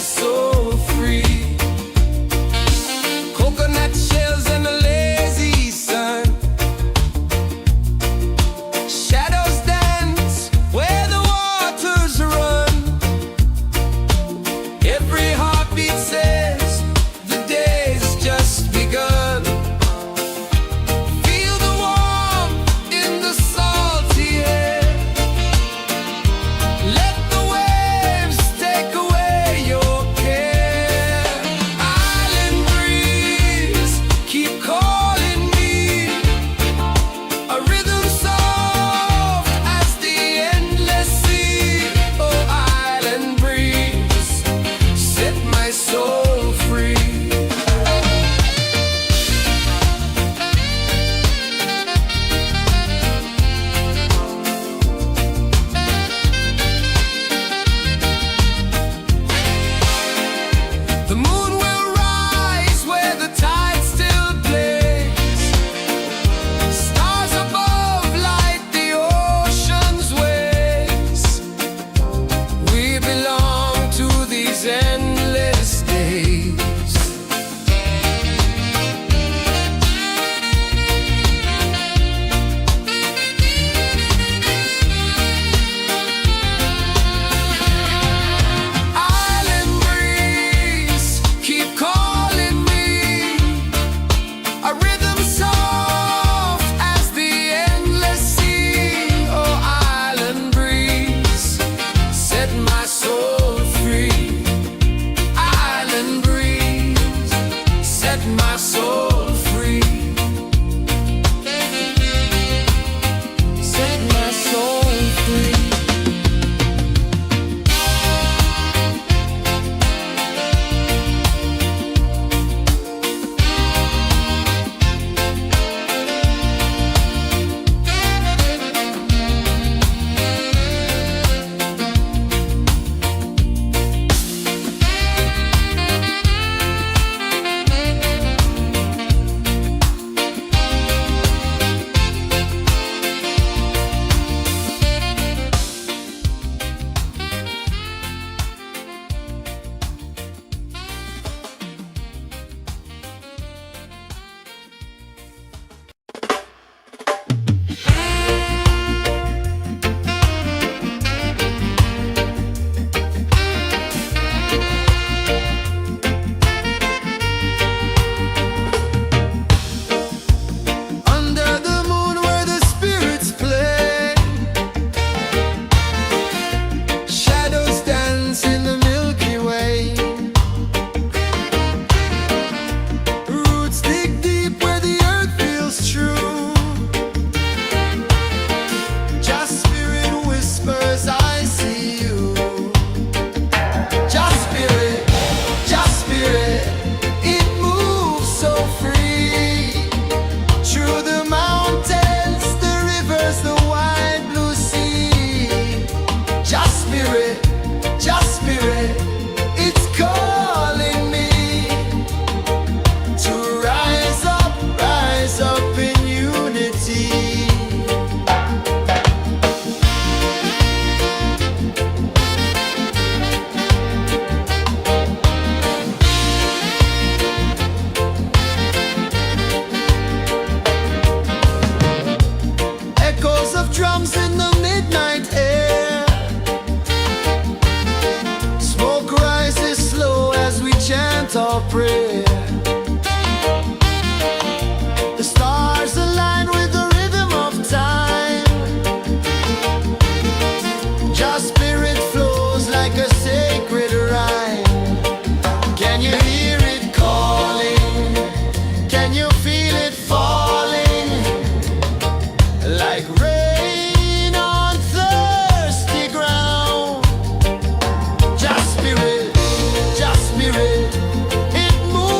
soul free. Coconut shells and a lazy sun. Shadows dance where the waters run. Every heartbeat says the day's just begun. Feel the warmth in the salty air. Let the waves take away your care. Island breeze, keep calling me. A rhythm soft as the endless sea. Oh, island breeze, set my soul free. The moon will rise where the tide still plays. Stars above light the ocean's waves. We belong to these endless days. Island breeze, keep calling me. A rhythm soft as the endless sea. Oh, island breeze, set my soul free. Island breeze, set my soul free. Set my soul free. Under the moon where the spirits play, shadows dance in the Milky Way. Roots dig deep where the earth feels true. Just spirit whispers, I see you. Just spirit, it moves so free. Through the mountains, the rivers, the wide blue sea. Just spirit, it's calling me to rise up in unity. Echoes of drums in the midnight air. Smoke rises slow as we chant our prayer. The stars align with the rhythm of time. Just spirit flows like a sacred rhyme. Can you hear it calling? Can you feel it falling? Like rain on thirsty ground. Just spirit, it moves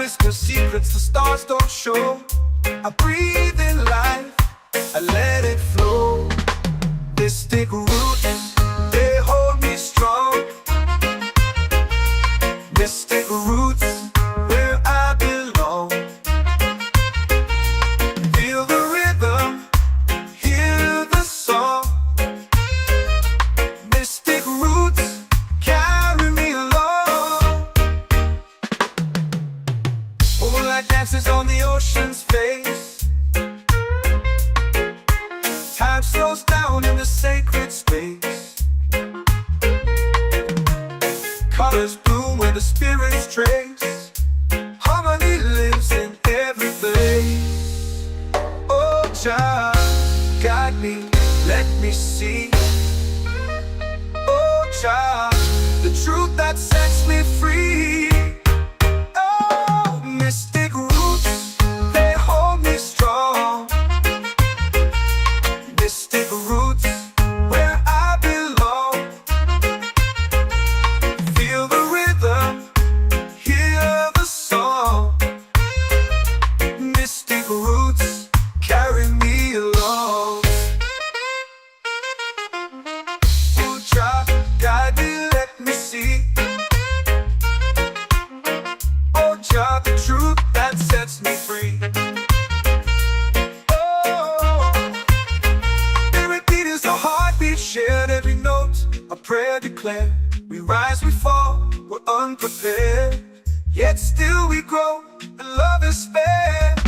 whisper secrets the stars don't show. I breathe in life, I let it flow. Mystic roots, they hold me strong. Mystic roots, where I belong. Feel the rhythm, hear the song. Mystic roots, carry me along. Moonlight dances on the ocean's face. Time slows down in the sacred space. Colors bloom where the spirits trace. Harmony lives in every place. Oh, Jah, guide me, let me see. Oh, Jah, the truth that sets me free. Oh, mystic roots, they hold me strong. Mystic roots, where I belong. Feel the rhythm, hear the song. Mystic roots, carry me along. Oh, Jah, guide me, let me see. Oh, Jah, the truth that sets me free. Oh, spirit beat is a heartbeat shared, every note a prayer declared. We rise, we fall, we're unprepared, yet still we grow, and love is spared.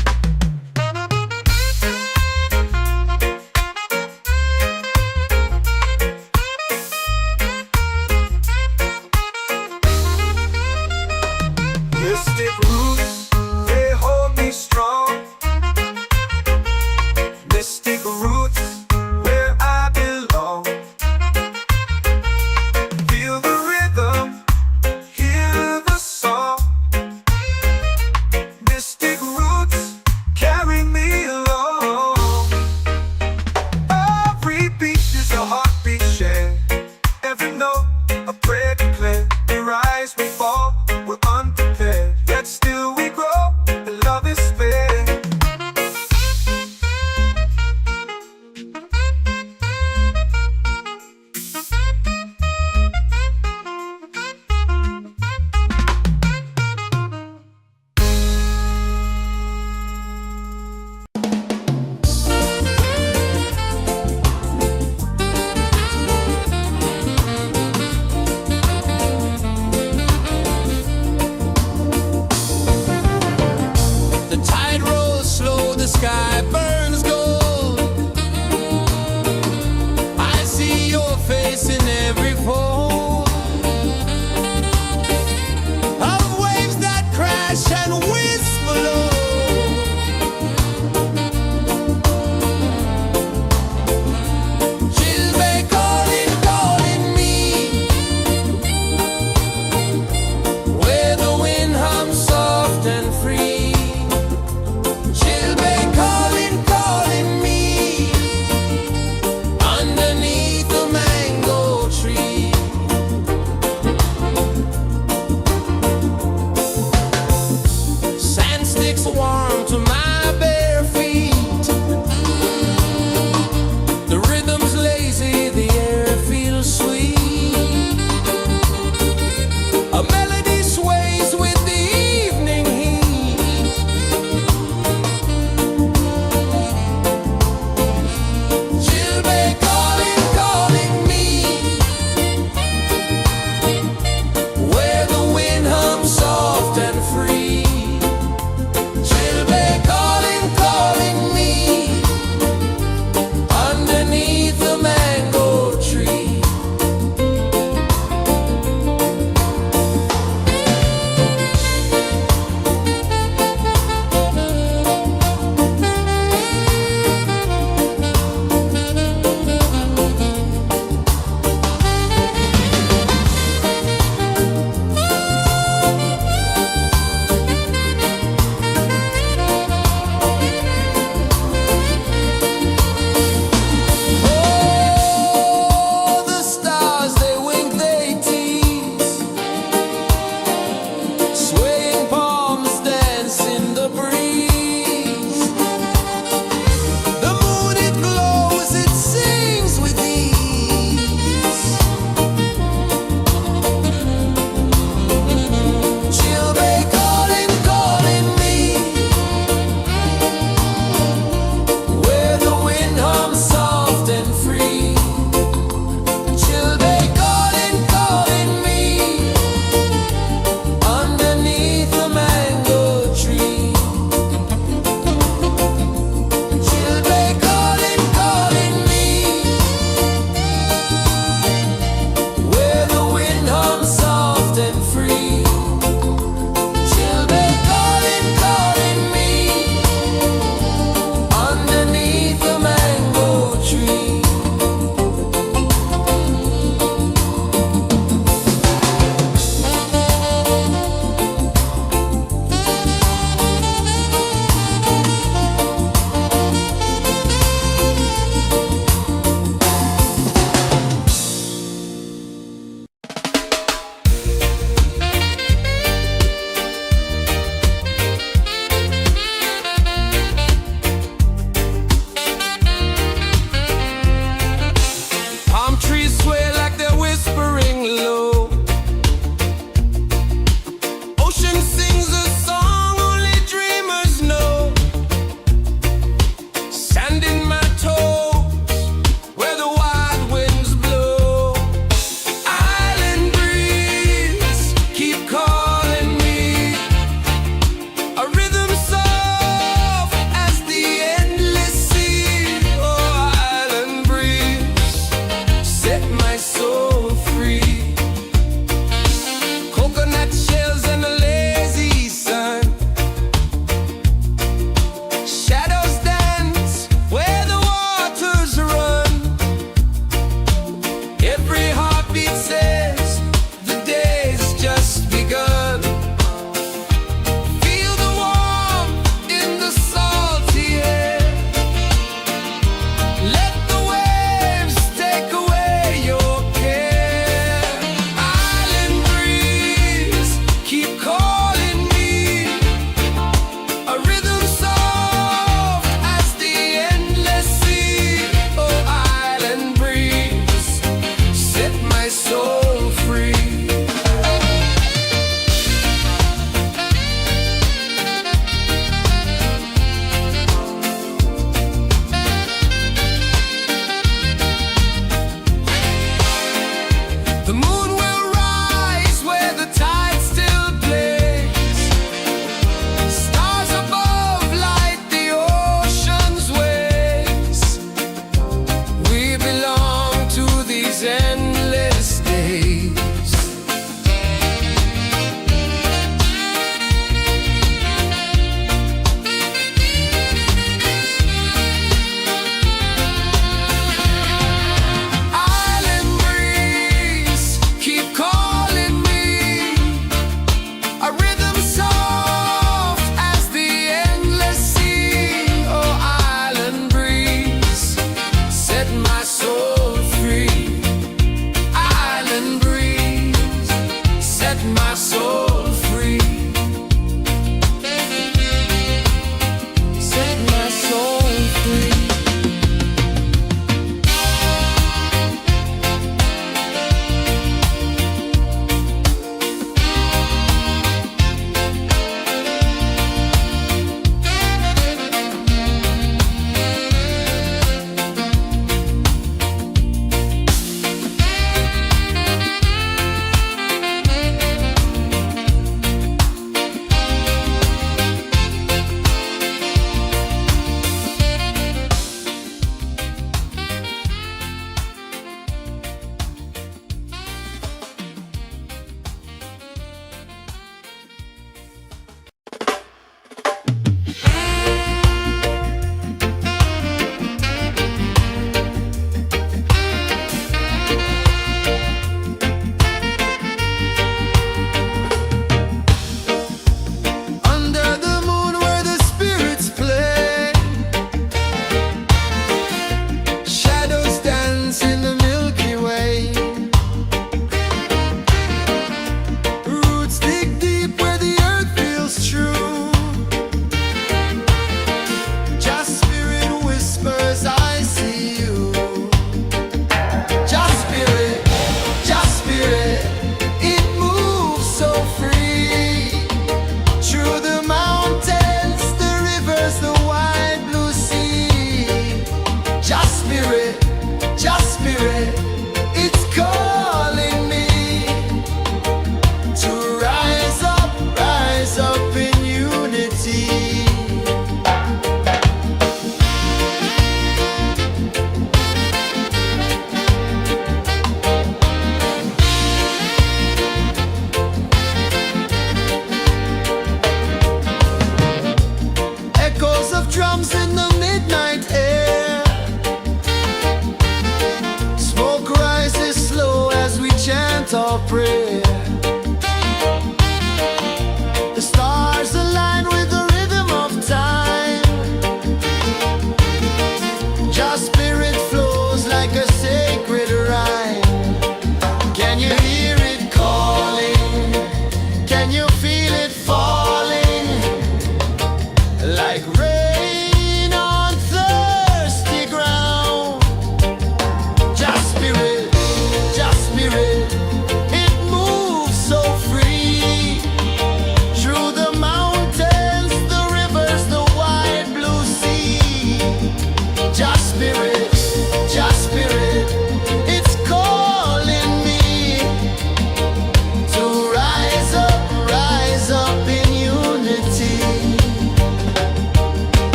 Mystic roots, they hold me strong. Mystic roots, where I belong. Feel the rhythm, hear the song. Mystic roots, carry me along. Every beat is a heartbeat shared, every note a prayer declared. We rise, we fall, we're unprepared, yet still we grow, and love is spared. The tide rolls slow, the sky burns gold. I see your face in every fold of waves that crash and whisper low. She'll be calling, calling me, where the wind hums soft and free. She'll be calling, calling me, underneath the mango tree. Sand sticks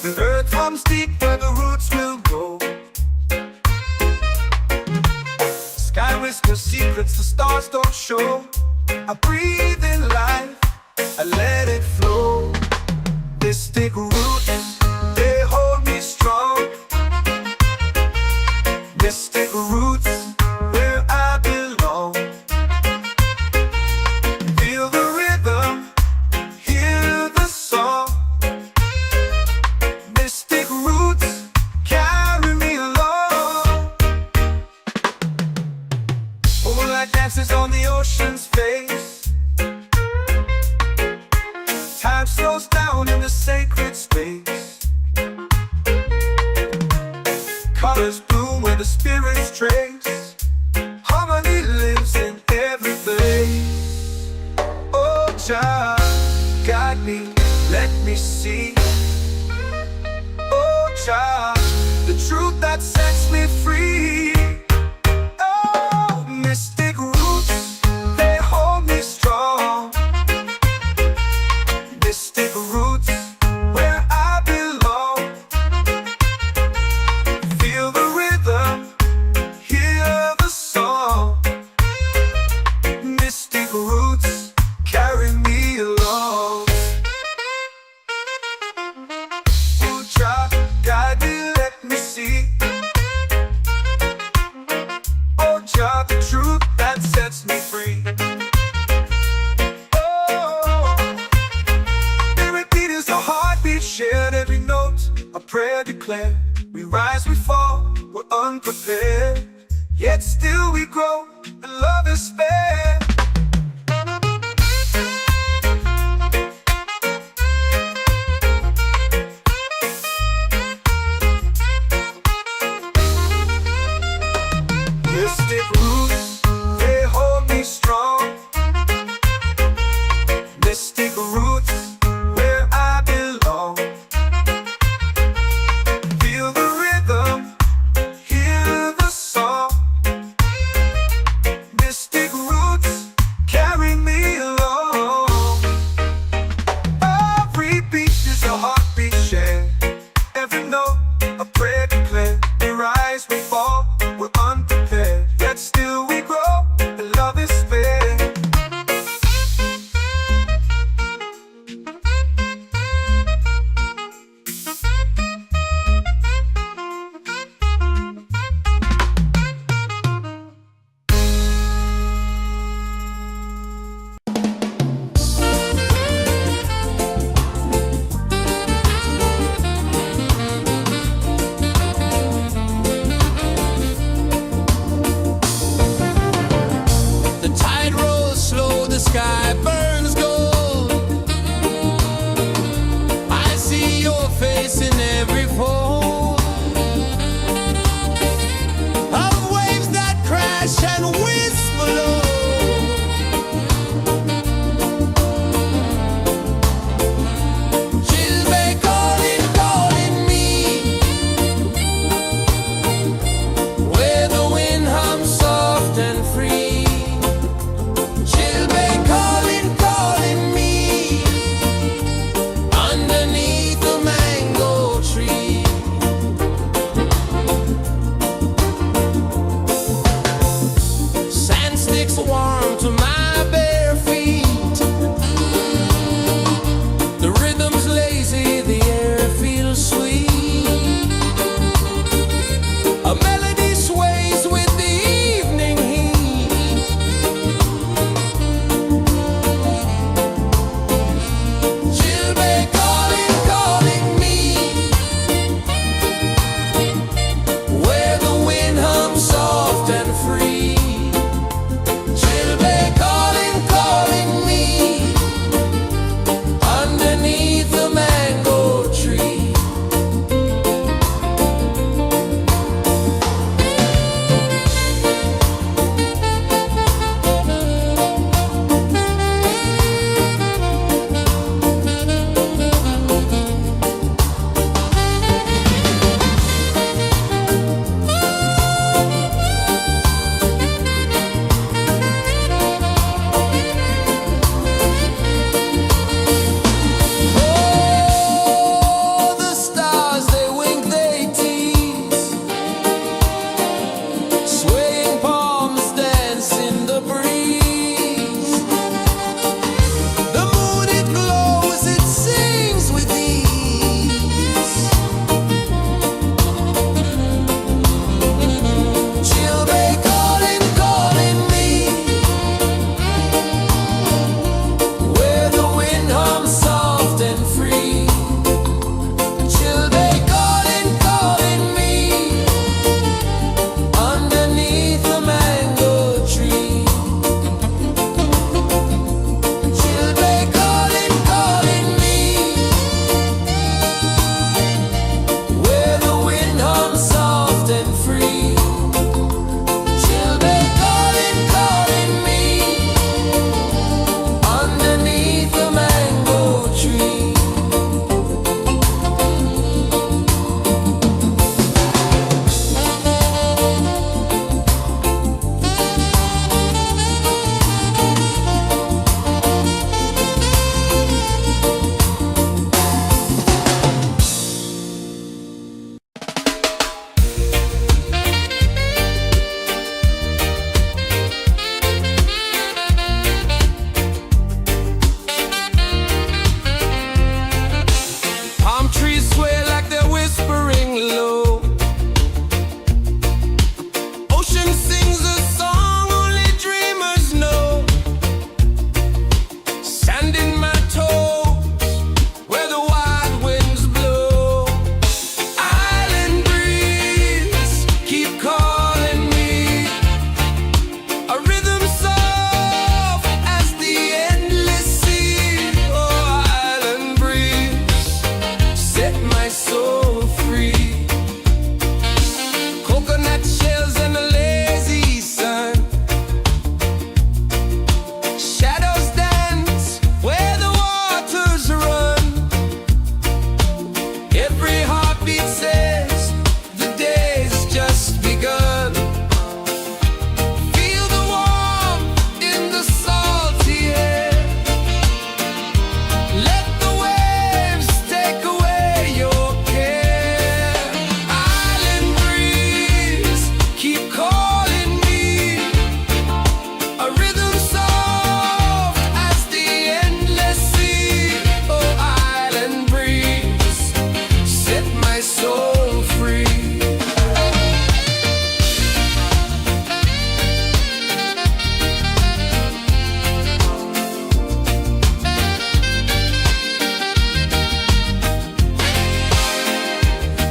The earth comes deep where the roots will grow. Sky whispers secrets the stars don't show. I breathe in life, I let it flow. Mystic roots, they hold me strong. Mystic roots, where I belong. Feel the rhythm, hear the song. Mystic roots, carry me along. Moonlight dances on the ocean's face. Time slows down in the sacred space. Colors bloom where the spirits trace. Harmony lives in every place. Oh, child, guide me, let me see. Oh, child, the truth that sets me free. Oh, mystic roots, they hold me strong. Mystic roots, where I belong. Feel the rhythm, hear the song. Mystic roots, carry me along. Oh, child, guide me, let me see. Oh, child, the truth that sets me free. Shared every note, a prayer declared. We rise, we fall, we're unprepared. Yet still we grow, and love is spared. Mystic roots, they hold me strong. Mystic roots, where I belong. Feel the rhythm, hear the song. Mystic roots,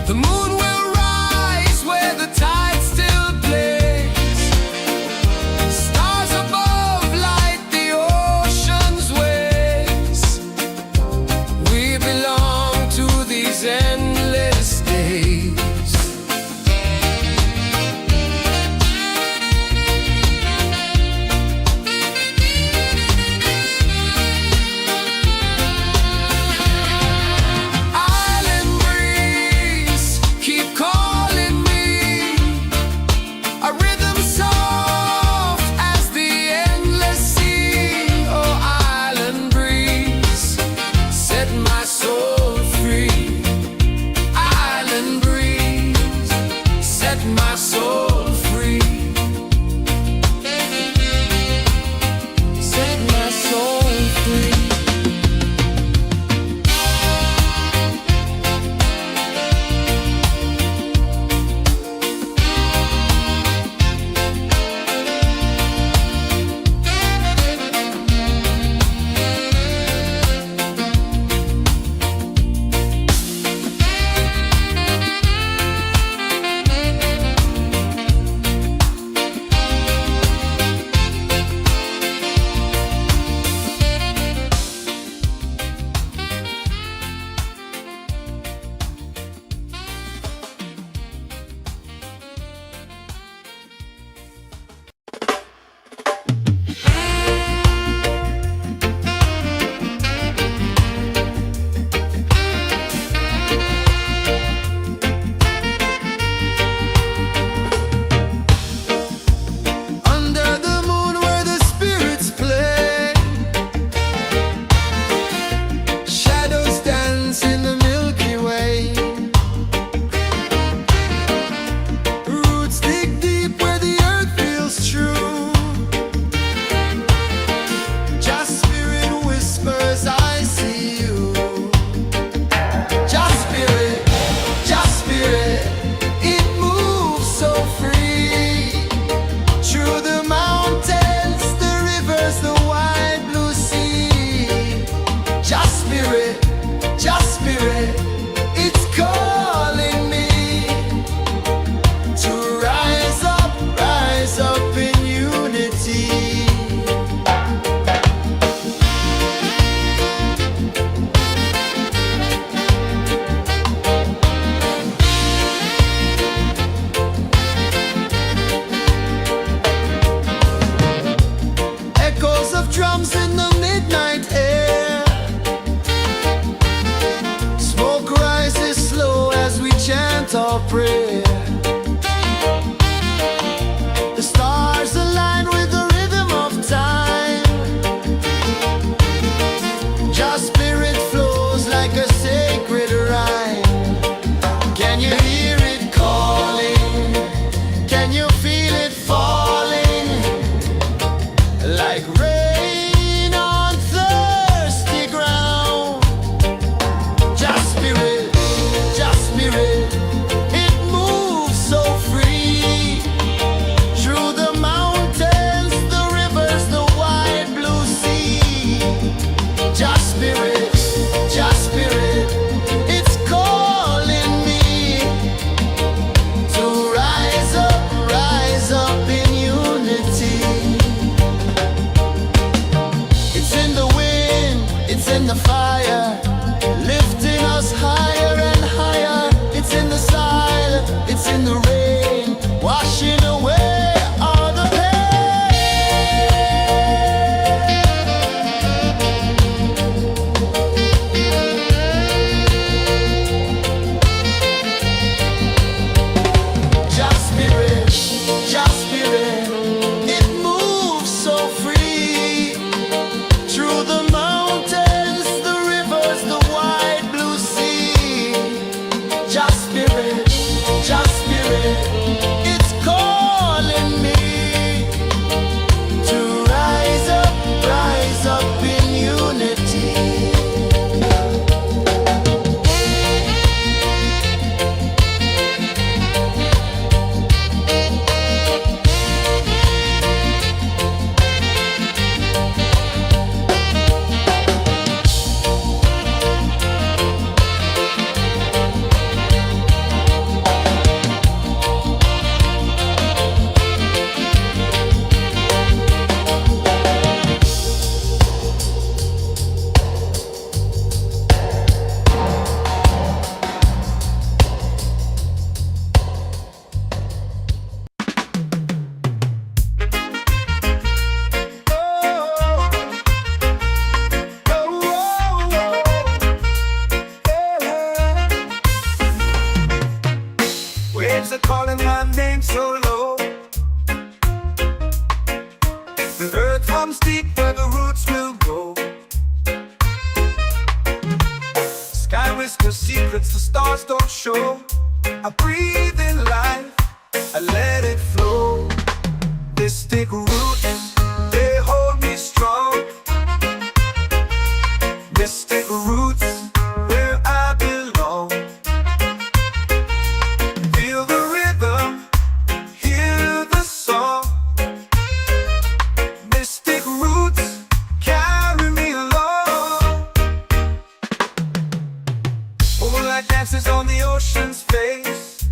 The moon will rise where the tide still plays. Stars above light the ocean's waves. We belong to these endless days. Island breeze, keep calling me. A rhythm soft as the endless sea. Oh, island breeze, set my soul free. Island breeze, set my soul free. Set my soul free. Under the moon where the spirits play, shadows dance in the Milky Way. Roots dig deep where the earth feels true. Just spirit whispers, I see you. Just spirit, it moves so free. Through the mountains, the rivers, the wide blue sea. Just spirit, it's calling me to rise up in unity. Echoes of drums in the midnight air. Smoke rises slow as we chant our prayer. The stars align with the rhythm of time. Just spirit flows like a sacred rhyme. Can you hear it calling? Can you feel it falling? Like rain on thirsty ground. Just spirit, it moves waves are calling my name so low. The earth hums deep where the roots will go. Sky whispers secrets the stars don't show. I breathe in life, I let it flow. Mystic roots, they hold me strong. Mystic roots, where I belong. Feel the rhythm, hear the song. Mystic roots, carry me along. Moonlight dances on the ocean's face.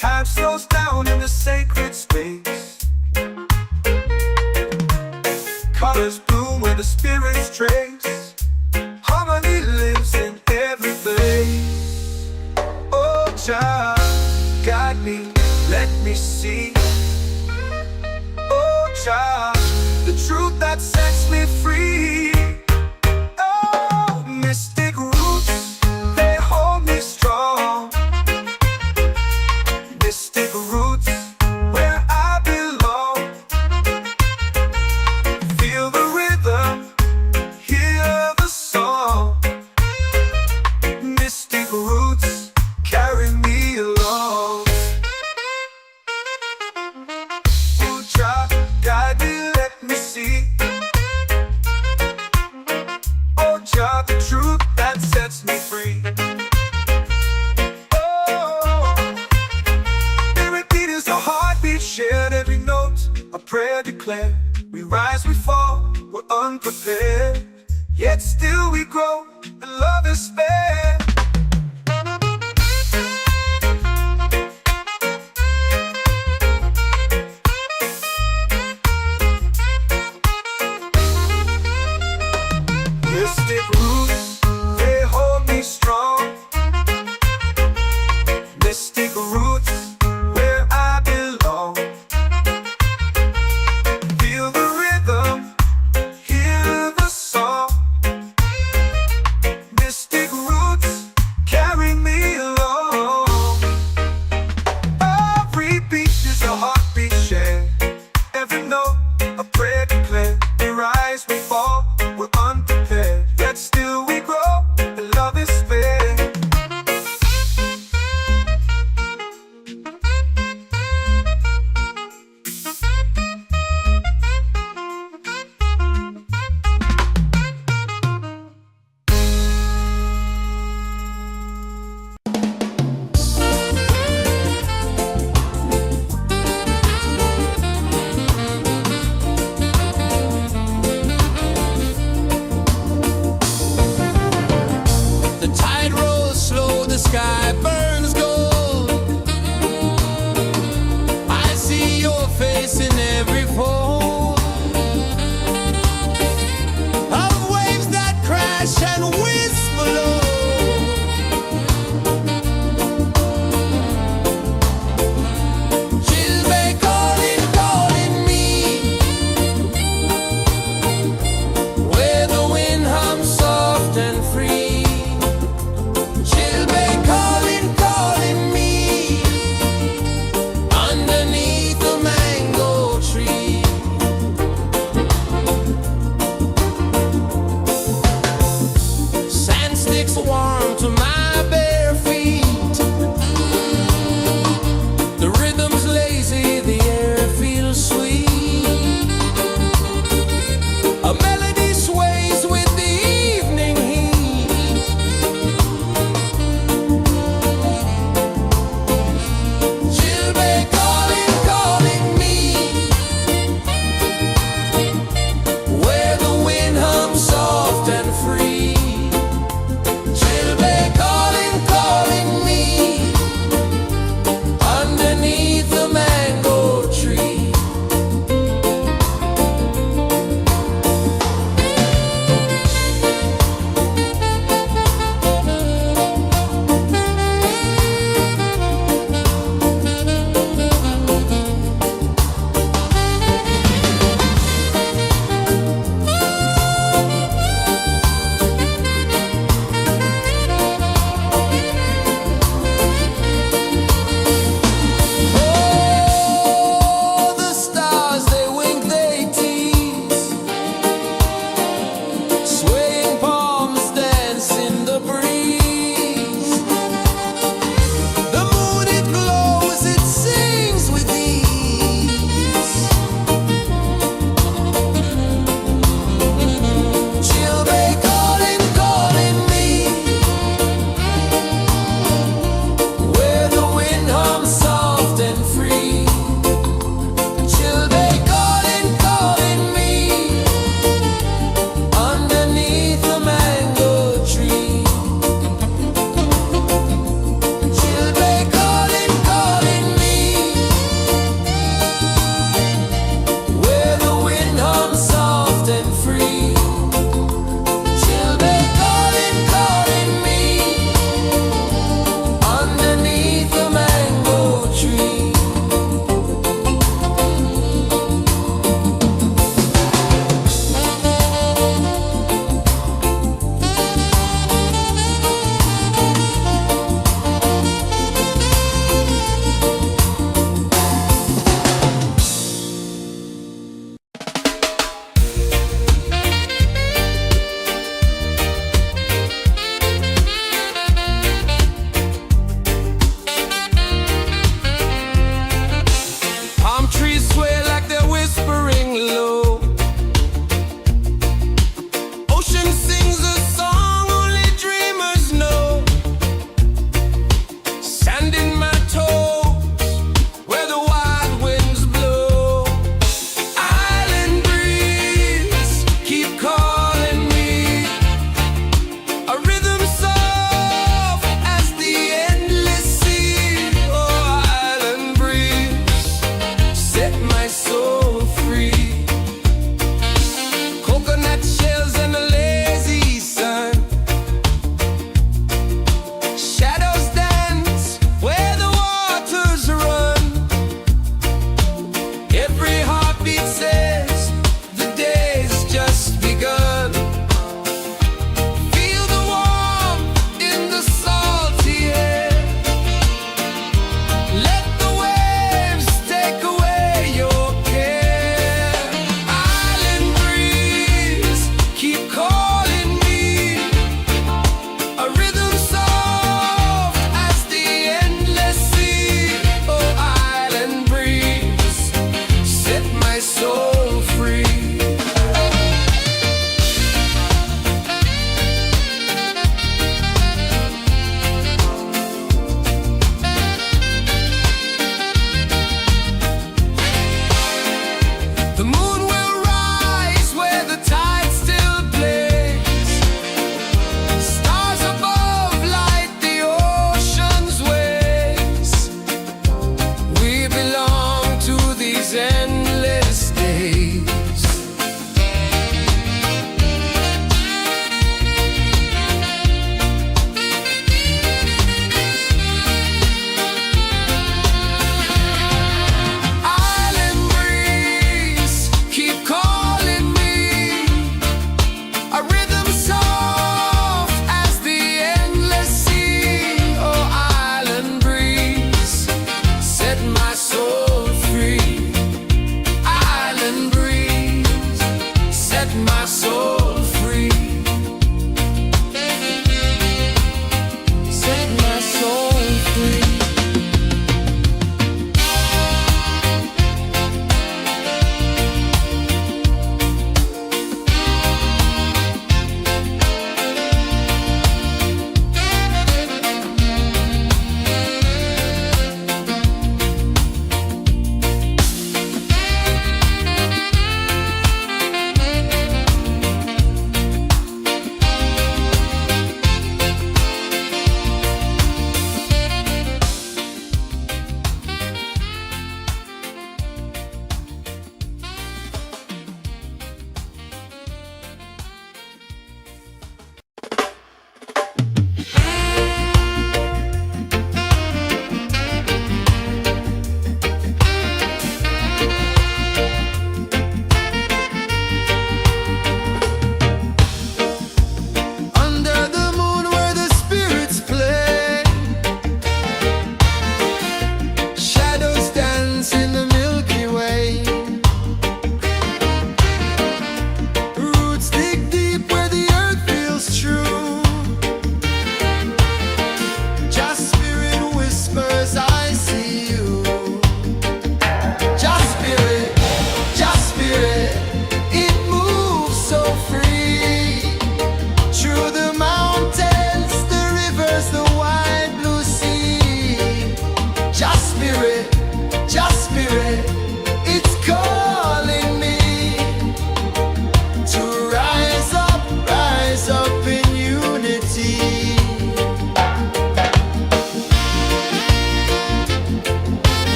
Time slows down in the sacred space. Colors bloom where the spirits trace. Harmony lives in every place. Oh, Jah, guide me, let me see. Oh, Jah, the truth that sets me free. Oh, mystic roots, they hold me strong. Mystic roots, where I belong. Feel the rhythm, hear the song. Mystic roots, carry me along. Oh, Jah, guide me, let me see. Oh, Jah, the truth that sets me free. Shared every note, a prayer declared. We rise, we fall, we're unprepared. Yet still we grow, and love is spared. Mystic roots, they hold me strong. Mystic roots, where I belong. Feel the rhythm, hear the song. Mystic roots, carry me along. Every beat is a heartbeat shared. Every note, a prayer declared. We rise, we fall, we're unprepared. Yet still we grow, and love is spared. Sky burns gold. I see your face in every fold of waves that crash and whisper low. She'll be calling, calling me where the wind hums soft and free. Warm to my bare feet. The rhythm's lazy, the air feels sweet. A melody sways with the evening heat. She'll be calling, calling me where the wind hums soft and free. She'll be calling.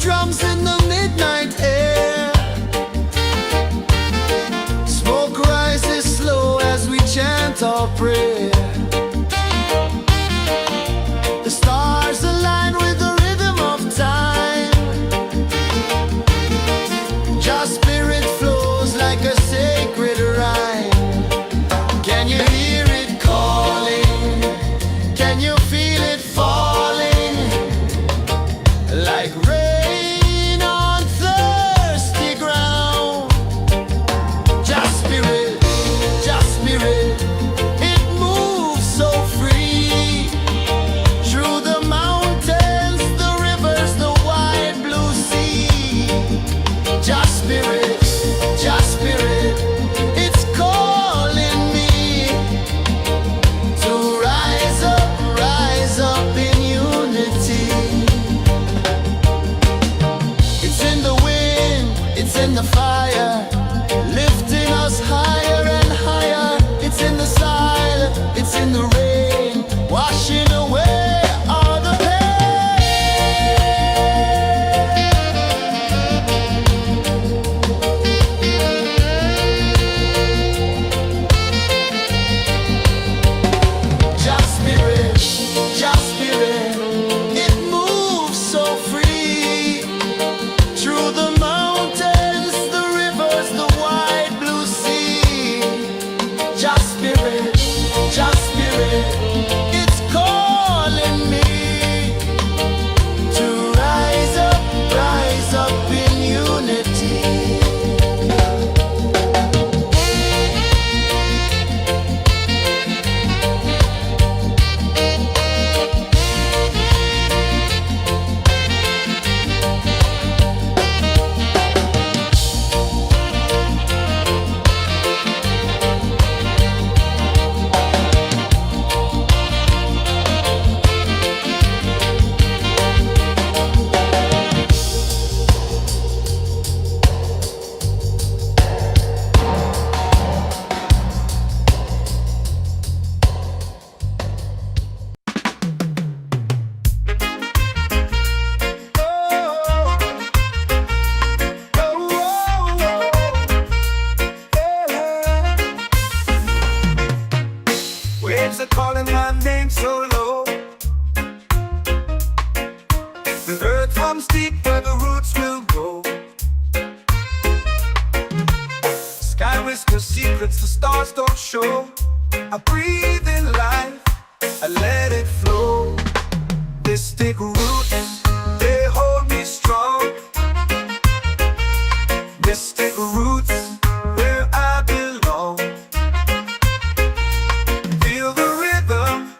drums in the midnight air. Smoke rises slow as we chant our prayer. The stars align with the rhythm of time. Your spirit flows like a sacred rhyme. Can you hear it calling? Can you feel it falling? Like rain on thirsty ground. Just spirit, it moves so free. Through the mountains, the rivers, the wide blue sea. Just spirit, it's calling me to rise up in unity. It's in the wind, it's in the fire, lifting us higher and higher. It's in the silence, it's in the rain, washing away all the pain. Just spirit, it moves so free. Through the mountains, the rivers, the wide blue sea. Just spirit, it's calling me to rise up in unity. Waves are calling my name so low. The earth hums deep where the roots will go. Sky whispers secrets the stars don't show. I breathe in life, I let it flow. Mystic roots, they hold me strong. Mystic roots, where I belong. Feel the rhythm,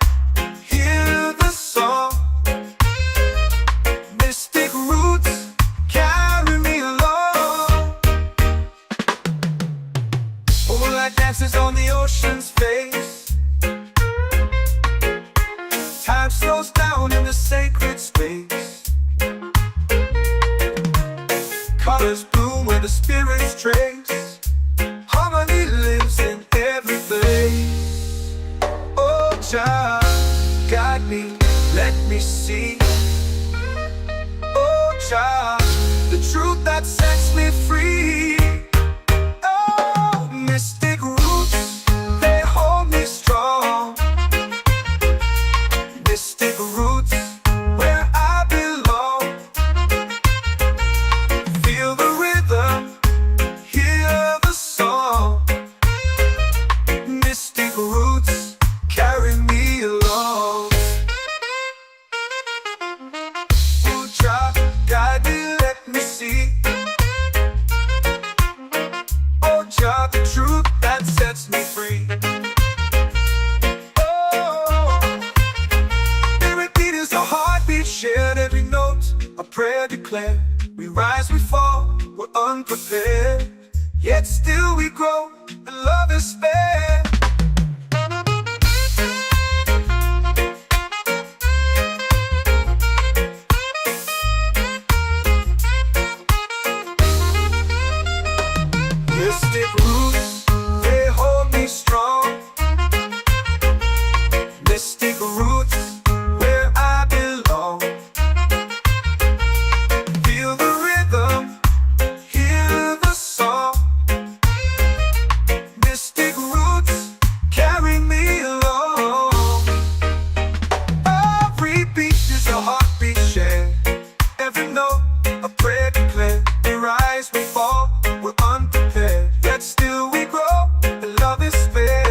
hear the song. Mystic roots, carry me along. Moonlight dances on the ocean's face. Time slows down in the sacred space. Colors bloom where the spirits trace. Harmony lives in every place. Oh, Jah, guide me, let me see. Oh, Jah, the truth that sets me free. Oh, mystic roots, they hold me strong. Mystic roots, where I belong. Feel the rhythm, hear the song. Mystic roots, carry me along. Oh, Jah, guide me, let me see. Oh, Jah, the truth that sets me free. Shared every note, a prayer declared. We rise, we fall, we're unprepared. Yet still we grow, and love is spared. Mystic roots, they hold me strong. Mystic roots, where I belong. Feel A prayer declared, we rise, we fall, we're unprepared. Yet still we grow, and love is spared.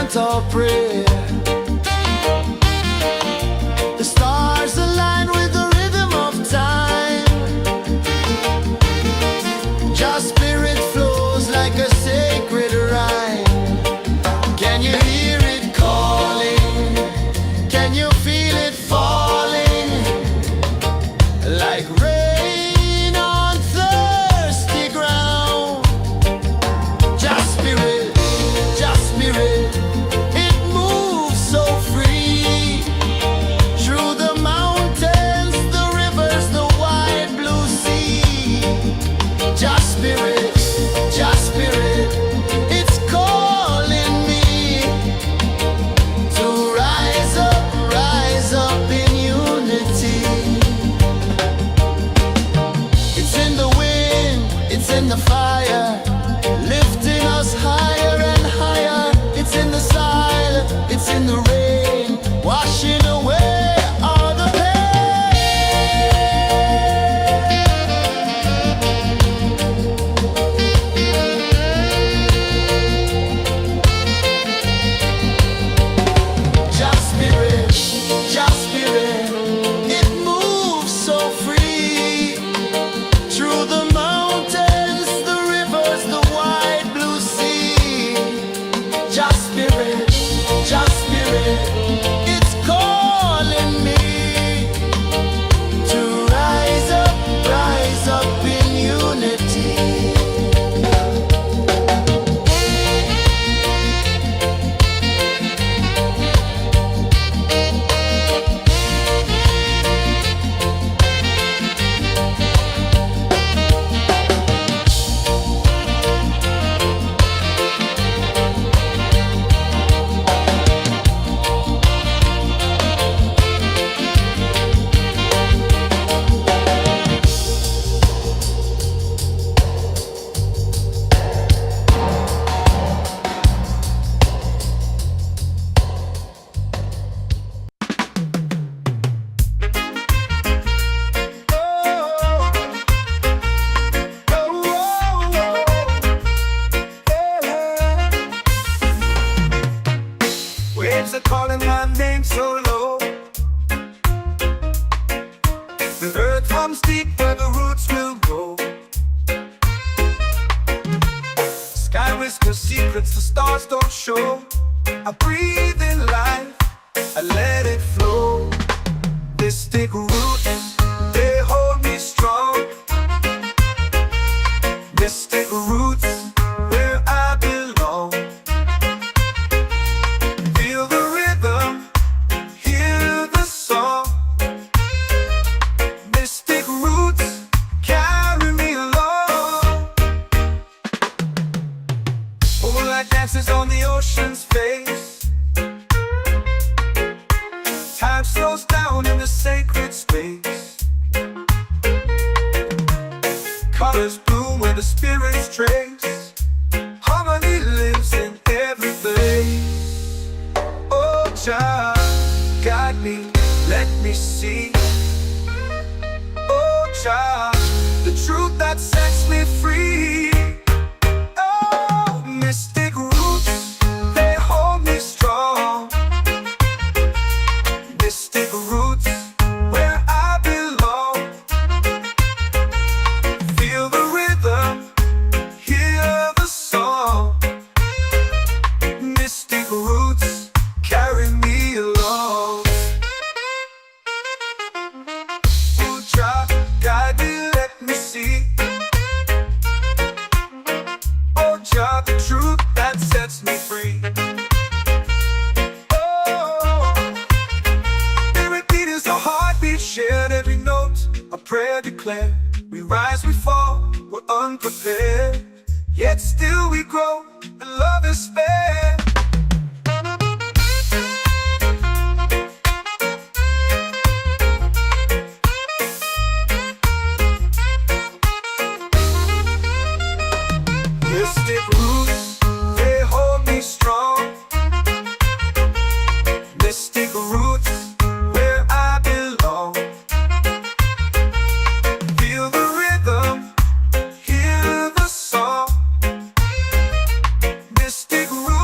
chant or pray. The stars align with the rhythm of time. Your spirit flows like a sacred rhyme. Can you hear it calling? Can you feel it falling? Like rain on thirsty ground. Just spirit, it moves so free. Through the mountains, the rivers, the wide blue sea. Just spirit, it's calling me to rise up in unity. It's in the wind, it's in the fire, lifting us higher and higher. It's in the silence, it's in the rain, washing away all the pain. Just spirit, it moves so free. Through the mountains, the rivers, the wide blue sea. Just spirit, it's calling me to rise up in unity. Waves are calling my name so low. The earth hums deep where the roots will grow. Sky whispers secrets the stars don't show. I breathe in life, I let it flow. Mystic roots, they hold me strong. Mystic roots, where I belong. Feel the rhythm, hear the song. Mystic roots, carry me along. Moonlight dances on the ocean's face. Time slows down in the sacred space. Colors bloom where the spirits trace. Harmony lives in every place. Oh, child, guide me, let me see. Oh, child, the truth that sets me free. Oh, mystic roots, they hold me strong. Mystic roots, where I belong. Feel the rhythm, hear the song. Mystic roots, carry me along. Oh, child, guide me, let me see. Oh, child, the truth that sets me free. Shared every note, a prayer declared. We rise, we fall, we're unprepared. Yet still we grow, and love is spared. Mystic roots, they hold me strong. Mystic roots, where I belong. Feel the rhythm, hear the song. Mystic roots.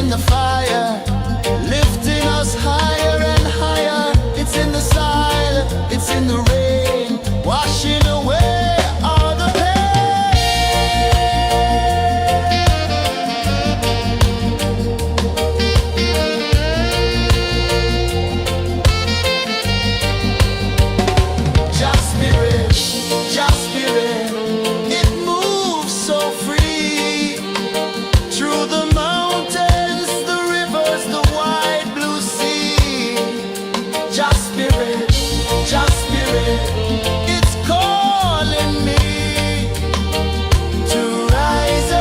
in the fire, lifting us higher and higher. It's in the silence, it's in the rain, washing away all the pain. Just spirit, it moves so free through the mountains, the rivers, the wide blue sea. Just spirit, it's calling me to rise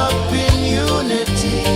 up in unity.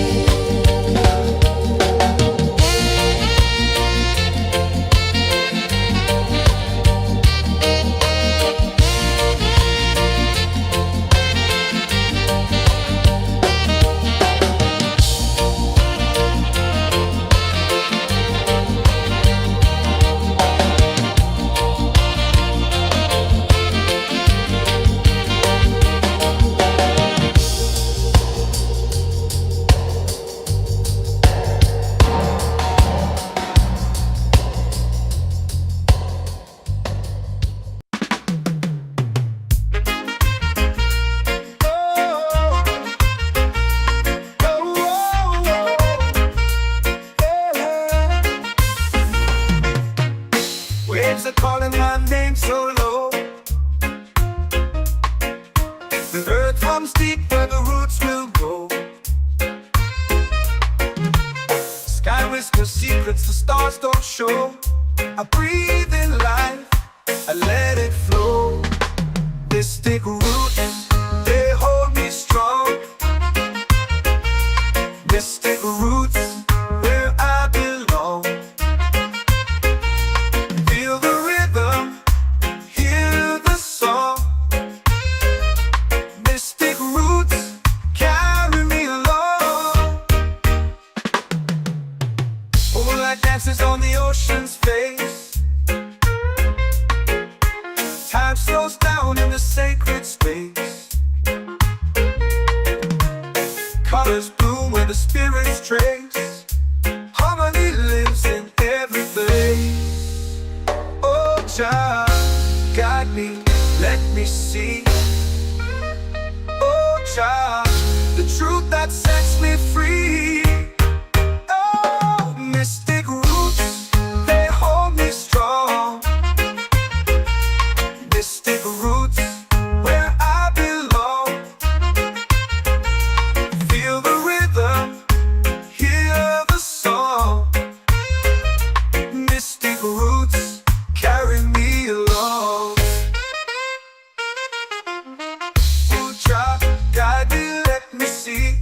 Waves are calling my name so low. The earth runs deep where the roots will go. Sky whispers secrets the stars don't show. I breathe in life, I let it flow. Mystic roots, they hold me strong. Mystic roots, where I belong. Feel the rhythm, hear the song. Mystic roots, carry me along. Moonlight dances on the ocean's face. Time slows down in the sacred space. Colors bloom where the spirits trace. Harmony lives in every place. Oh, Jah, guide me, let me see. Oh, Jah, the truth that sets me free. Oh, mystic roots, they hold me strong. Mystic roots, where I belong. Feel the rhythm, hear the song. Mystic roots, carry me along. Oh, Jah, guide me, let me see.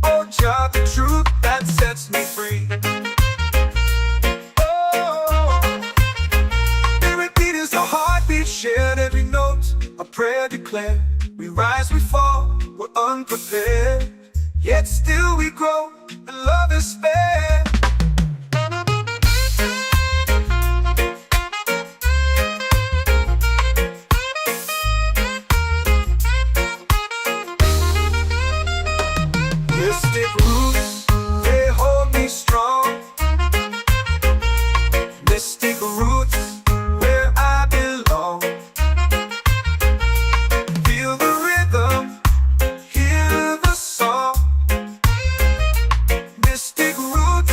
Oh, Jah, the truth that sets me free. Oh, every beat is a heartbeat shared, every note a prayer declared. We rise, we fall, we're unprepared, yet still we grow, and love is spared. Mystic roots, they hold me strong. Mystic roots, where I belong. Feel the rhythm, hear the song. Mystic roots,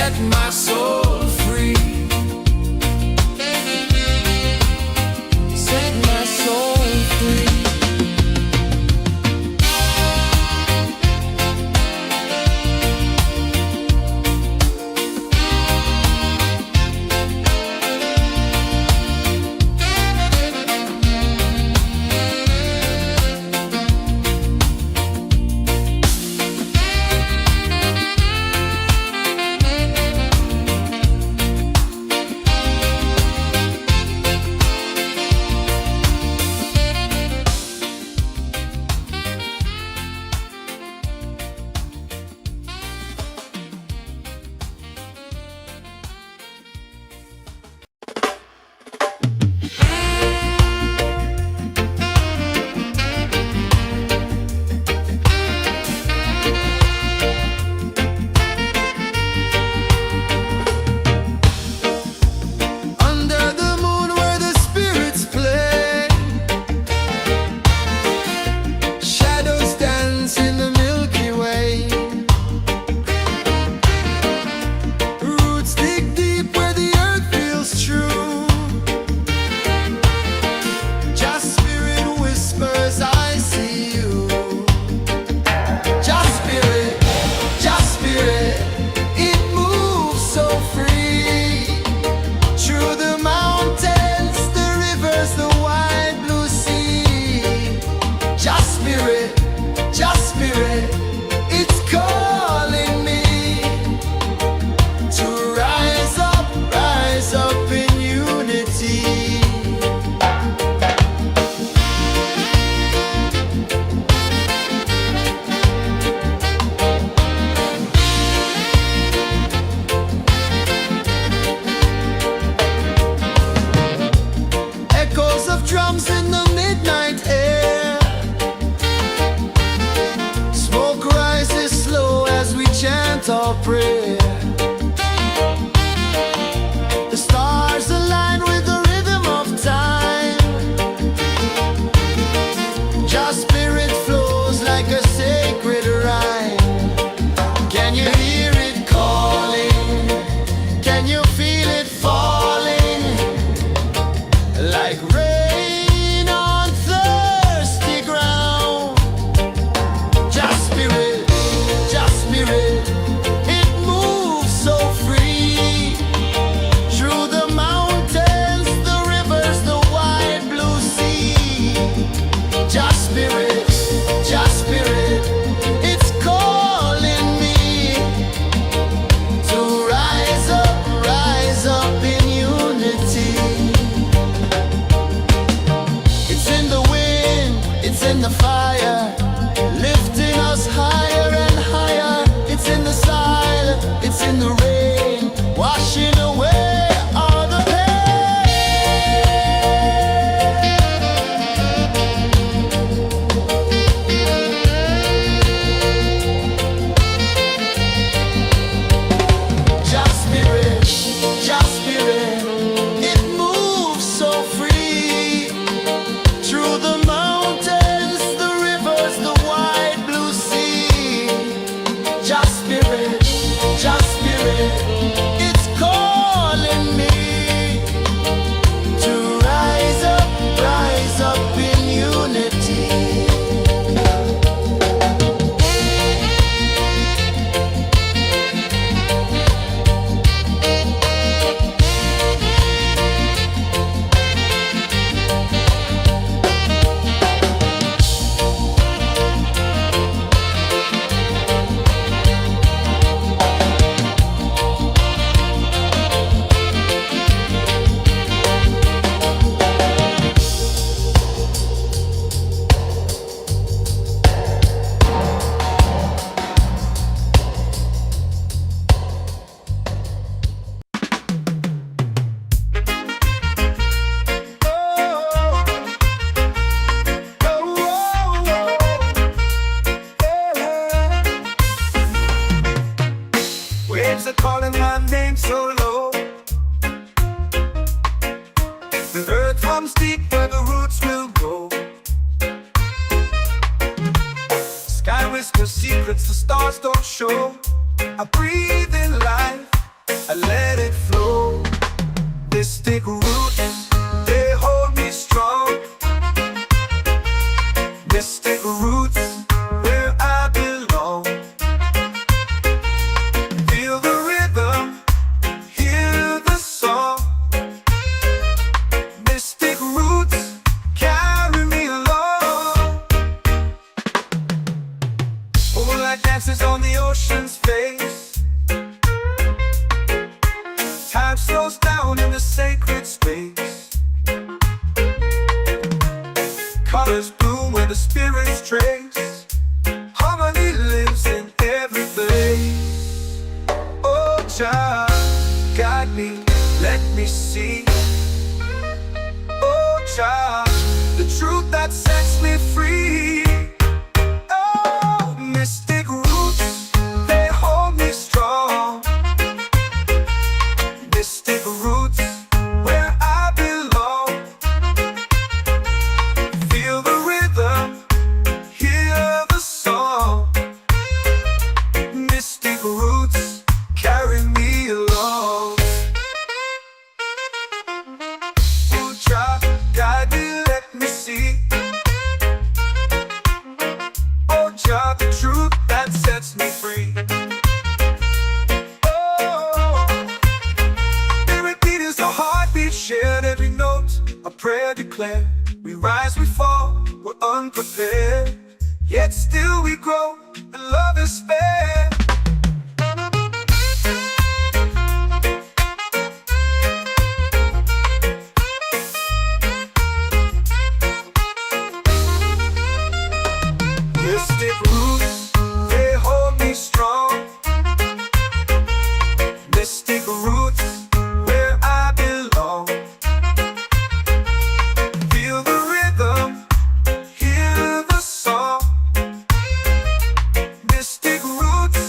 set my soul free. Set my soul free. Drums in the midnight air. Smoke rises slow as we chant our prayer. The stars align with the rhythm of time. Just spirit flows like a sacred rhyme. Can you hear it calling? Can you feel it falling? Like rain rise Mystic roots, they hold me strong. Mystic roots, where I belong. Feel the rhythm, hear the song. Mystic roots, carry me along. Moonlight dances on the ocean's face. Time slows down in the sacred space. Colors bloom where the spirits trace. Harmony lives in every place. Oh, Jah, guide me, let me see. Oh, Jah, the truth that sets me free. Oh, mystic roots, they hold me strong. Mystic roots, where I belong. Feel the rhythm, hear the song. Mystic roots, carry me along. Oh, Jah, guide me, let me see. Oh, Jah, the truth that sets me free. Shared every note, a prayer declared. We rise, we fall, we're unprepared. Yet still we grow, and love is spared. Mystic roots, they hold me strong. Mystic roots, where I belong. Feel the rhythm, hear the song. Mystic roots,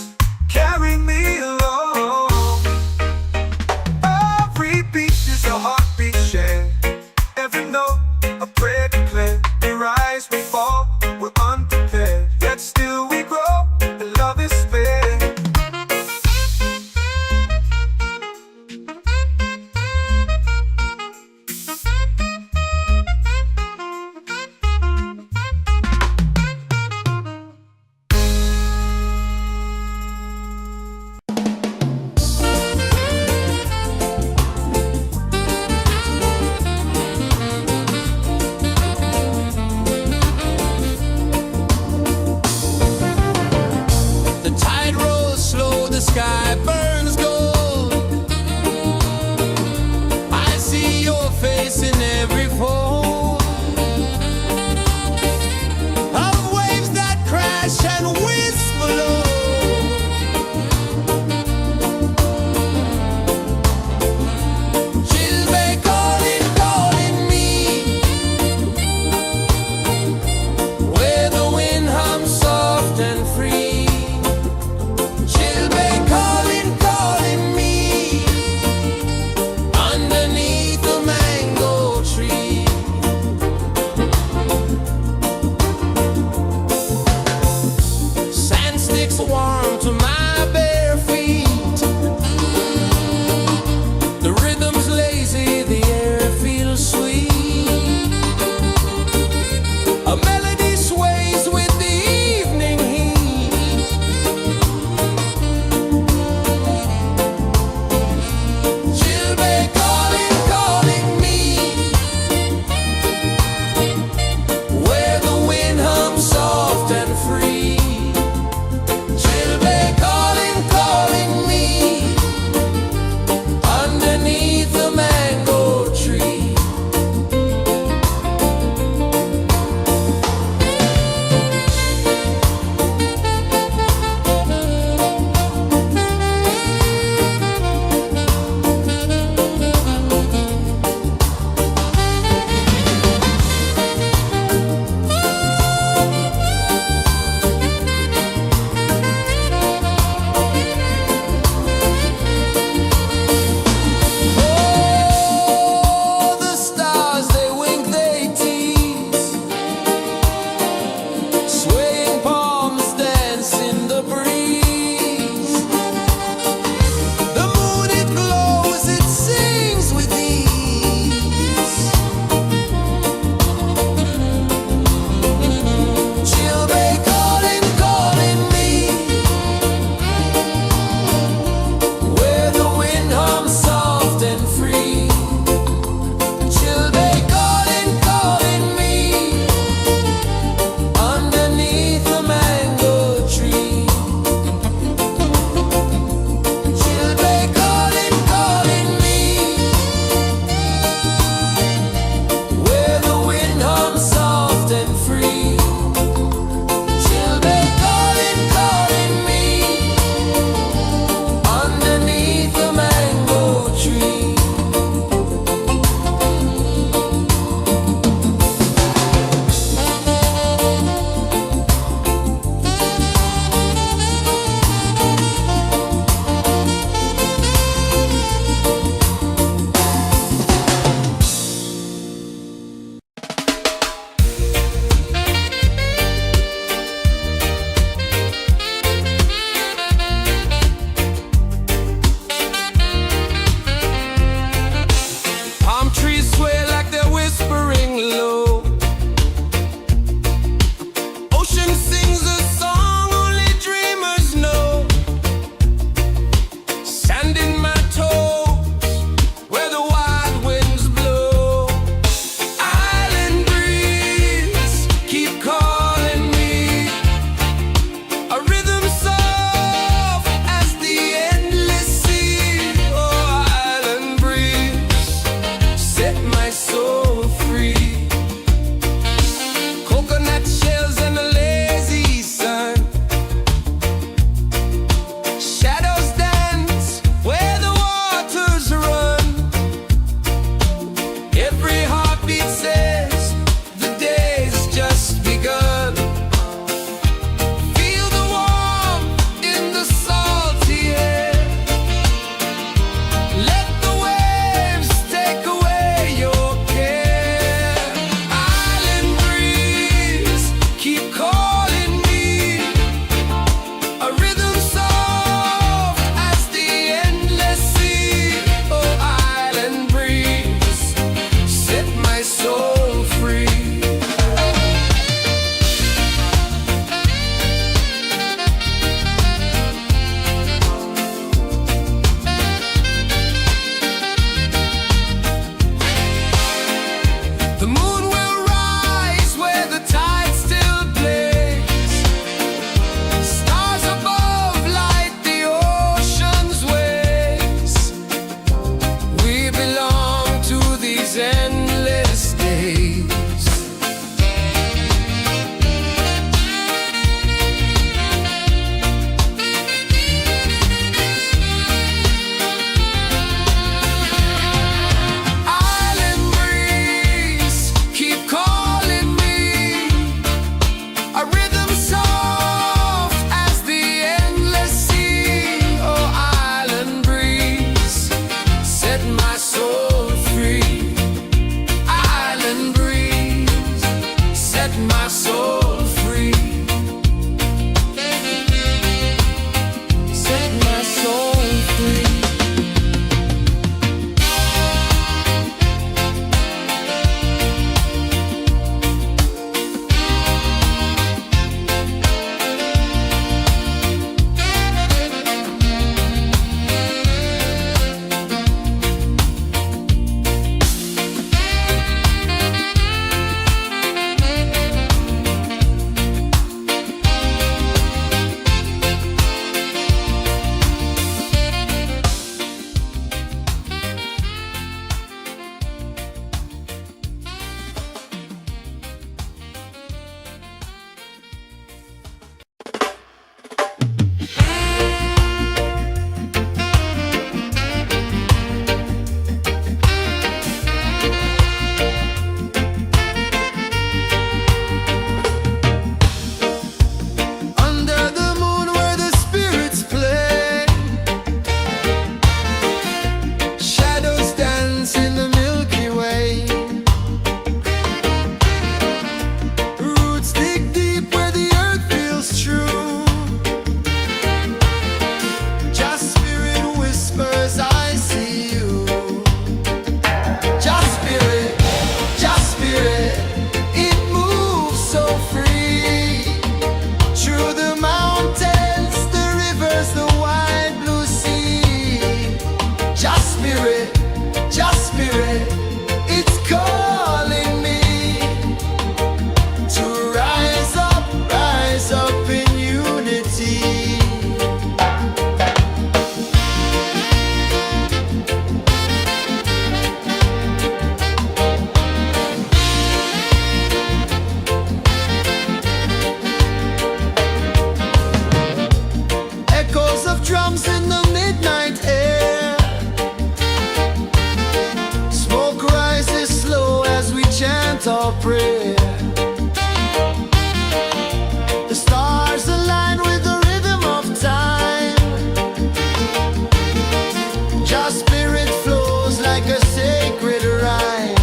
Your spirit flows like a sacred rhyme.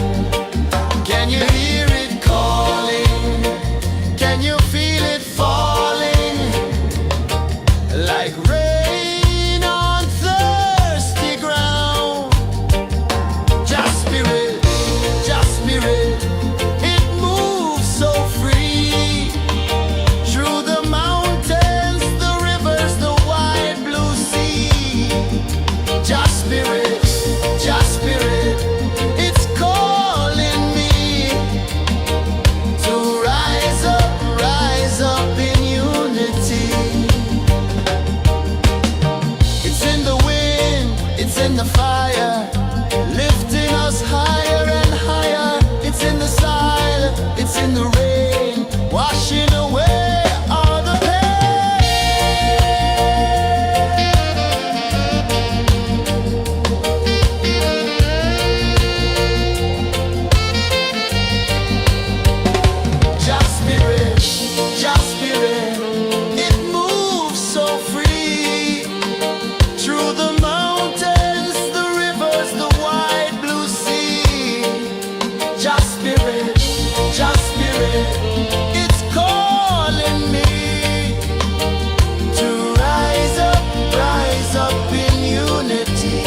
Can you hear it calling? Can you feel it falling? Like rain on thirsty ground. Just spirit, it moves so free. Through the mountains, the rivers, the wide blue sea. Just spirit, it's calling me to rise up in unity. It's in the wind, it's in the fire, lifting us higher and higher. It's in the silence, it's in the rain, washing away all the Just spirit, it moves so free. Through the mountains, the rivers, the wide blue sea. Just spirit, it's calling me to rise up in unity.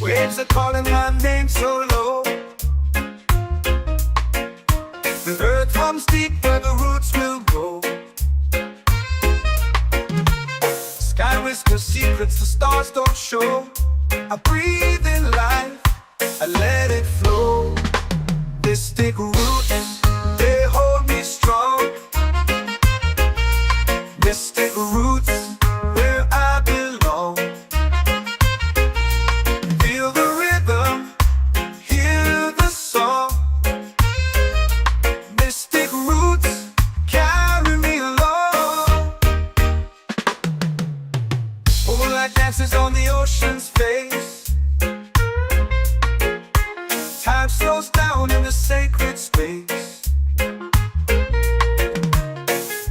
Waves are calling my name so low. The earth hums deep where the roots will grow. Sky whispers secrets the stars don't show. I breathe in life, I let it flow. Mystic roots, they hold me strong. Mystic roots, where I belong. Feel the rhythm, hear the song. Mystic roots, carry me along. Moonlight dances on the ocean's face. Time slows down in the sacred space.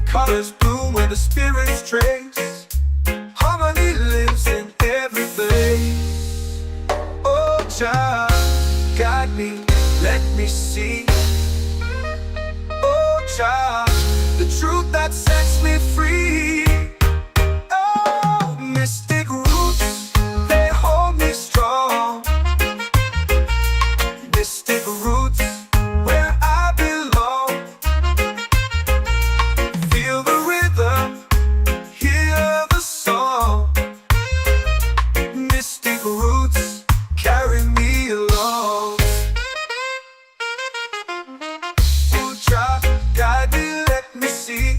Colors bloom where the spirits trace. Harmony lives in every place. Oh, child, guide me, let me see. Oh, child, the truth that sets me free. Oh, mystic roots, they hold me strong. Mystic roots, where I belong. Feel the rhythm, hear the song. Mystic roots, carry me along. Oh, child, guide me, let me see.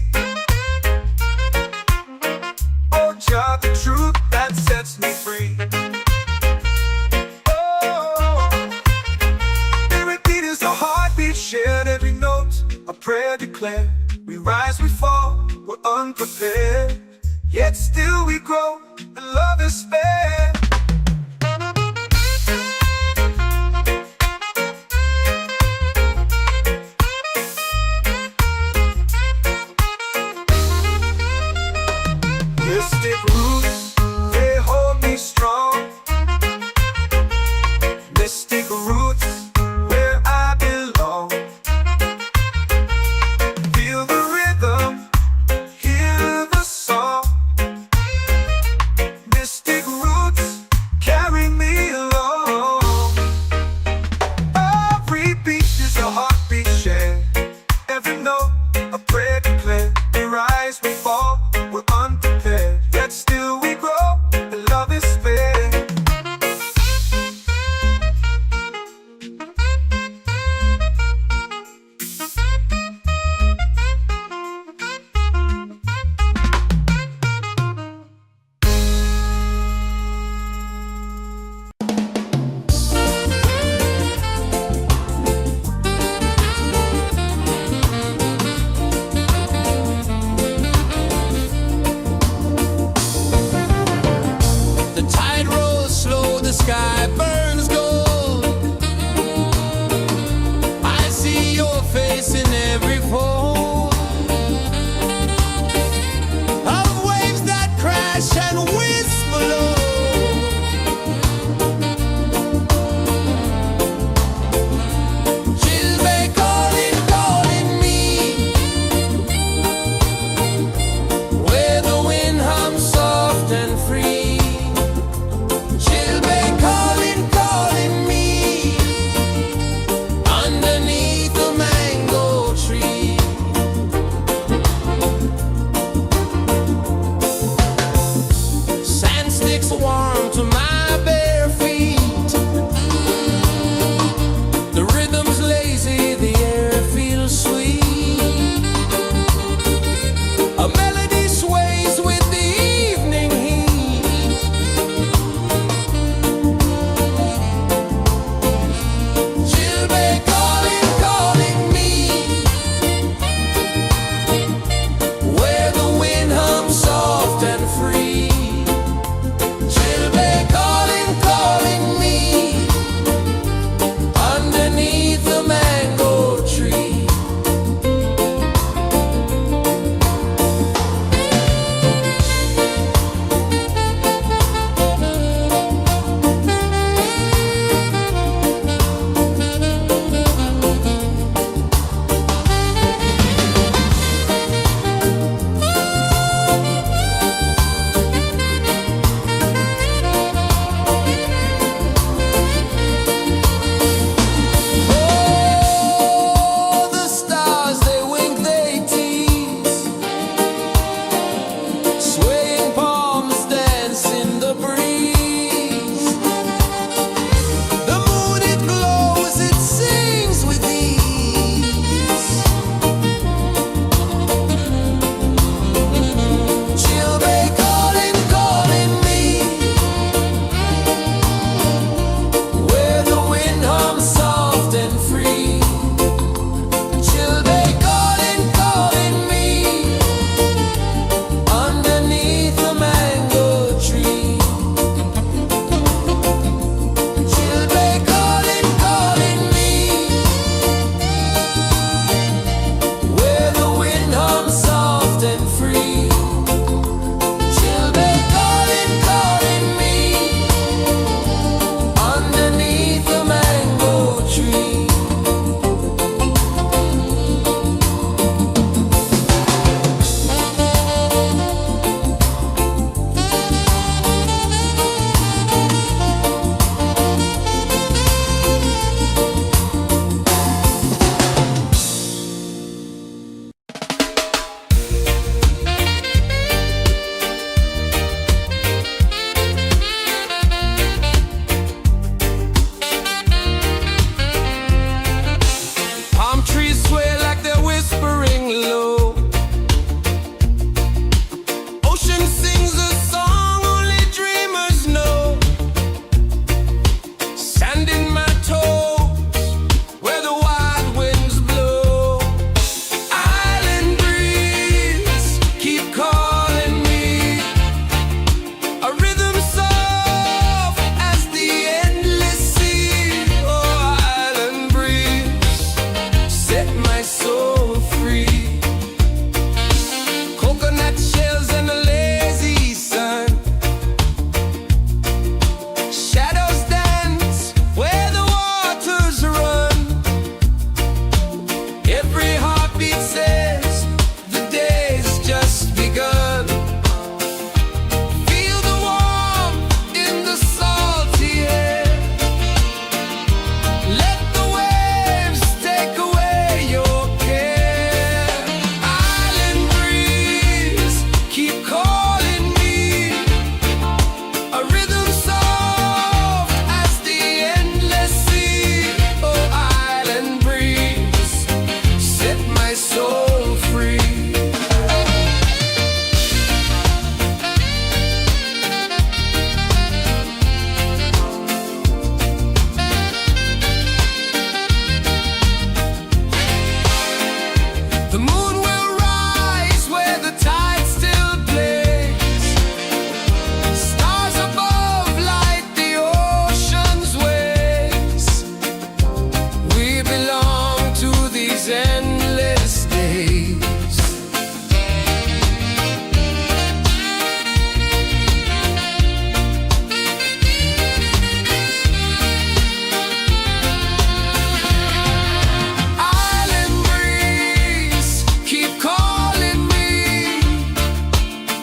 Oh, child, the truth that sets me free. Shared every note, a prayer declared. We rise, we fall, we're unprepared. Yet still we grow, and love is spared. Mystic roots, they hold me strong. Mystic roots, where I belong. Feel the rhythm, hear the song. Mystic roots, carry me along. Every beat is a heartbeat shared. Every note, a prayer declared. We rise, we fall,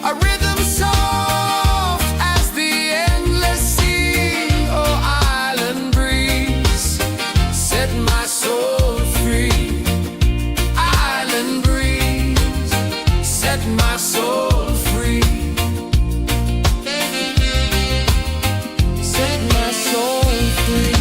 A rhythm soft as the endless sea. Oh, island breeze, set my soul free. Island breeze, set my soul free. Set my soul free.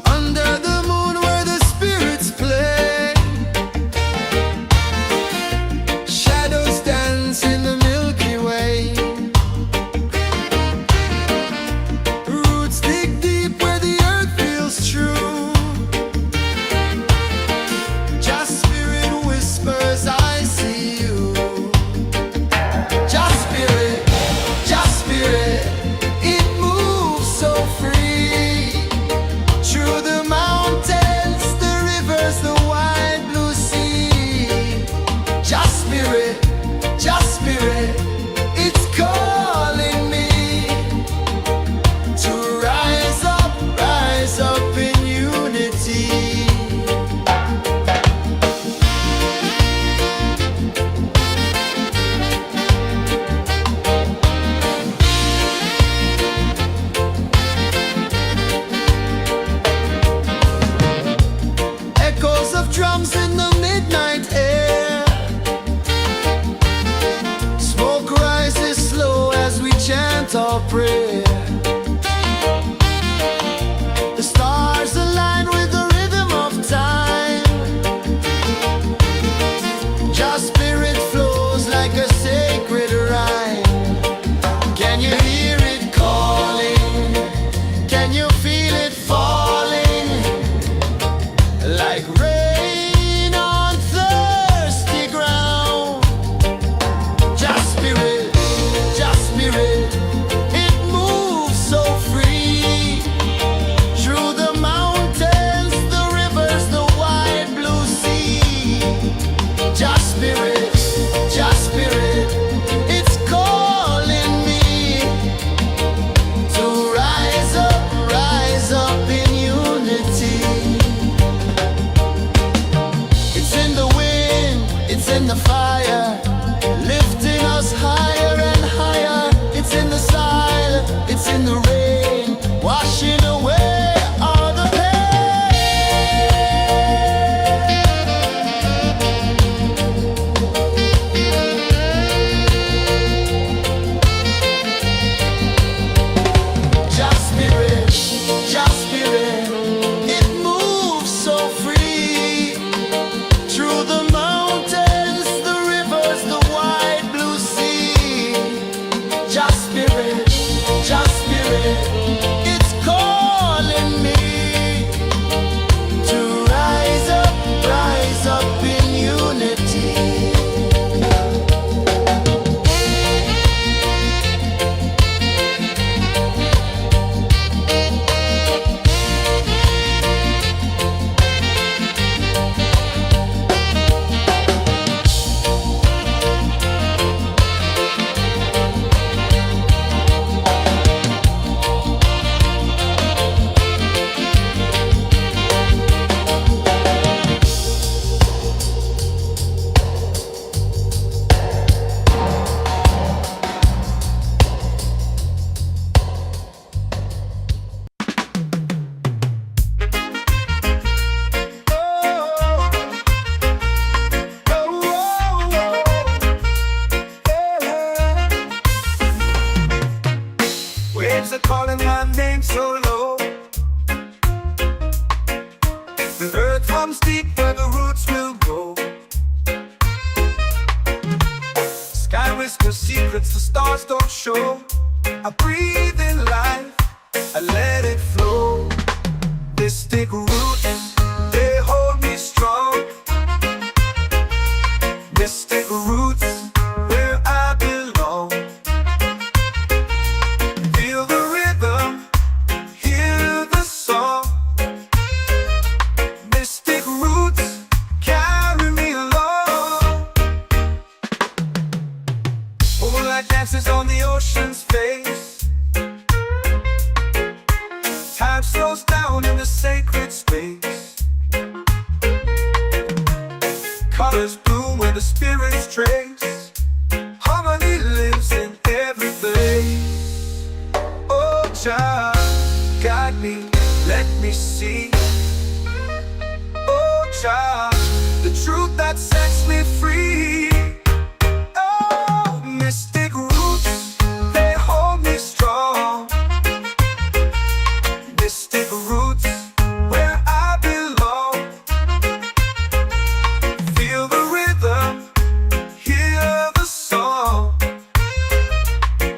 Under the moon where the spirits play, shadows dance in the Milky Way. Roots dig deep where the earth feels true. Just spirit whispers, I see you. Just spirit, it moves so free. Through the mountains, the rivers, the wide blue sea. Just spirit, it's calling me to rise up in unity. Echoes of drums in the midnight air. Smoke rises slow as we chant our prayer. The stars align with the rhythm of time. Just spirit flows like a sacred rhyme. Can you hear it calling? Can you feel it falling? Like rain on thirsty ground. Just spirit, it moves so free. Through the mountains, the rivers, the wide blue sea. Just spirit, it's calling me to rise up in unity. It's in the wind, it's in the fire, lifting us higher and higher. It's in the silence, it's in the rain, washing away all the pain. Just spirit, it moves so free. Through the mountains, the comes deep where the roots will grow. Sky whispers secrets the stars don't show. I breathe in life, I let it flow. Mystic roots, they hold me strong. Mystic roots, where I belong. Feel the rhythm, hear the song. Mystic roots, carry me along. Moonlight dances on the ocean's face. Time slows down in the sacred space. Colors bloom where the spirits trace. Harmony lives in every place. Oh, Jah, guide me, let me see. Oh, Jah, the truth that sets me free. Oh, mystic roots, they hold me strong. Mystic roots, where I belong. Feel the rhythm, hear the song.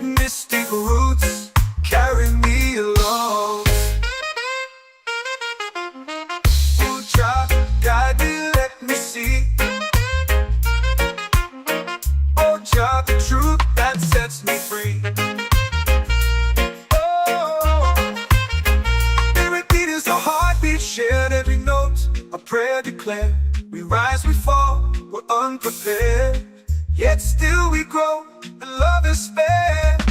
Mystic roots, carry me along. Oh, Jah, guide me, let me see. Oh, Jah, the truth that sets me free. Shared every note, a prayer declared. We rise, we fall, we're unprepared. Yet still we grow, and love is spared.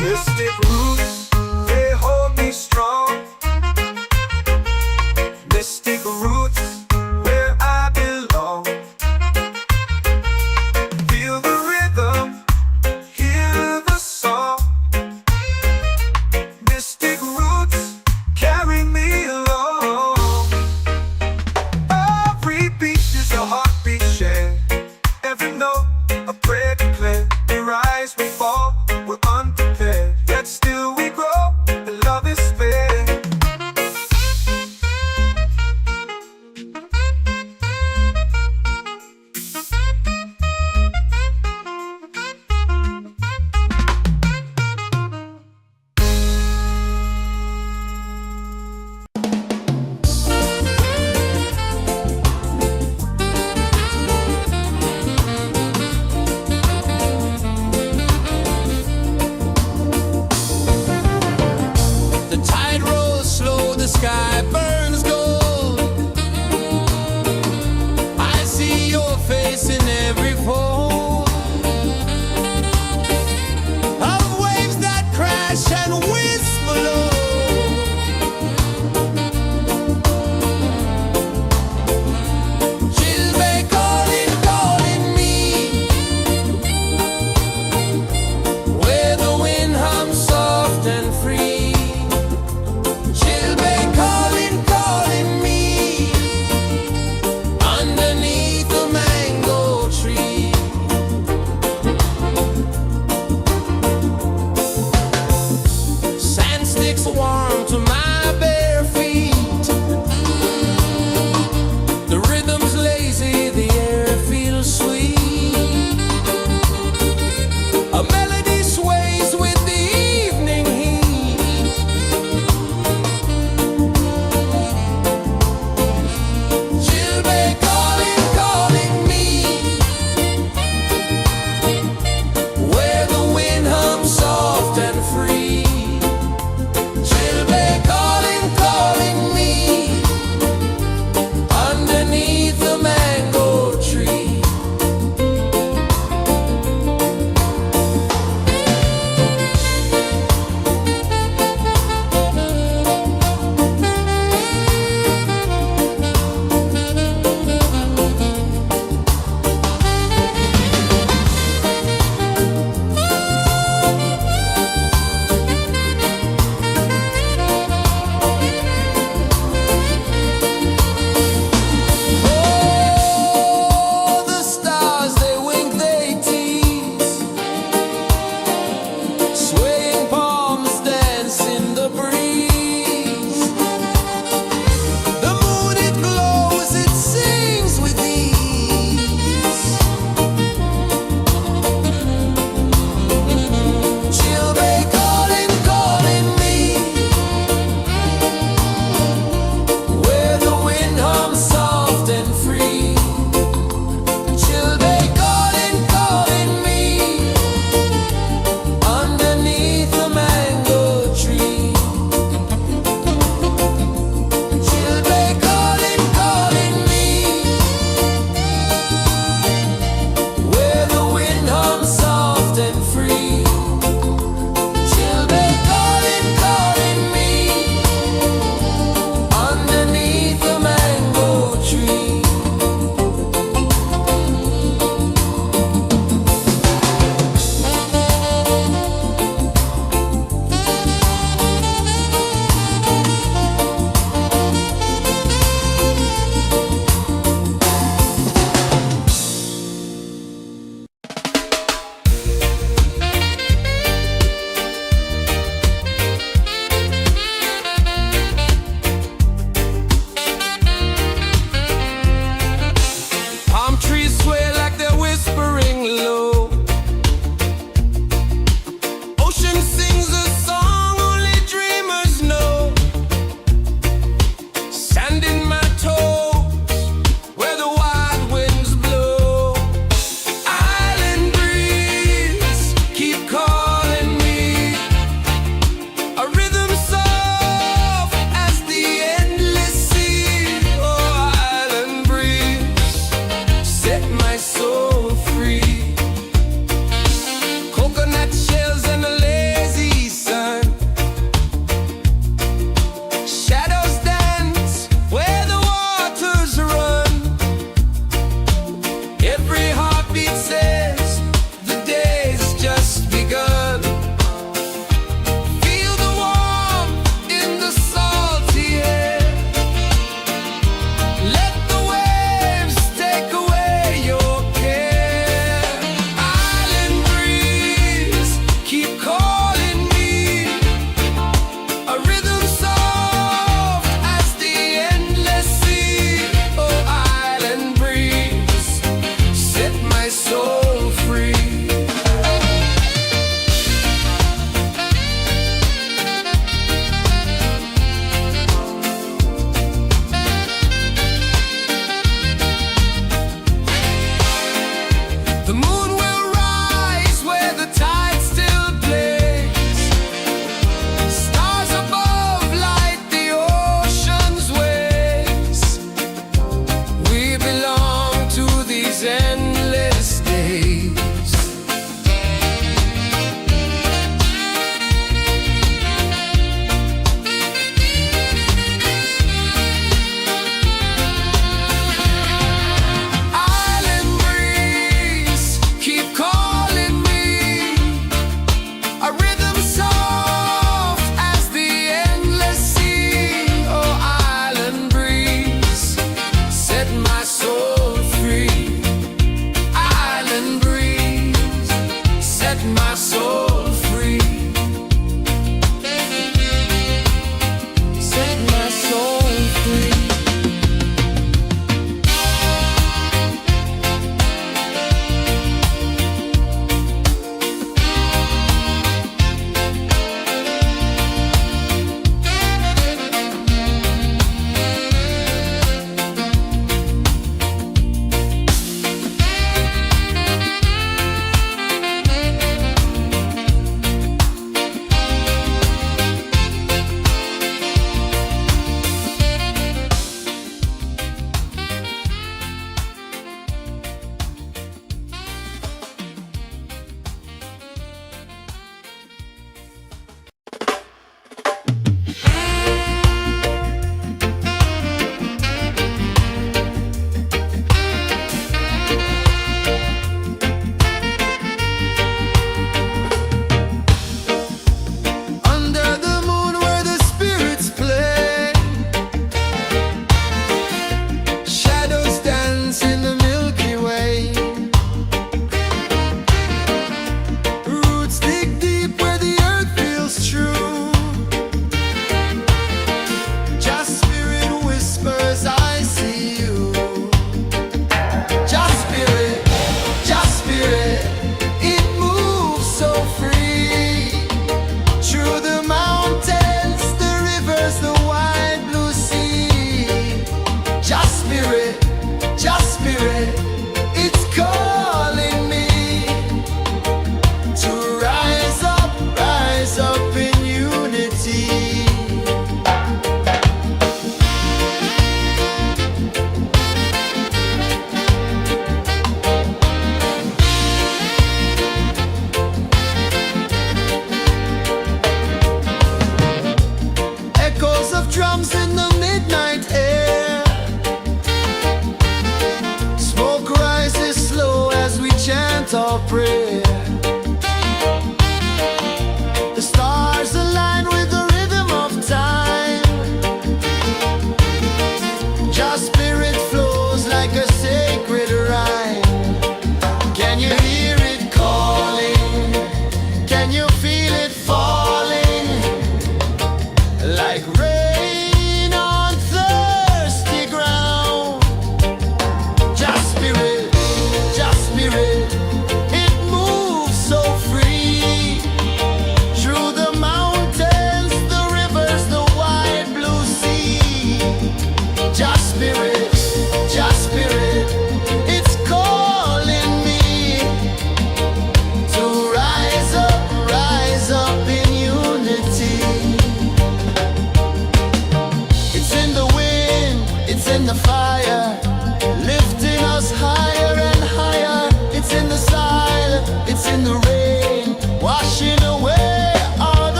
Mystic roots, they hold me strong. Mystic roots, where I belong. Feel the rhythm, hear the song. Mystic roots, carry me along. Every beat is a heartbeat shared. Every note, a prayer declared. We rise, we fall, we're unprepared. Yet still we grow, and love is spared. The tide rolls slow, the sky burns gold. I see your face in every fold of waves that crash and whisper low. She'll be calling, calling me, where the wind hums soft and free. She'll be calling, calling me, underneath the mango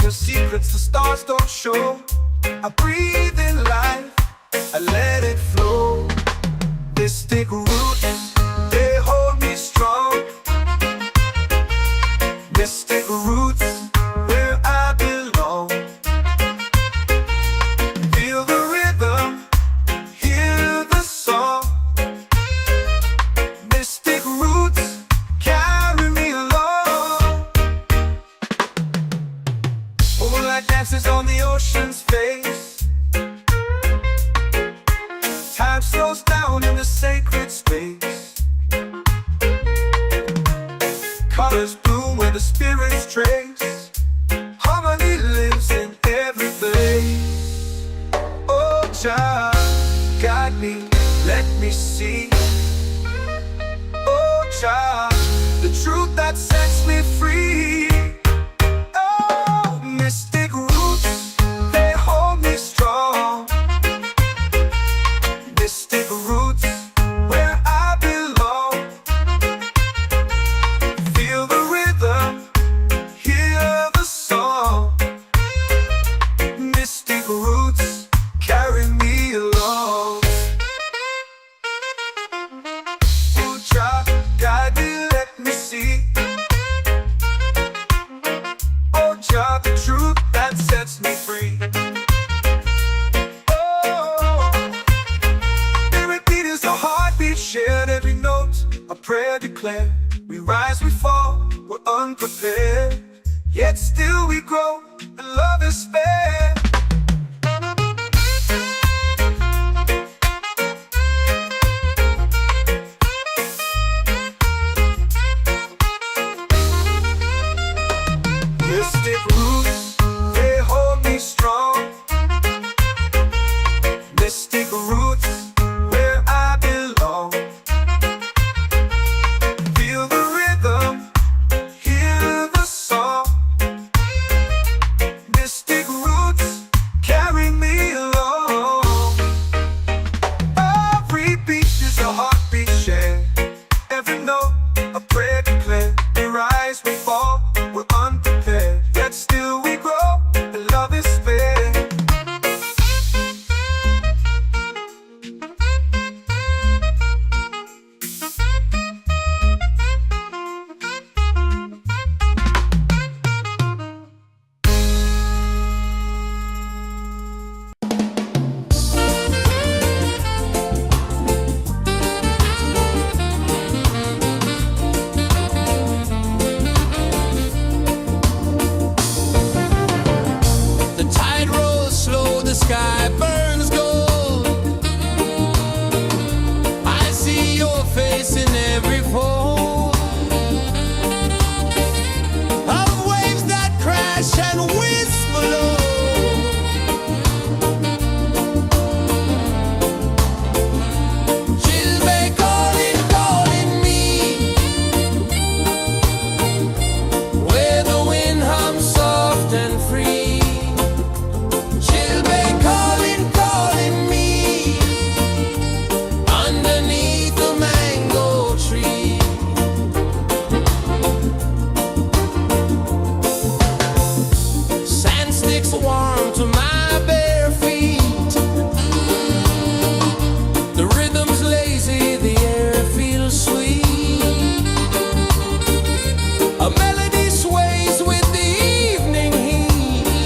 The secrets the stars don't show. I breathe in life, I let it flow. Mystic roots, they hold me strong. Mystic roots, where I belong. Feel the rhythm, hear the song. Mystic roots, carry me along. Moonlight dances on the ocean's face. Time slows down in the sacred space. Colors bloom where the spirits trace. Harmony lives in every place. Oh, child, guide me, let me see. Oh, child, the truth that sets me free. Oh, mystic roots, they hold me strong. Mystic roots, where I belong. Feel the rhythm, hear the song. Mystic roots, carry me along. Oh, child, guide me, let me see. Oh, child, the truth that sets me free. Oh, spirit beat is a heartbeat, shared every note. A prayer declared. We rise, we fall, we're unprepared. Yet still we grow, and love is fair. Mystic roots, they hold me strong. Mystic roots, where I belong. Feel the rhythm, hear the song. Mystic roots, carry me along. Every beat is a heartbeat shared. Every note, a prayer declared. We rise, we fall, we're unprepared. Yet still we grow, and love is fair. The tide rolls slow, the sky burns gold. I see your face in every fold of waves that crash and whisper low. She'll be calling, calling me, where the wind hums soft and free. She'll be calling, calling me, underneath the mango tree. Sand sticks warm to my bare feet. The rhythm's lazy, the air feels sweet. A melody sways with the evening heat.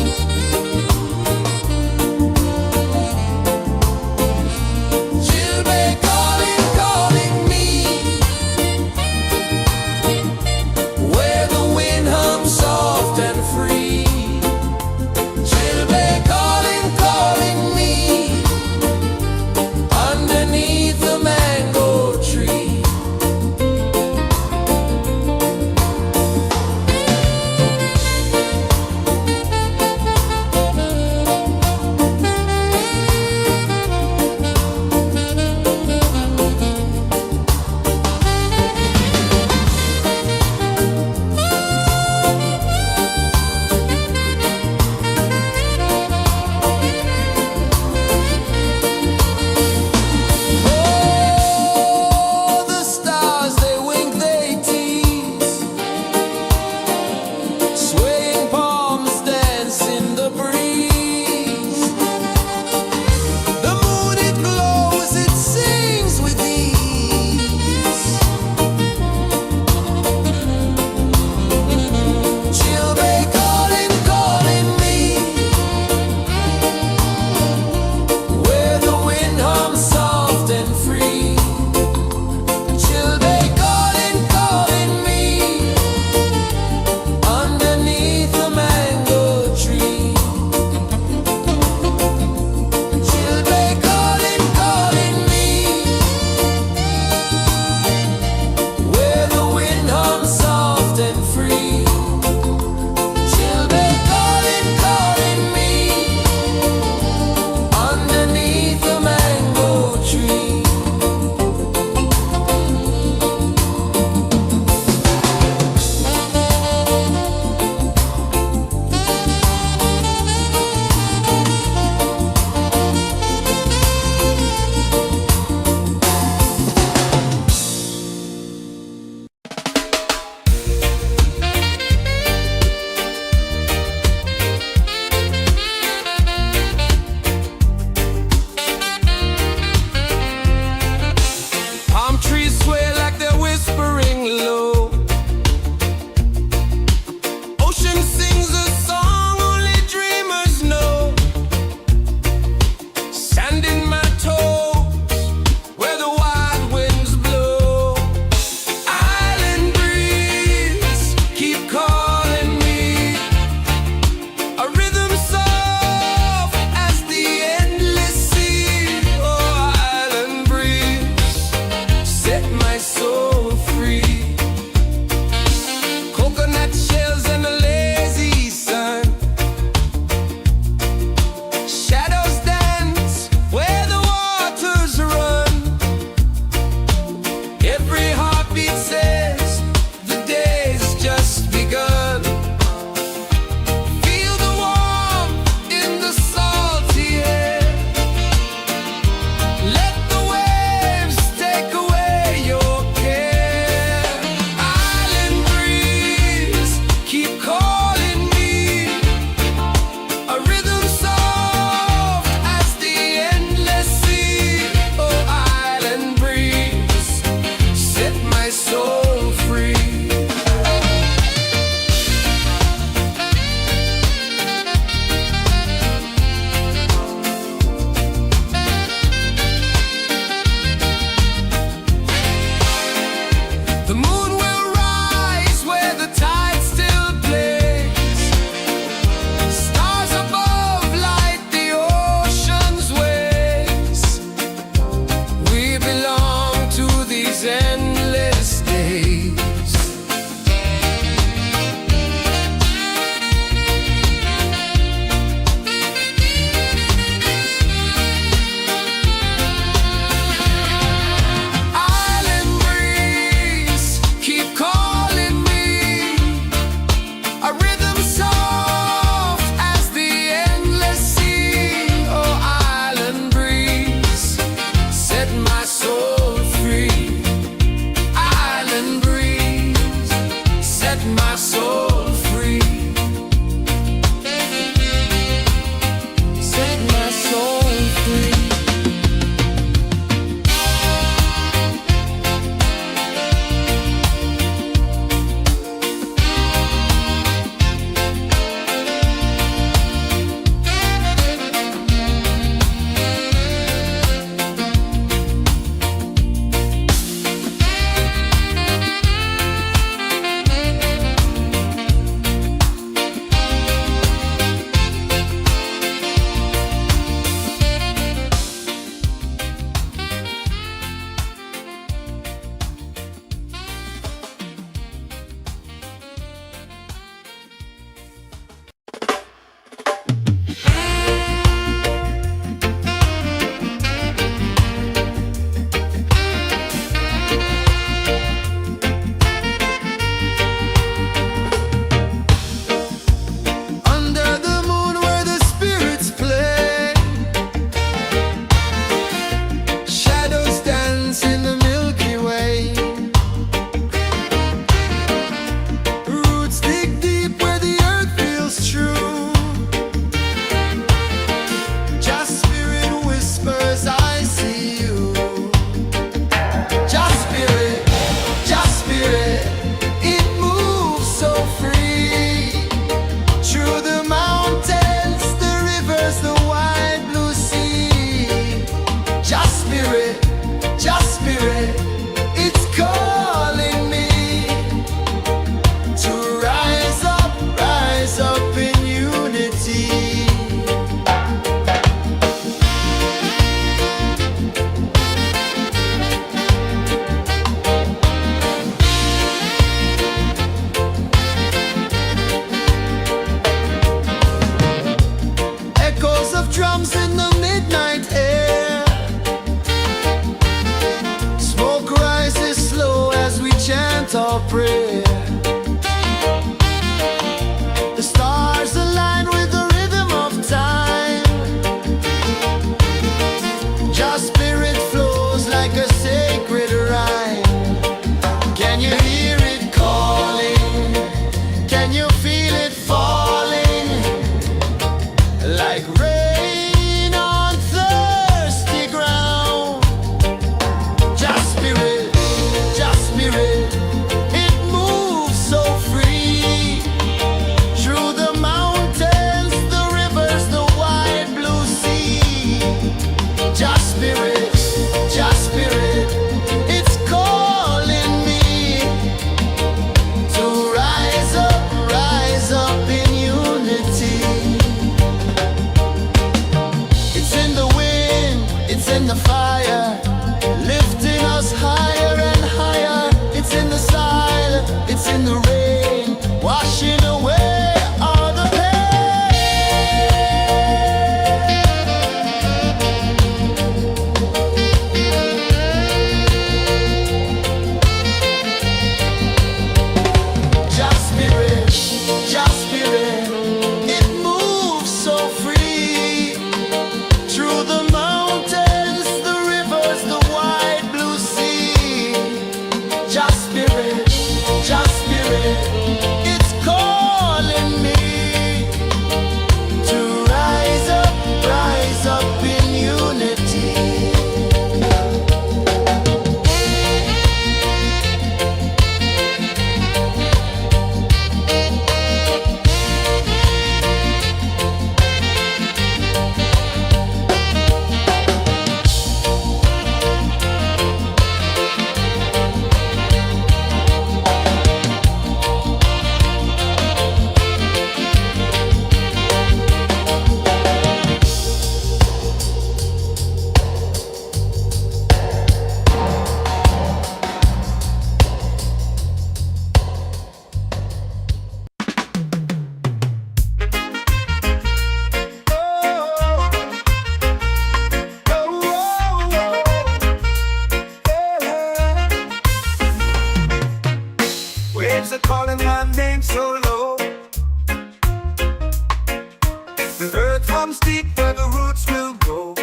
comes deep where the roots will grow.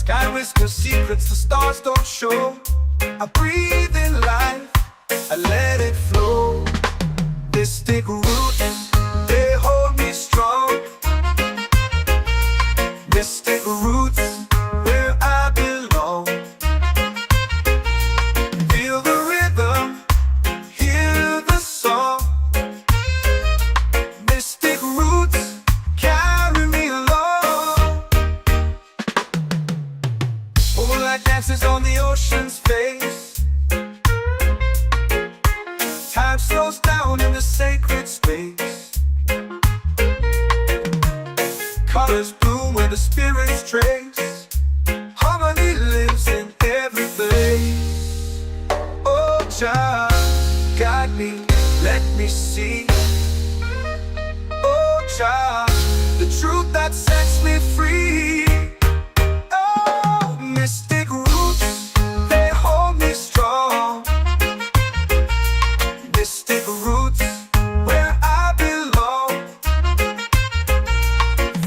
Sky whispers secrets the stars don't show. I breathe in life, I let it flow. Mystic roots, they hold me strong. Mystic roots, where I belong. Feel the rhythm, hear the song. Mystic roots, carry me along. Moonlight dances on the ocean's face. Time slows down in the sacred space. Colors bloom where the spirits trace. Harmony lives in every place. Oh, Jah, guide me, let me see. Oh, Jah, the truth that sets me free. Oh, mystic roots, they hold me strong. Mystic roots, where I belong.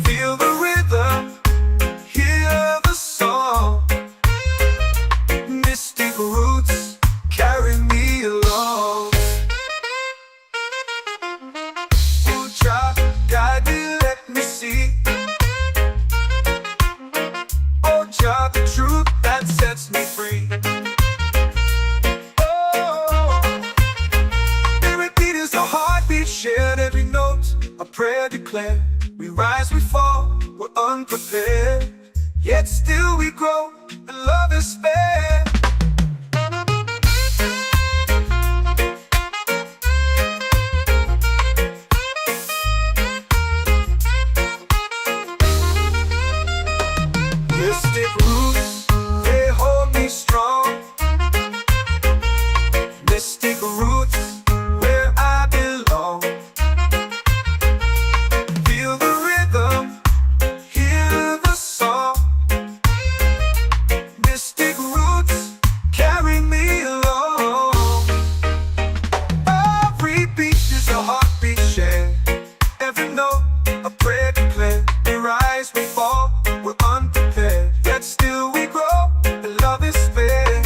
Feel the rhythm, hear the song. Mystic roots, carry me along. Oh, Jah, guide me, let me see. Oh, Jah, the truth that sets me free. Oh, every beat is a heartbeat shared, every note a prayer declared. We rise, we fall, we're unprepared, yet still we grow, and love is spared. Mystic roots, they hold me strong. Mystic roots, where I belong. Feel the rhythm, hear the song. Mystic roots, carry me along. Every beat is a heartbeat shared, every note a prayer declared. We rise, we fall, we're unprepared, yet still we grow, and love is spared.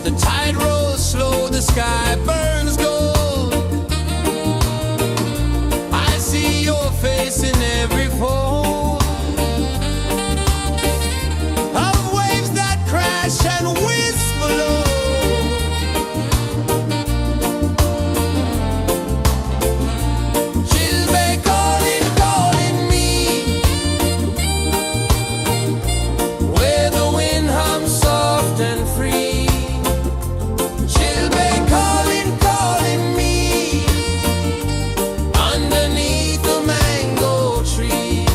The tide rolls slow, the sky burns gold. I see your face in every fold of waves that crash and whisper low. She'll be calling, calling me where the wind hums soft and free. She'll be calling, calling me underneath the mango tree.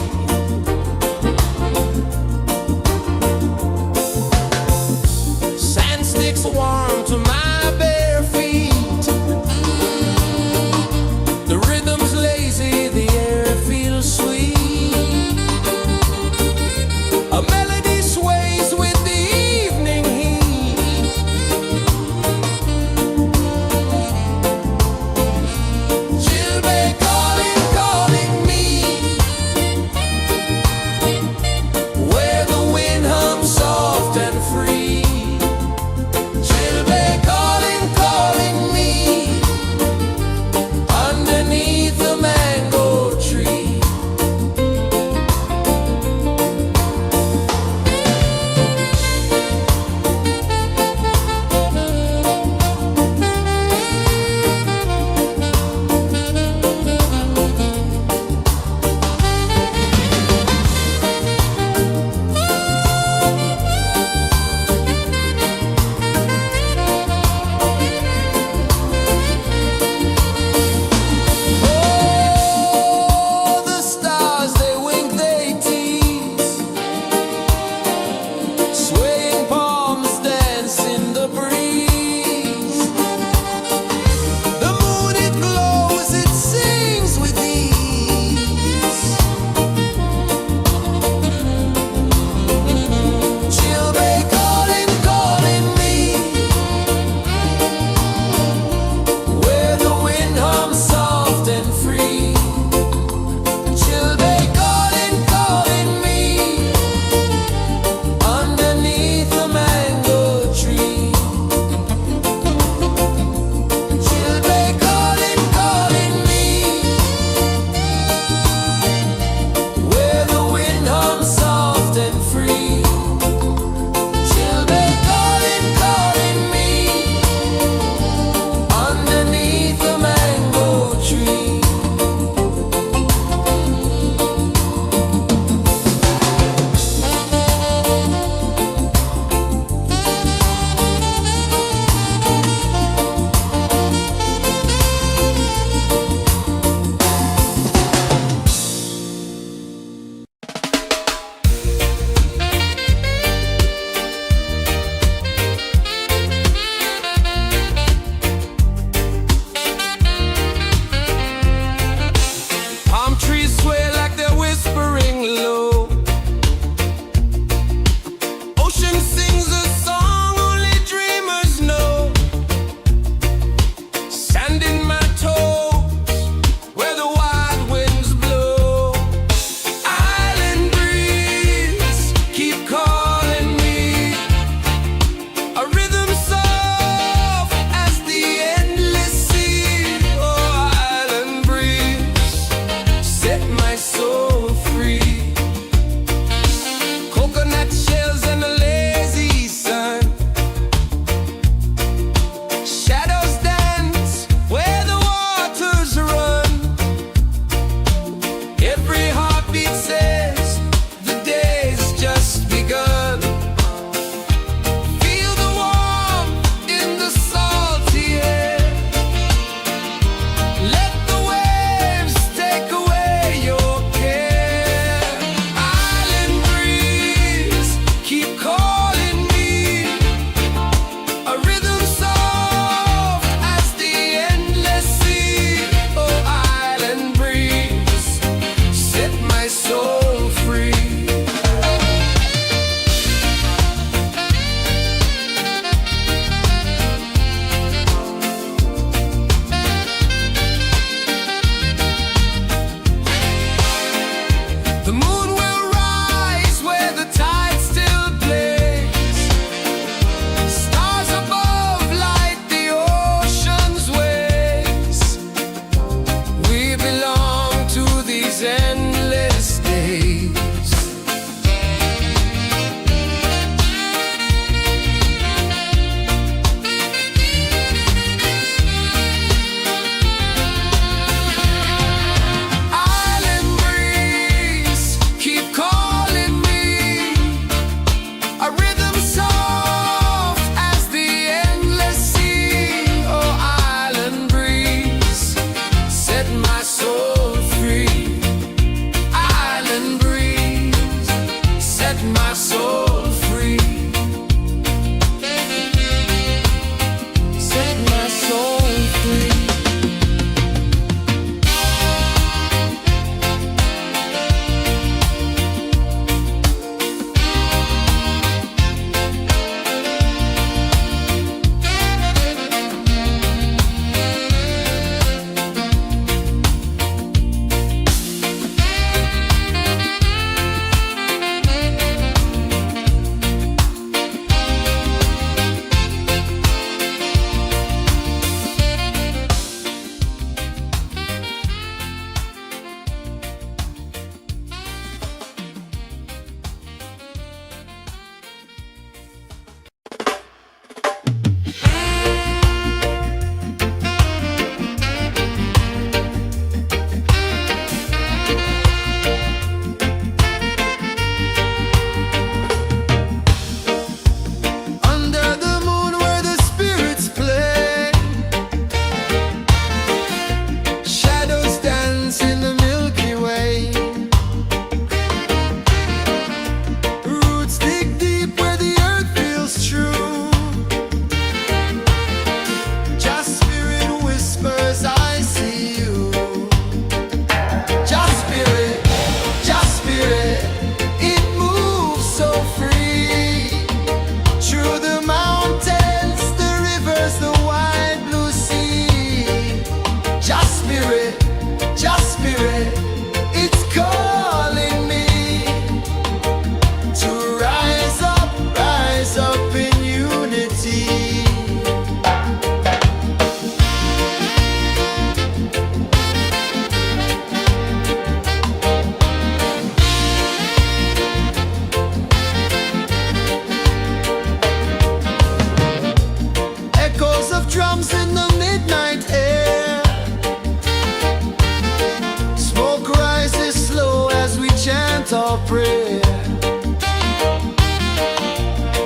your prayer.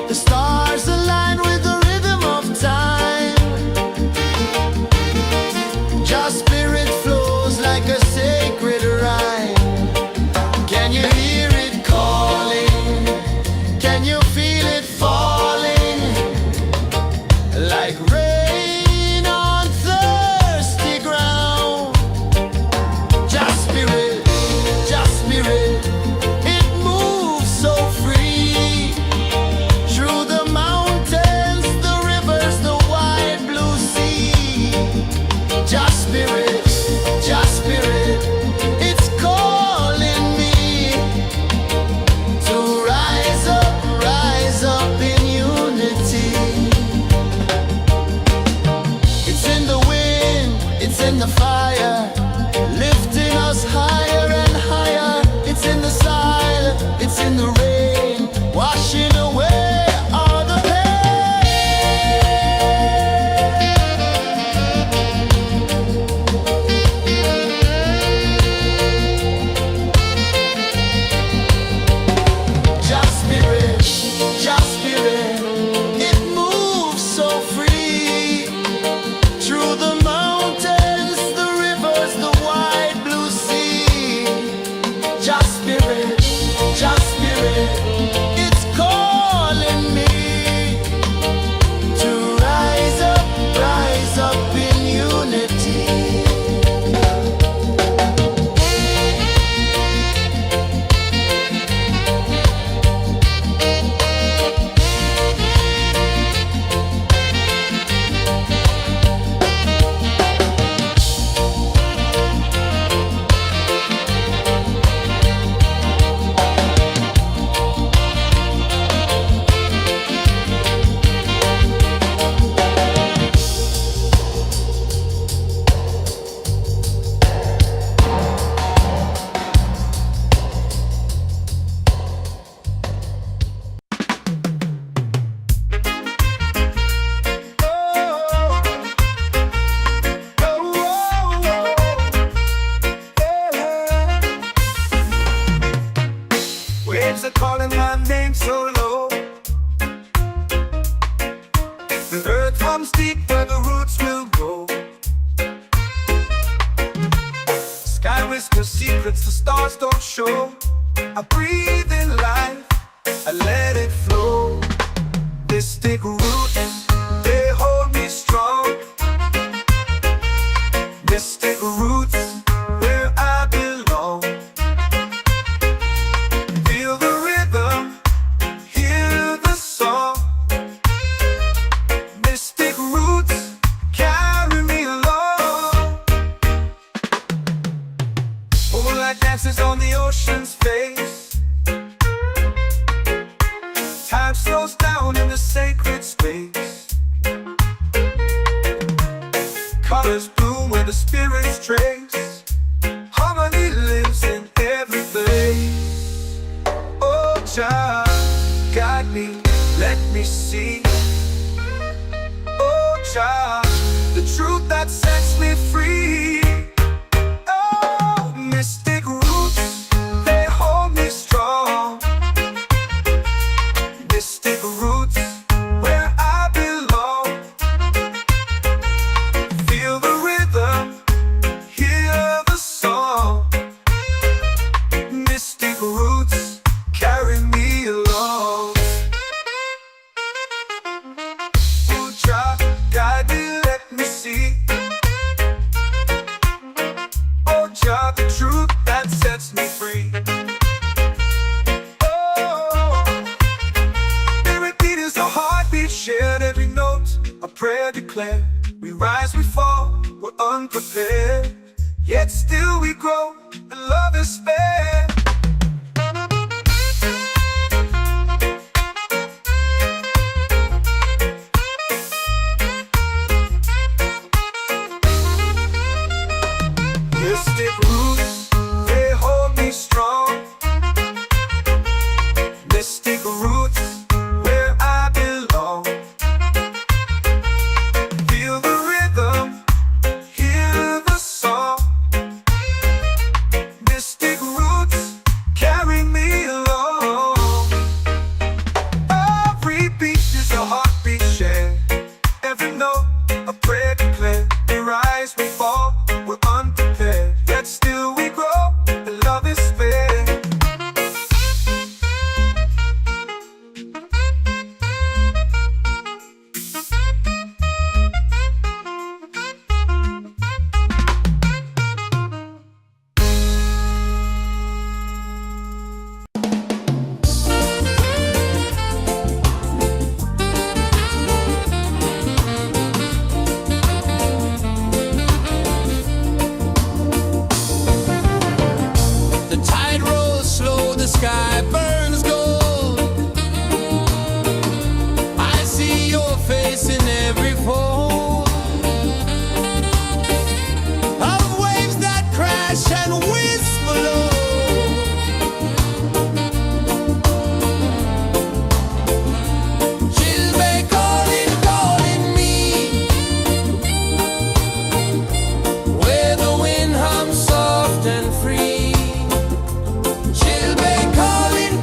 The stars align with the rhythm of time. Your spirit flows like a sacred rhyme. Can you hear it calling? Can you feel it falling? Like rain on thirsty ground. Just spirit, it moves so free. Through the mountains, the rivers, the wide blue sea. Just spirit, it's calling me to rise up in unity. It's in the wind, it's in the fire, lifting us higher and higher. It's in the silence, it's in the rain, washing away all the Just spirit, it moves so free. Through the mountains, the rivers, the wide blue sea. Just spirit, it's calling me to rise up in unity. Waves are calling my name so low. The earth hums deep where the roots will go. Sky whispers secrets the stars don't show. I breathe in life, I let it flow. Mystic roots, they hold me strong. Mystic roots, where I belong. Feel the rhythm, hear the song. Mystic roots, carry me along. Moonlight dances on the ocean's face. Time slows down in the sacred space. Colors bloom where the spirits trace. Harmony lives in every place. Oh, Jah, guide me, let me see. Oh, Jah, the truth that sets me free. Oh, mystic roots, they hold me strong. Mystic roots, where I belong. Feel the rhythm, hear the song. Mystic roots, carry me along. Oh, Jah, guide me, let me see. Oh, Jah, the truth that sets me free. Oh, every beat is a heartbeat, shared every note, a prayer declared. We rise, we fall, we're unprepared. Yet still we grow, and love is spared. Mystic roots, they hold me strong. Mystic roots, where I belong. Feel the rhythm, hear the song. Mystic roots, sky burns gold. I see your face in every fold of waves that crash and whisper low. She'll be calling, calling me where the wind hums soft and free. She'll be calling,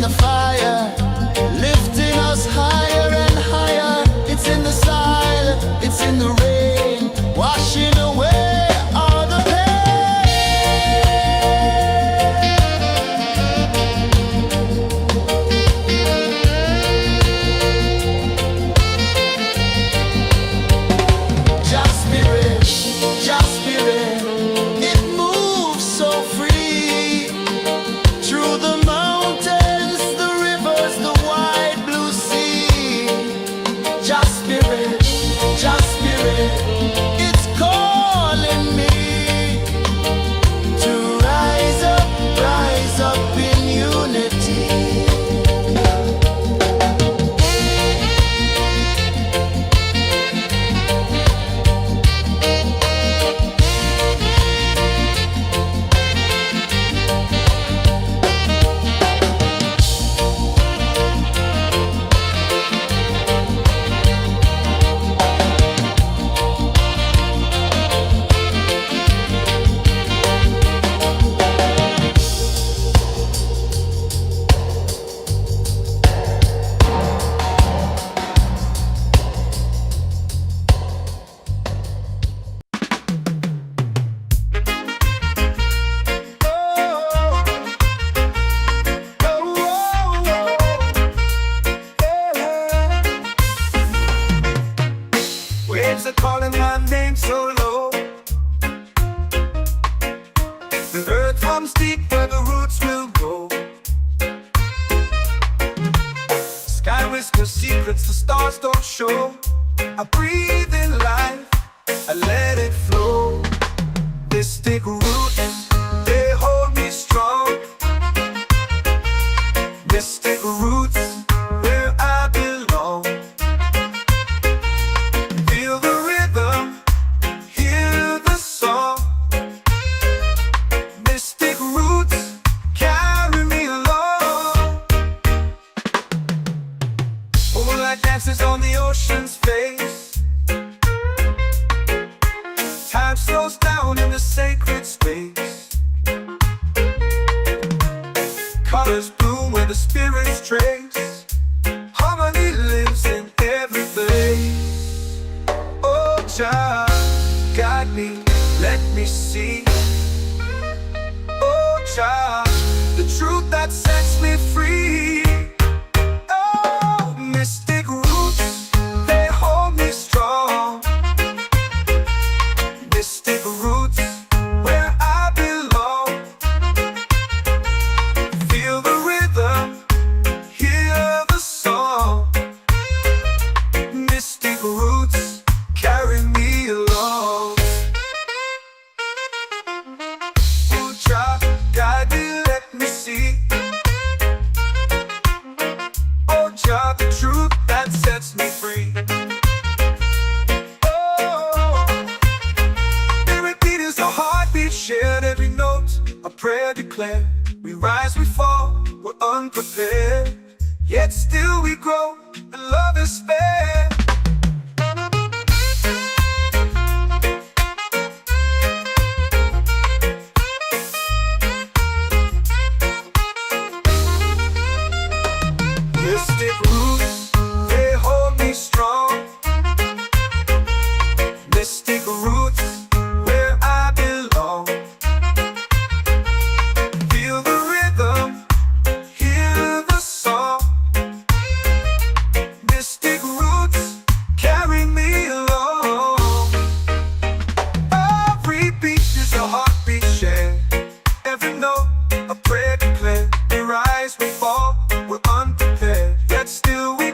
the fire, lifting us higher and higher. It's in the silence, it's in the rain, washing away all the pain. Just spirit, it moves so free through the mountains, the rivers, the wide blue sea. Just spirit, it's calling me to rise up in unity. Waves are calling my name so low. The earth hums deep where the roots will go. Sky whispers secrets the stars don't show. I breathe in life, I let it flow. Mystic roots, they hold me strong. Mystic roots, where I belong. Feel the rhythm, hear the song. Mystic roots, carry me along. Moonlight dances on the ocean's face. Time slows down in the sacred space. Colors bloom where the spirits trace. Harmony lives in every place. Oh, child, guide me, let me see. Oh, child, the truth that sets me free. Oh, mystic roots, they hold me strong. Mystic roots, where I belong. Feel the rhythm, hear the song. Mystic roots, carry me along. Oh, child, guide me, let me see. Oh, child, the truth that sets me free. Oh, spirit beat is a heartbeat, shared every note, a prayer declared. We rise, we fall, we're unprepared, yet still we grow, and love is fair. Mystic roots, they hold me strong. Mystic roots, where I belong. Feel the rhythm, hear the song. Mystic roots, carry me along. Every beat is a heartbeat shared. Every note, a prayer declared. We rise, we fall, we're unprepared, yet still we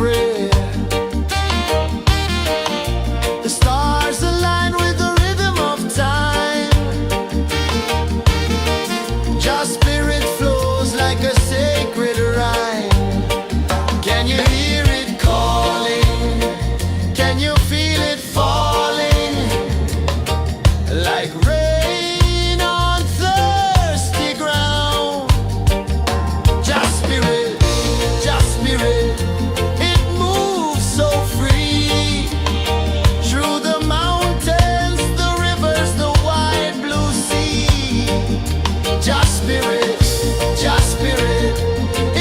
pray. The stars align with the rhythm of time. Your spirit flows like a sacred rhyme. Can you hear it calling? Can you feel it falling? Like rain on thirsty ground. Just spirit, it moves so free. Through the mountains, the rivers, the wide blue sea. Just spirit,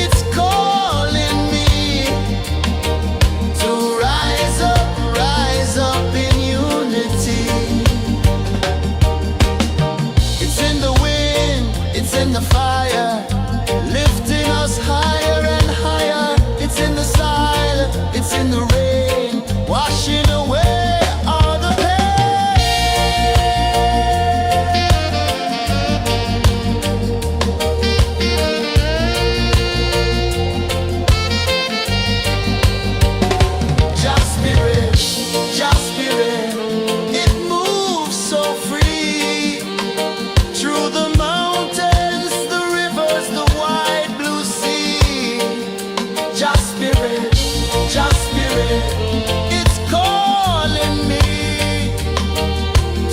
it's calling me to rise up in unity. It's in the wind, it's in the fire, lifting us higher and higher. It's in the silence, it's in the rain, washing away all the Just spirit, it moves so free. Through the mountains, the rivers, the wide blue sea. Just spirit, it's calling me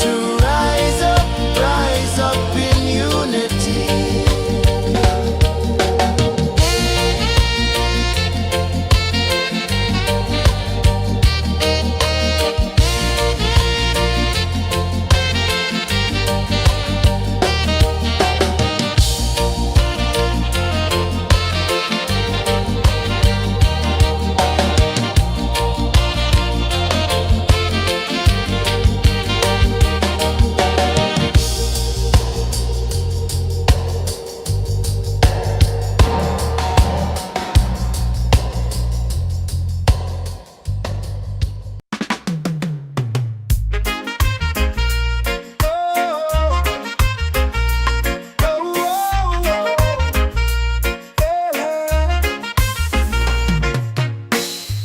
to rise up in unity.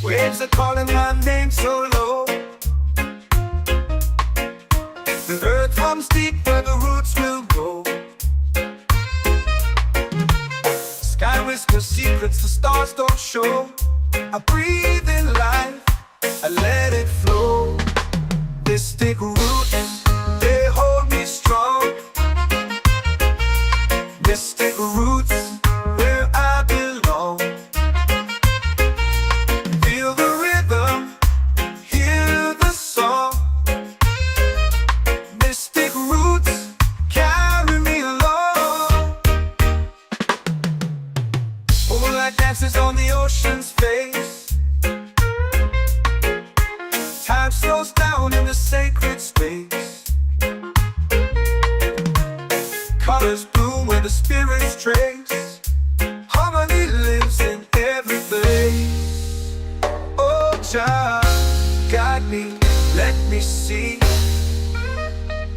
Waves are calling my name so low. The earth hums deep where the roots will grow. Sky whispers secrets the stars don't show. I breathe in life, I let it flow. Mystic roots, they hold me strong. Mystic roots, where I belong. Feel the rhythm, hear the song. Mystic roots, carry me along. Moonlight dances on the ocean's face. Time slows down in the sacred space. Colors bloom where the spirits trace. Harmony lives in every place. Oh, Jah, guide me, let me see.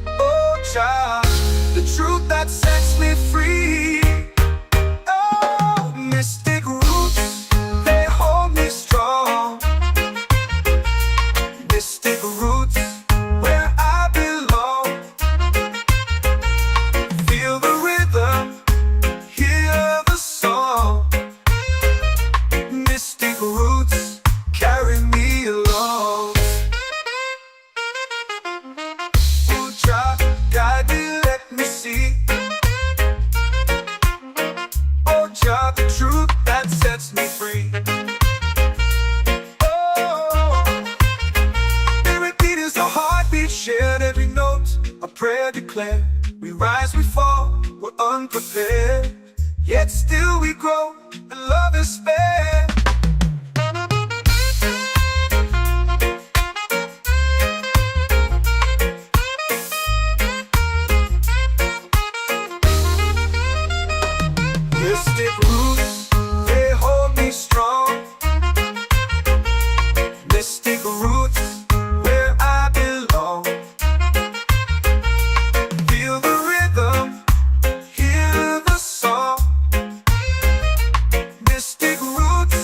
Oh, Jah, the truth that sets me free. Oh, mystic roots, they hold me strong. Mystic roots, where I belong. Feel the rhythm, hear the song. Mystic roots, carry me along. Oh, Jah, guide me, let me see. Oh, Jah, the truth that sets me free. Oh, spirit beat is a heartbeat, shared every note. A prayer declared. We rise, we fall, we're unprepared. Yet still we grow, and love is spared. Mystic roots, they hold me strong. Mystic roots, where I belong. Feel the rhythm, hear the song. Mystic roots,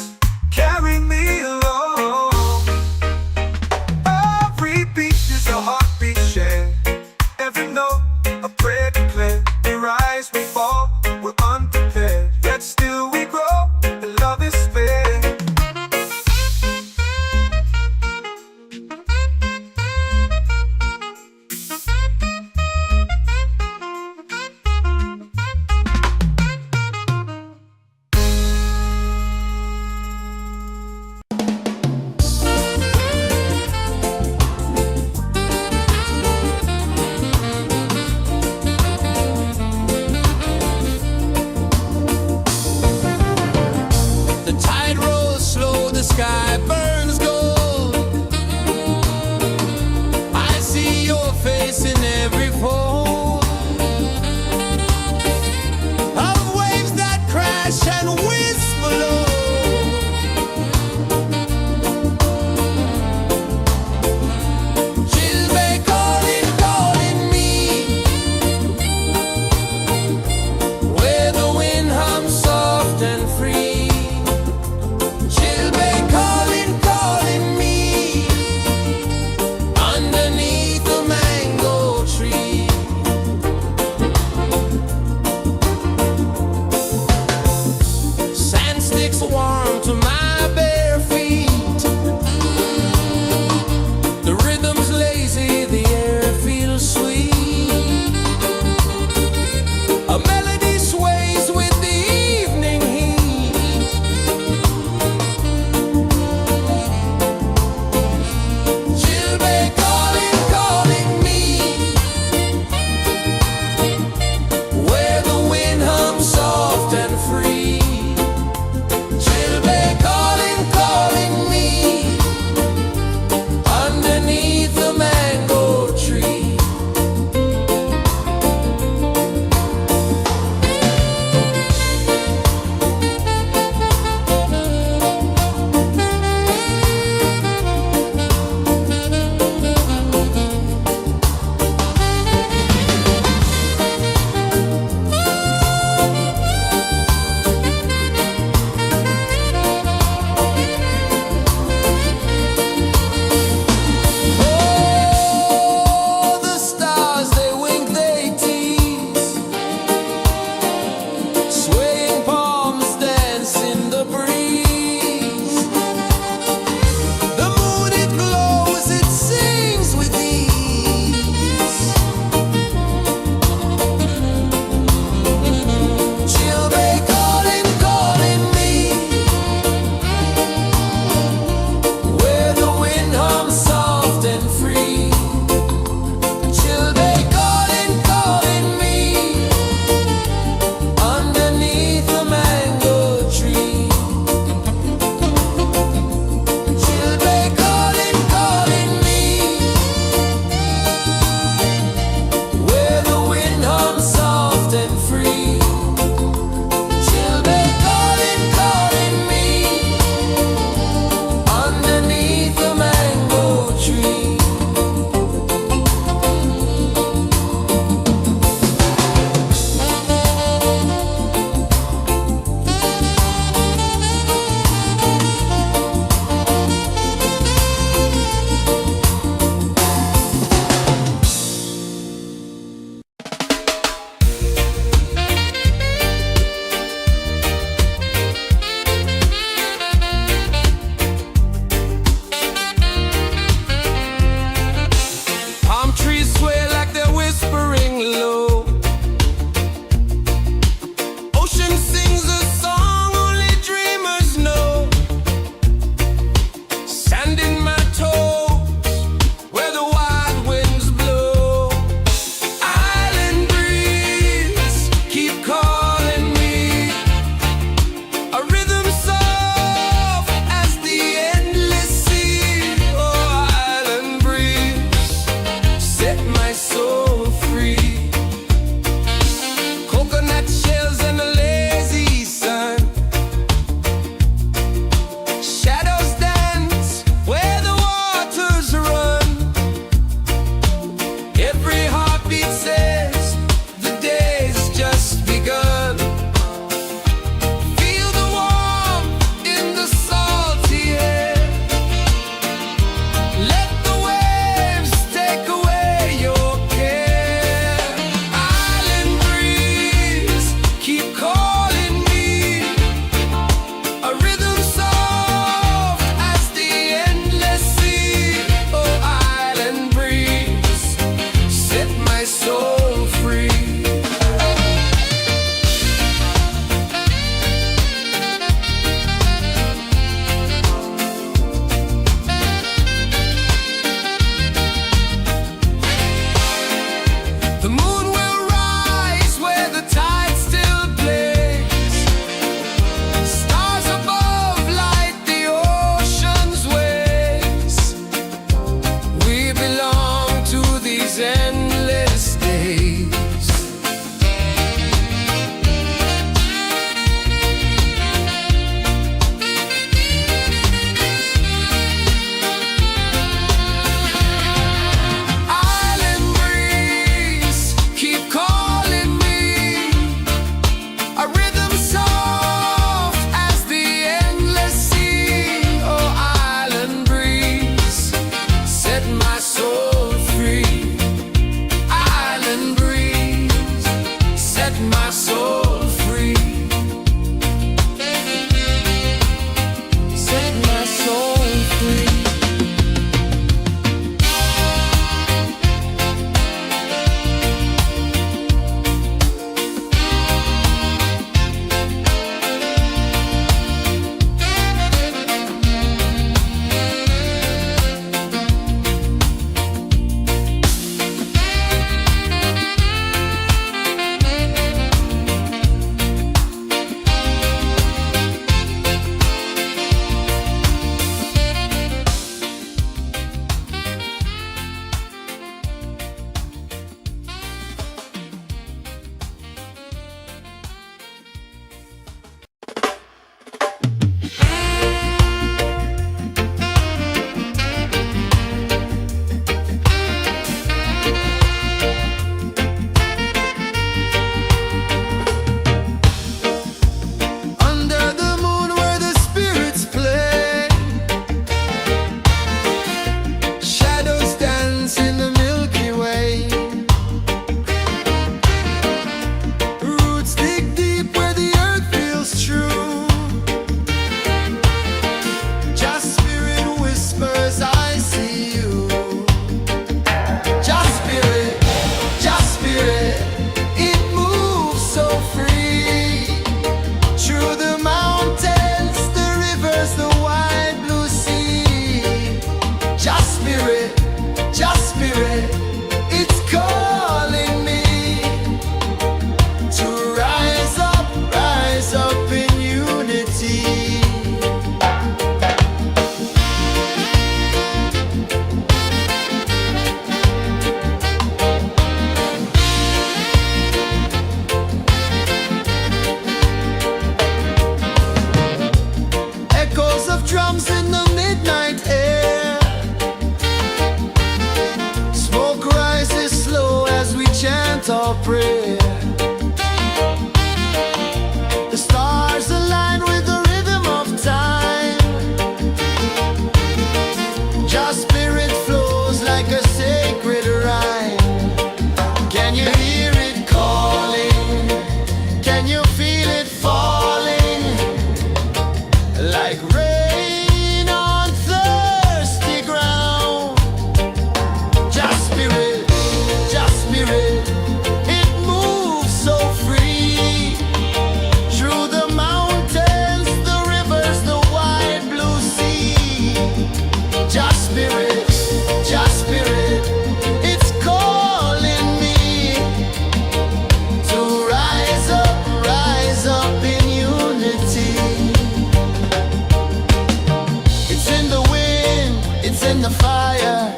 in the fire,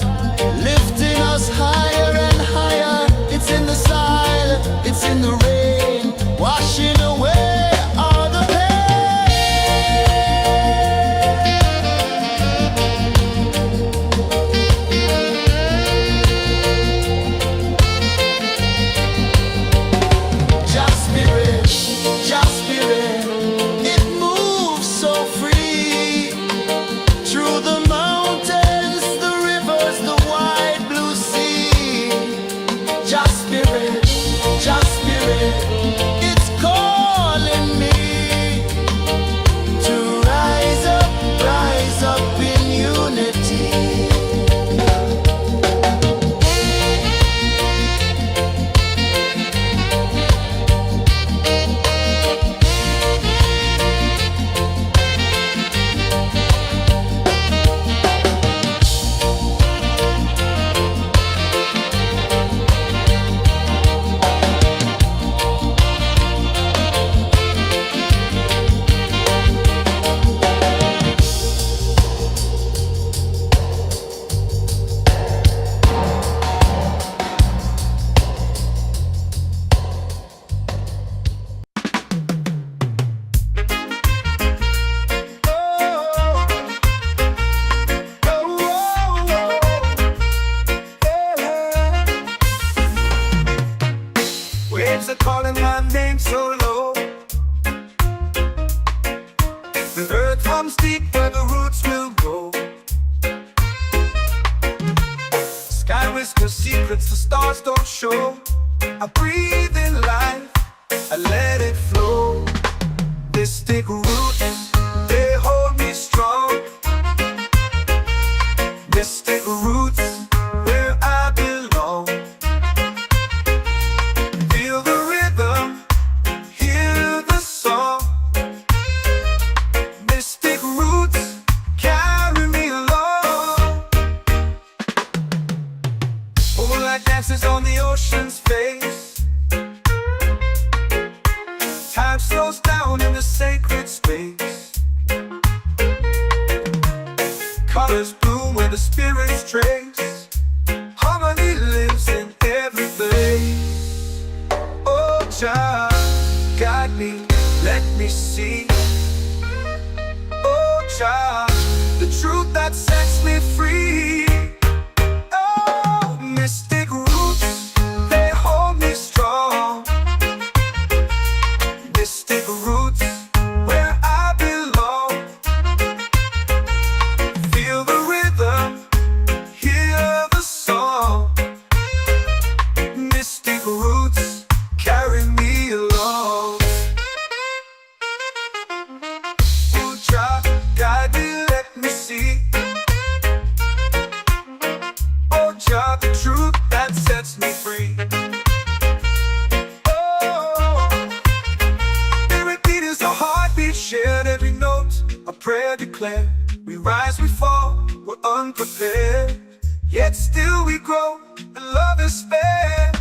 lifting us higher and higher. It's in the silence, it's in the rain, washing away all the pain. Just spirit, just spirit, it moves so free through the mountains, the rivers, the wide blue sea. Just spirit, it's calling me to rise up in unity. Waves are calling my name so low. The earth hums deep where the roots will go. Sky whispers secrets the stars don't show. I breathe in life, I let it flow. Mystic roots, they hold me strong. Mystic roots, where I belong. Feel the rhythm, hear the song. Mystic roots, carry me along. Moonlight dances on the ocean's face. Time slows down in the sacred space. Colors bloom where the spirits trace. Harmony lives in every place. Oh, child, guide me, let me see. Oh, child, the truth that sets me free. Oh, mystic roots, they hold me strong. Mystic roots, where I belong. Feel the rhythm, hear the song. Mystic roots, carry me along. Oh, child, guide me, let me see. Oh, child, the truth that sets me free. Oh, every beat is a heartbeat shared, every note a prayer declared. We rise, we fall, we're unprepared, yet still we grow, and love is spared.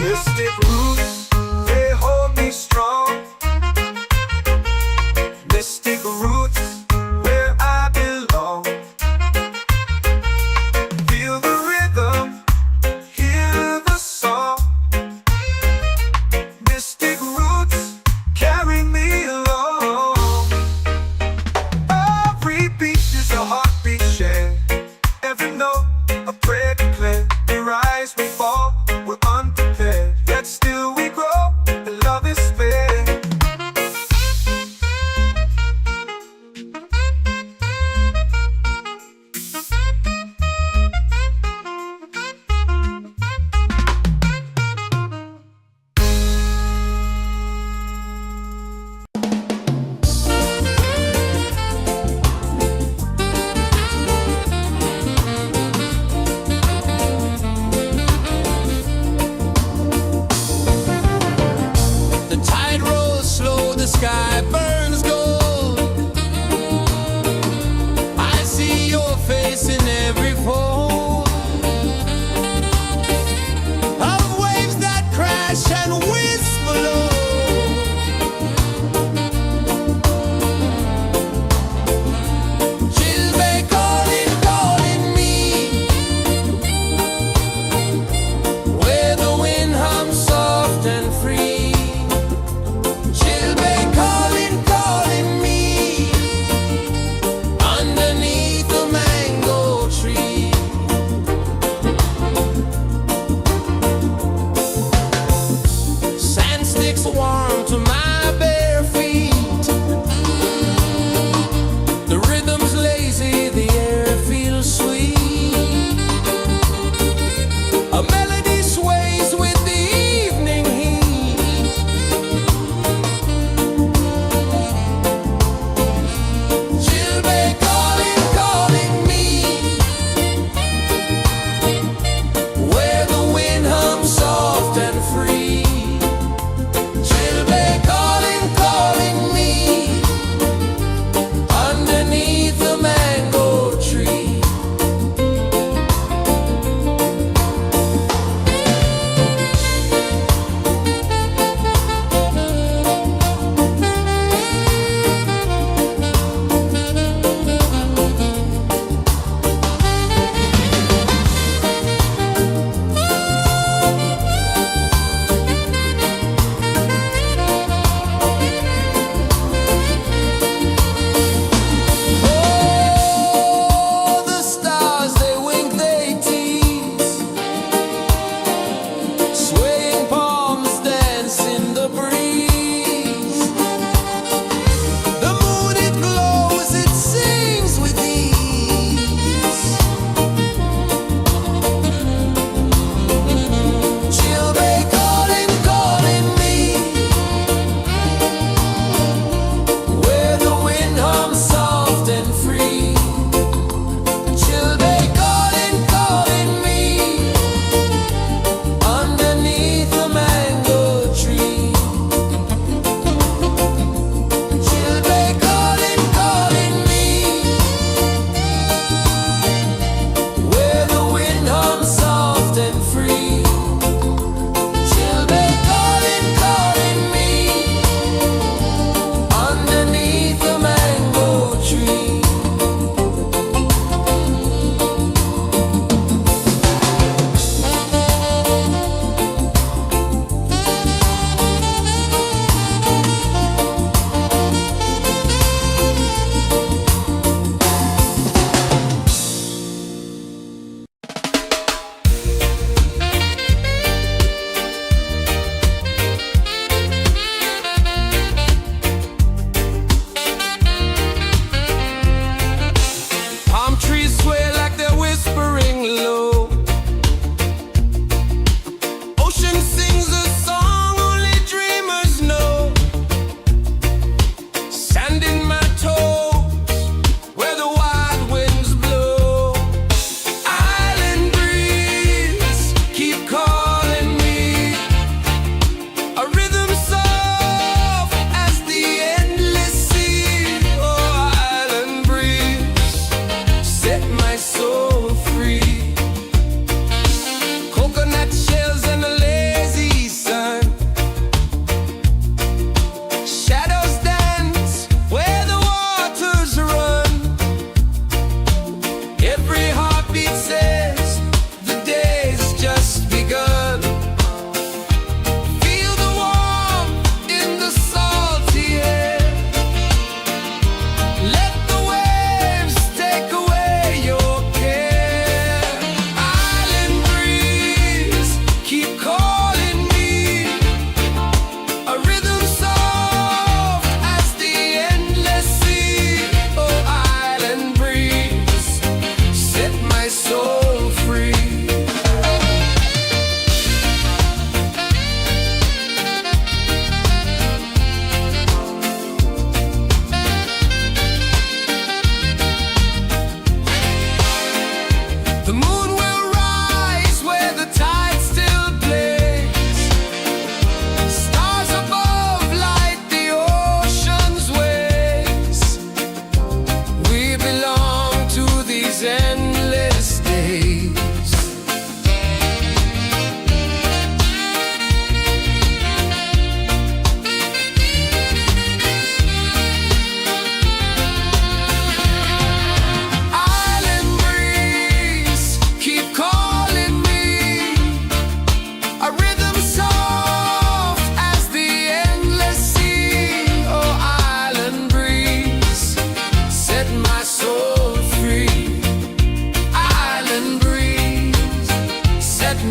Mystic roots, they hold me strong. Mystic roots, where I belong. Feel the rhythm, hear the song. Mystic roots, carry me along. Every beat is a heartbeat shared, every note a prayer declared. We rise, we fall, we're unprepared, yet still we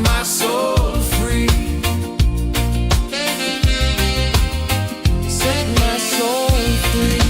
my soul free. Set my soul free.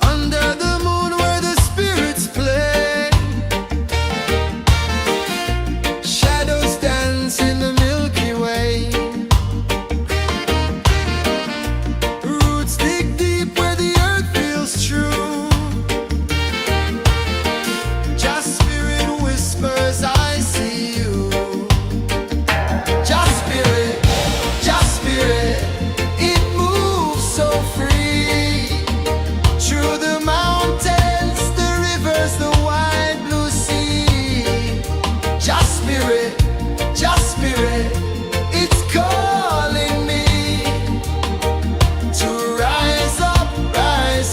Under the moon where the spirits play, shadows dance in the Milky Way. Roots dig deep where the earth feels true. Just spirit whispers, I see you. Just spirit, it moves so free. Through the mountains, the rivers, the wide blue sea. Just spirit, it's calling me to rise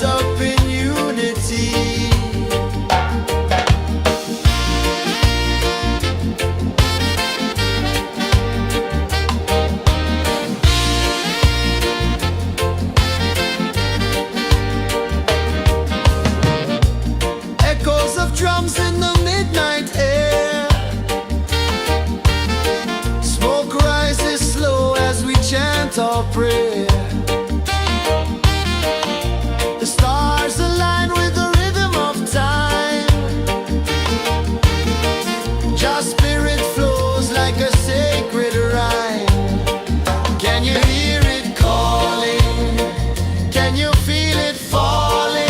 up in unity. Echoes of drums in the midnight air. Smoke rises slow as we chant our prayer. The stars align with the rhythm of time. Just spirit flows like a sacred rhyme. Can you hear it calling? Can you feel it falling?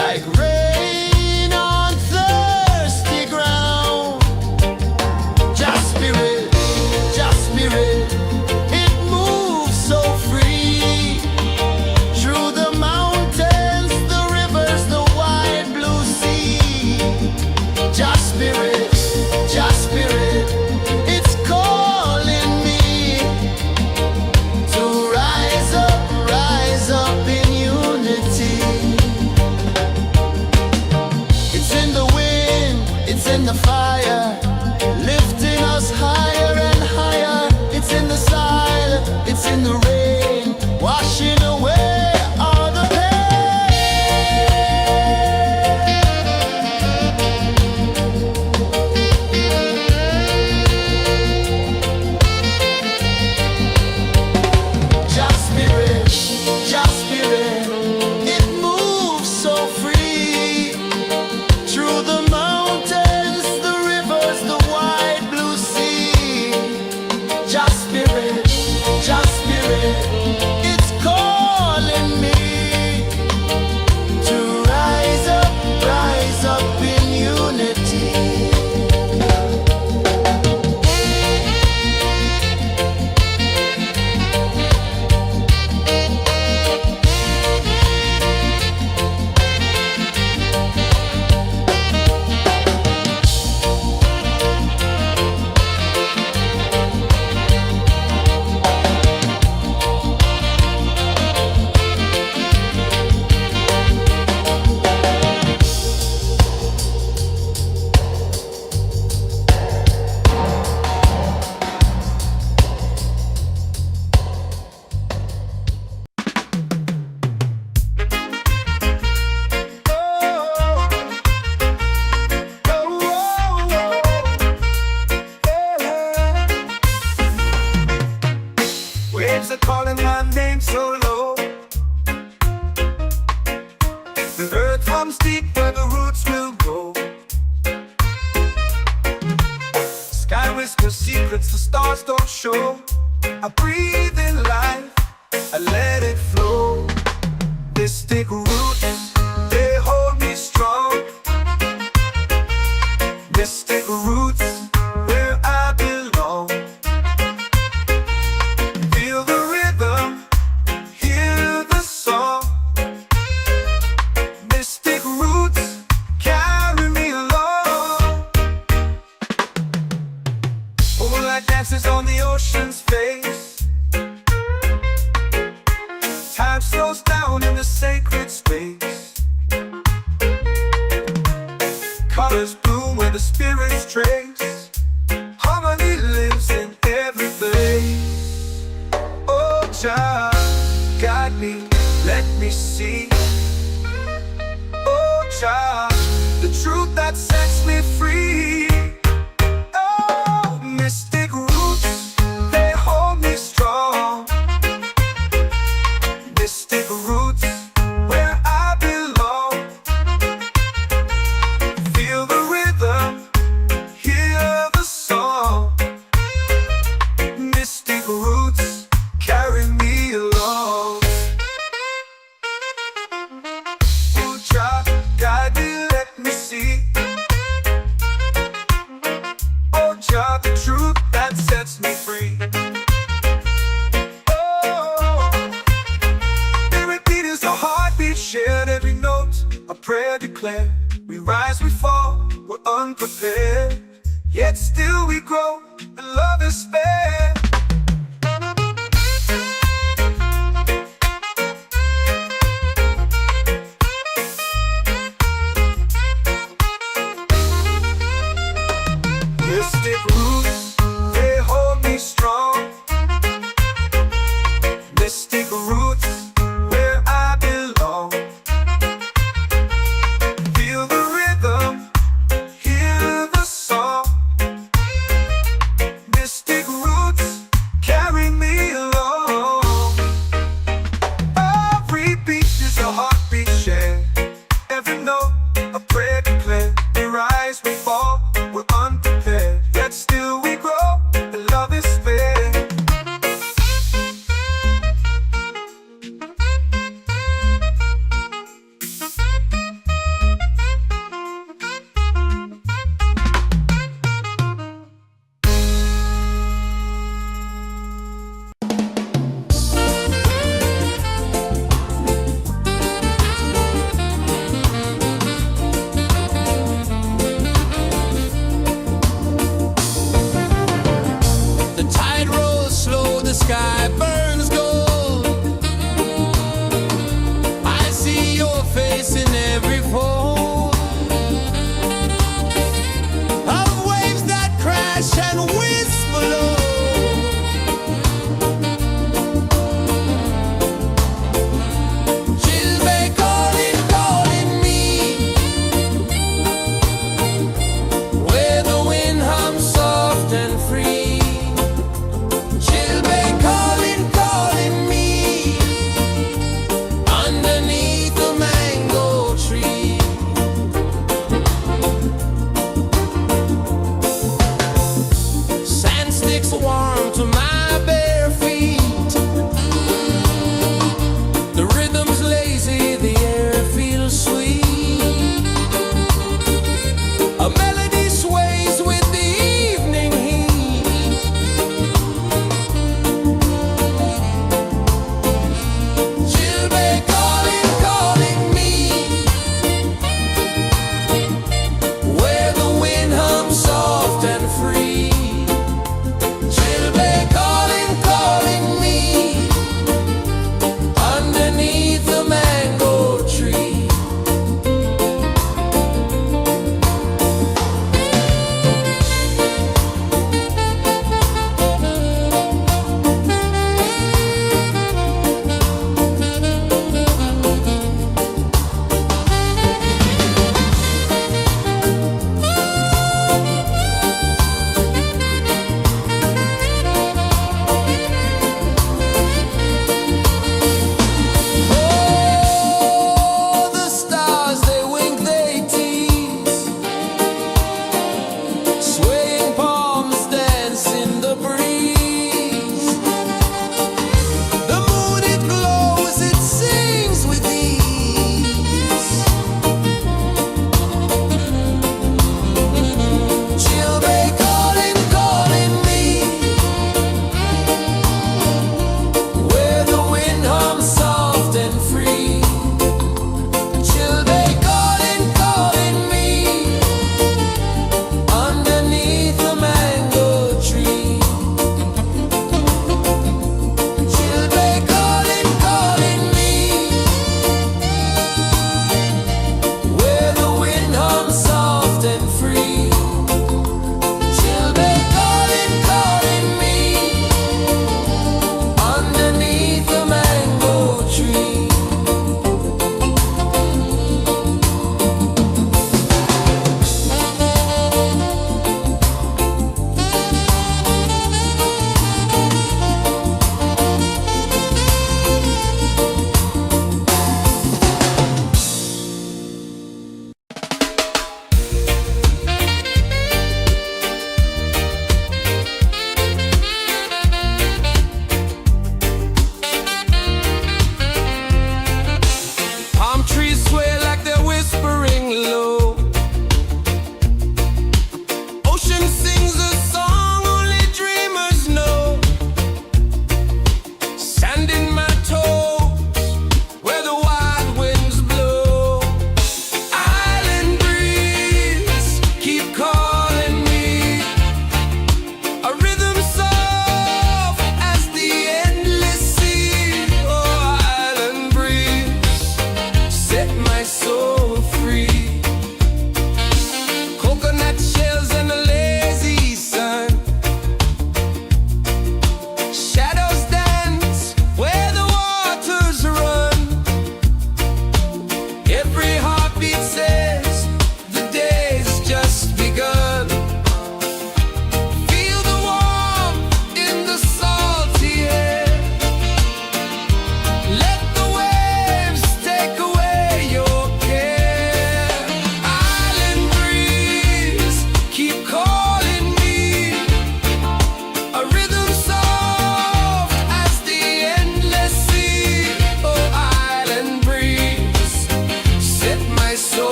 Like rain on thirsty ground. Just spirit, it moves so free. Through the mountains, the rivers, the wide blue sea. Just spirit, it's calling me to rise up in unity. It's in the wind, it's in the fire, lifting us higher and higher. It's in the silence, it's in the rain, washing away all the pain. Just spirit, it moves so free. Through the mountains, the rivers, the wide blue sea. Just spirit, it's calling me to rise up in unity. Waves are calling my name so low. The earth hums deep where the roots will go. Sky whispers secrets the stars don't show. I breathe in life, I I let it flow. Mystic roots, they hold me strong. Mystic roots, where I belong. Feel the rhythm, hear the song. Mystic roots, carry me along. Moonlight dances on the ocean's face. Time slows down in the sacred space. Colors bloom where the spirits trace. Harmony lives in every place. Oh, Jah, guide me, let me see. Oh, Jah, the truth that sets me free. Oh, mystic roots, they hold me strong. Mystic roots, where I belong. Feel the rhythm, hear the song. Mystic roots, carry me along. Oh, Jah, guide me, let me see. Oh, Jah, the truth that sets me free. Shared every note, a prayer declared. We rise, we fall, we're unprepared. Yet still we grow, and love is spared. Mystic roots, they hold me strong. Mystic roots, where I belong. Feel the rhythm, hear the song. Mystic roots,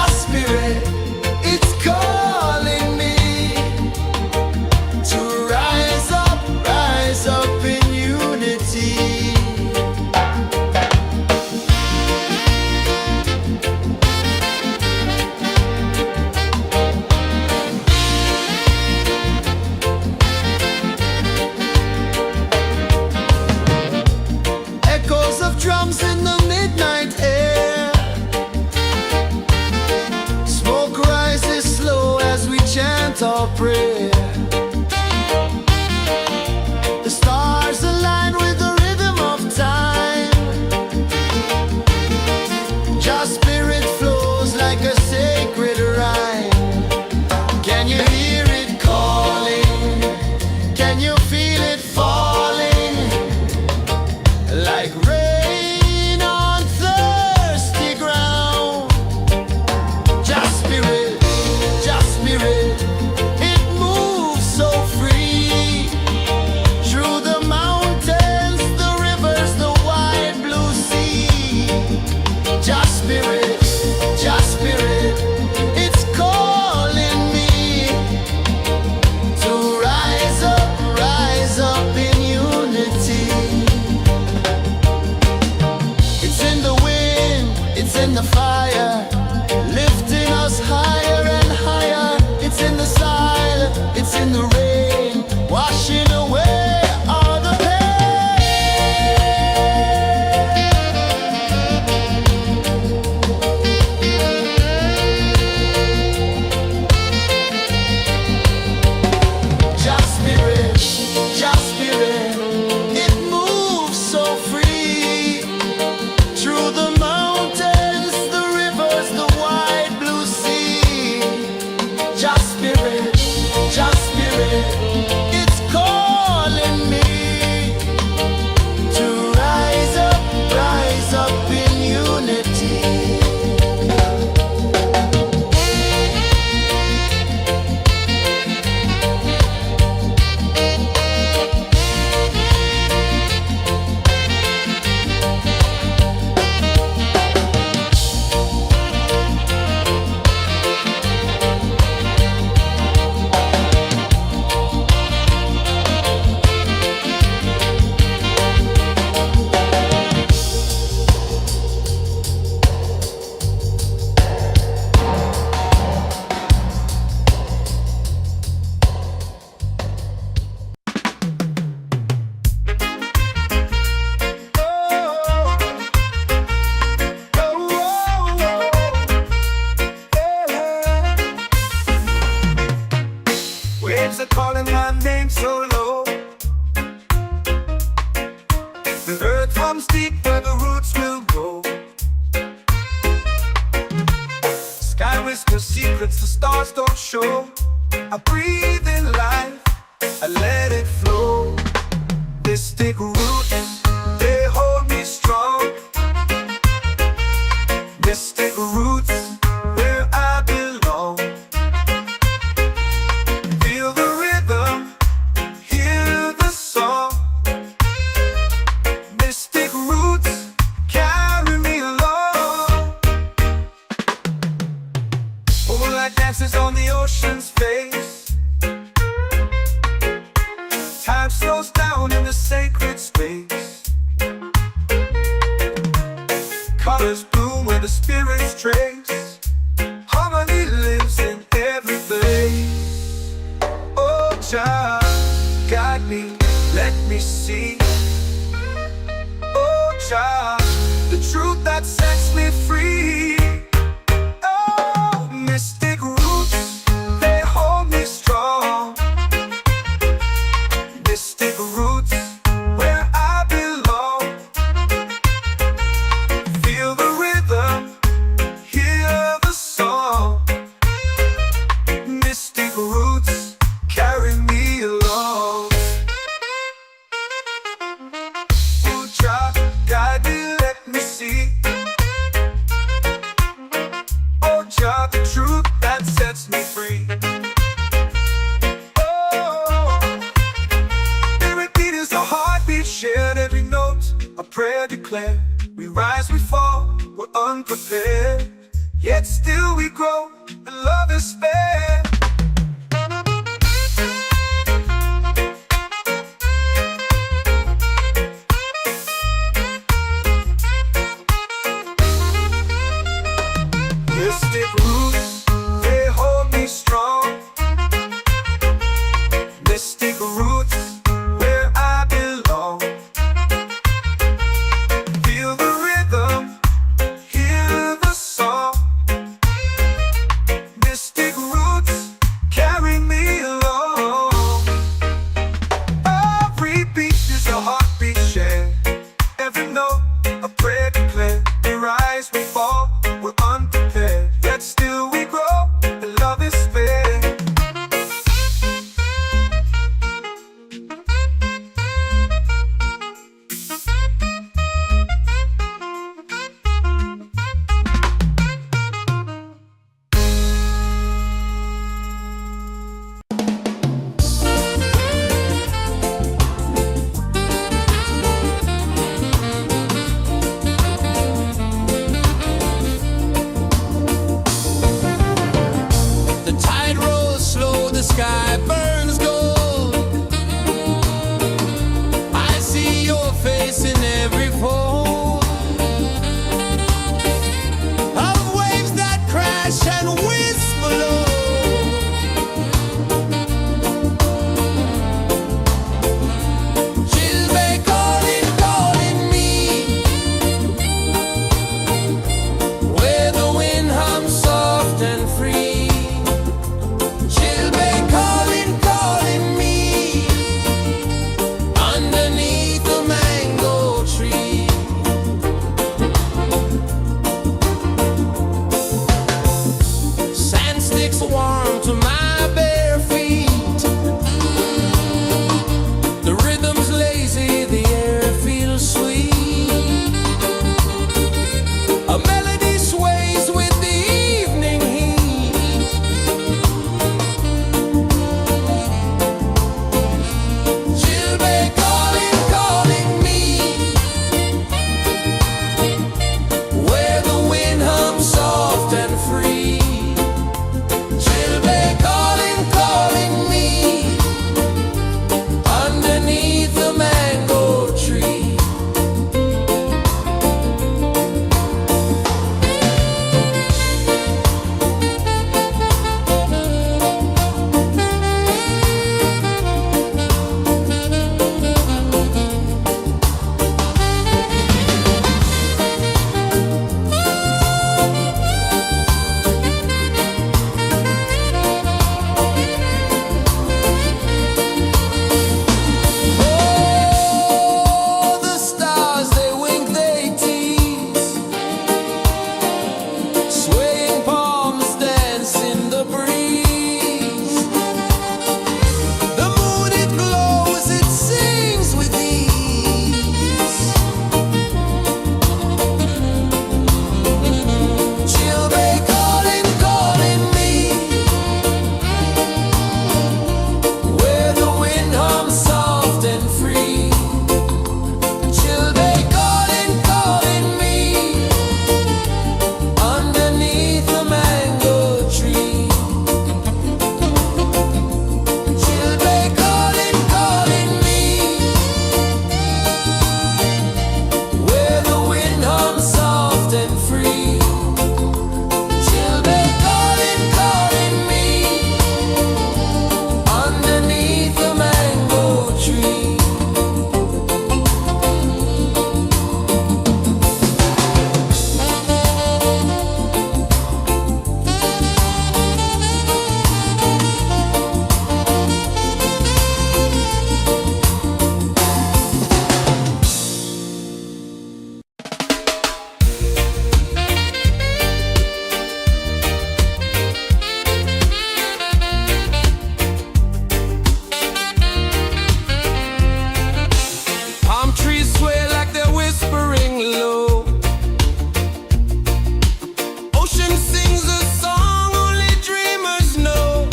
spirit, it's calling me to rise up in unity. Echoes of drums in the midnight air. Smoke rises slow as we chant our prayer. The stars align with the rhythm of time. Just spirit flows like a sacred rhyme. Can you hear it calling? Can you feel it falling? Like rain on thirsty ground. Just spirit, it moves so free. Through the mountains, the rivers, the wide blue sea. Just spirit, it's calling me to rise up in unity. It's in the wind, it's in the fire, lifting us higher and higher. It's in the silence, it's in the rain, washing away all the Just spirit, it moves so free. Through the mountains, the rivers, the wide blue sea. Just spirit, it's calling me to rise up in unity. Waves are calling my name so low. The earth runs deep where the roots will go. Sky whispers secrets the stars don't show. I breathe in life, I let it flow. This take root and they hold me strong. Mystic roots where I belong. Feel the rhythm, hear the song. Mystic roots carry me along. Moonlight dances on the ocean's face. Time slows down in the sacred space. Colors bloom where the spirits trace. Harmony lives in every place. Oh, child, guide me, let me see. Oh, child, the truth that sets me free. Oh, mystic roots, they hold me strong. Mystic roots, where I belong. Feel the rhythm, hear the song. Mystic roots carry me along. yet still we grow, and love is spare. Mystic roots, they hold me strong. Mystic roots, where I belong. Feel the rhythm, hear the song. Mystic roots, carry me along. Every beat is a heartbeat shared. Every note, a prayer declared. We rise, we fall, we're unprepared, yet still we grow, and love is fair. The tide rolls slow, the sky burns gold. I see your face in every fold of waves that crash and whisper low. She'll be calling, calling me, where the wind hums soft and free. She'll be calling, calling me, underneath the mango tree. Sand sticks warm to my bare feet. The rhythm's lazy, the air feels sweet. A melody sways with the evening heat. She'll be calling, calling me, where the wind hums soft and free. She'll be calling, calling me, underneath the mango tree. Oh, the stars, they wink, they tease. Swaying palms dance in the breeze. The moon, it glows, it sings with ease. She'll be calling, calling me, where the wind hums soft and free. She'll be calling, calling me, underneath the mango tree. She'll be calling, calling me, where the wind hums soft and free. She'll be calling, calling me, underneath the mango tree. Palm trees sway like they're whispering low. Ocean sings a song only dreamers know.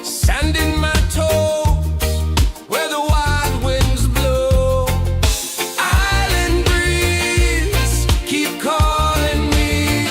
Sand in my toes, where the wild winds blow. Island breeze, keep calling me,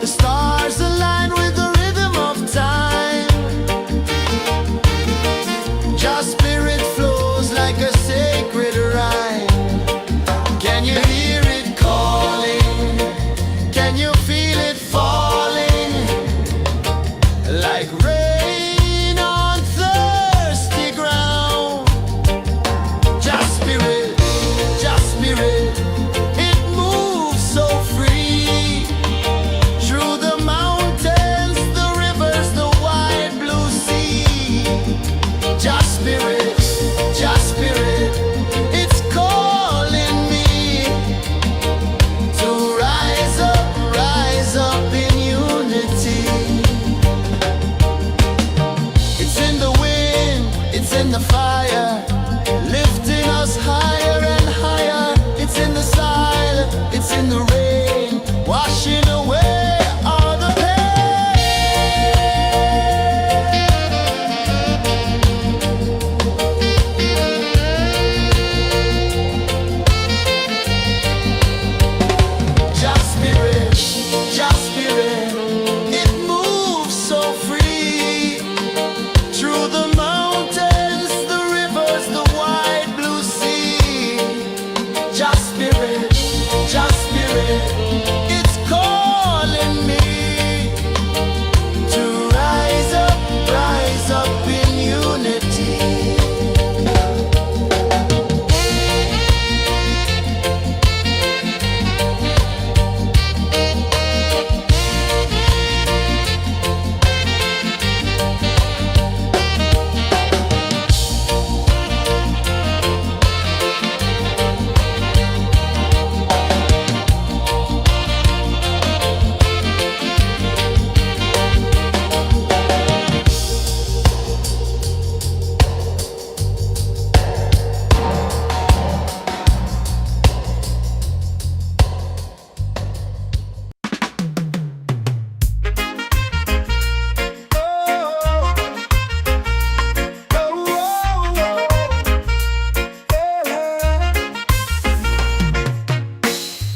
The stars align with the rhythm of time. Just spirit flows like a sacred rhyme. Can you hear it calling? Can you feel it falling? Like rain on thirsty ground. Just spirit, it moves so free. Through the mountains, the rivers, the wide blue sea. Just spirit, it's calling me to rise up in unity. It's in the wind, it's in the fire, lifting us higher and higher. It's in the silence, it's in the rain, washing away all the pain. Just spirit, it moves so free. Through the mountains, the rivers, the wide blue sea. Just spirit, it's calling me to rise up in unity.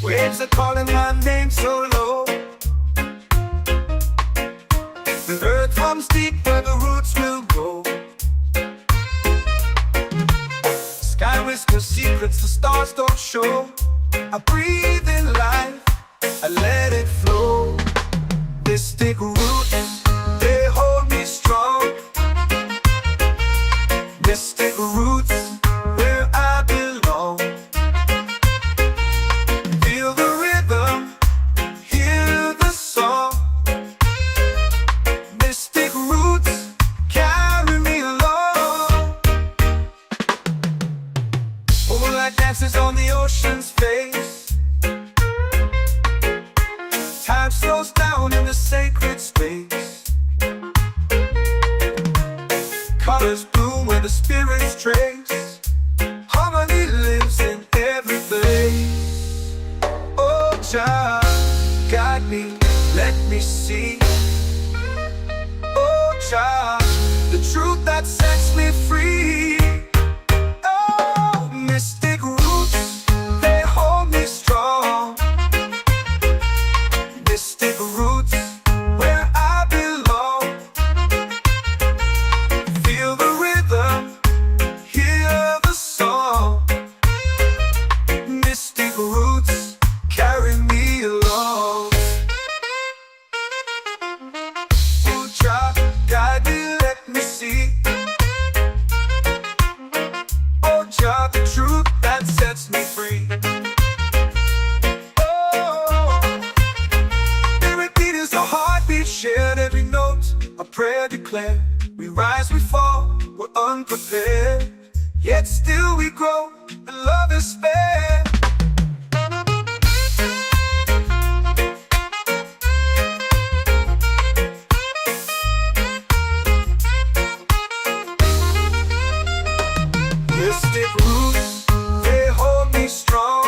Waves are calling my name so low. The earth comes deep where the roots will grow. Sky whispers secrets the stars don't show. I breathe in life, I let it flow. Mystic roots, they hold me strong. Mystic roots, where I belong. Feel the rhythm, hear the song. Mystic roots, carry me along. Moonlight dances on the ocean's face. Time slows down in the sacred space. Colors bloom where the spirits trace. Harmony lives in every place. Oh, child, guide me, let me see. Oh, child, the truth that sets me free. Oh, mystic roots, they hold me strong. Mystic roots, where I belong. Feel the rhythm, hear the song. Mystic roots, carry me along. Oh, child, guide me, let me see. Oh, child, the truth that sets me free. Oh, every beat is a heartbeat shared, every note a prayer declared. We rise, we fall, we're unprepared, yet still we grow, and love is spared. Mystic roots, they hold me strong.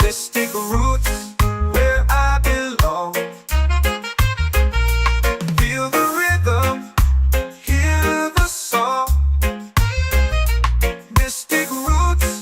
Mystic roots, where I belong. Feel the rhythm, hear the song. Mystic roots,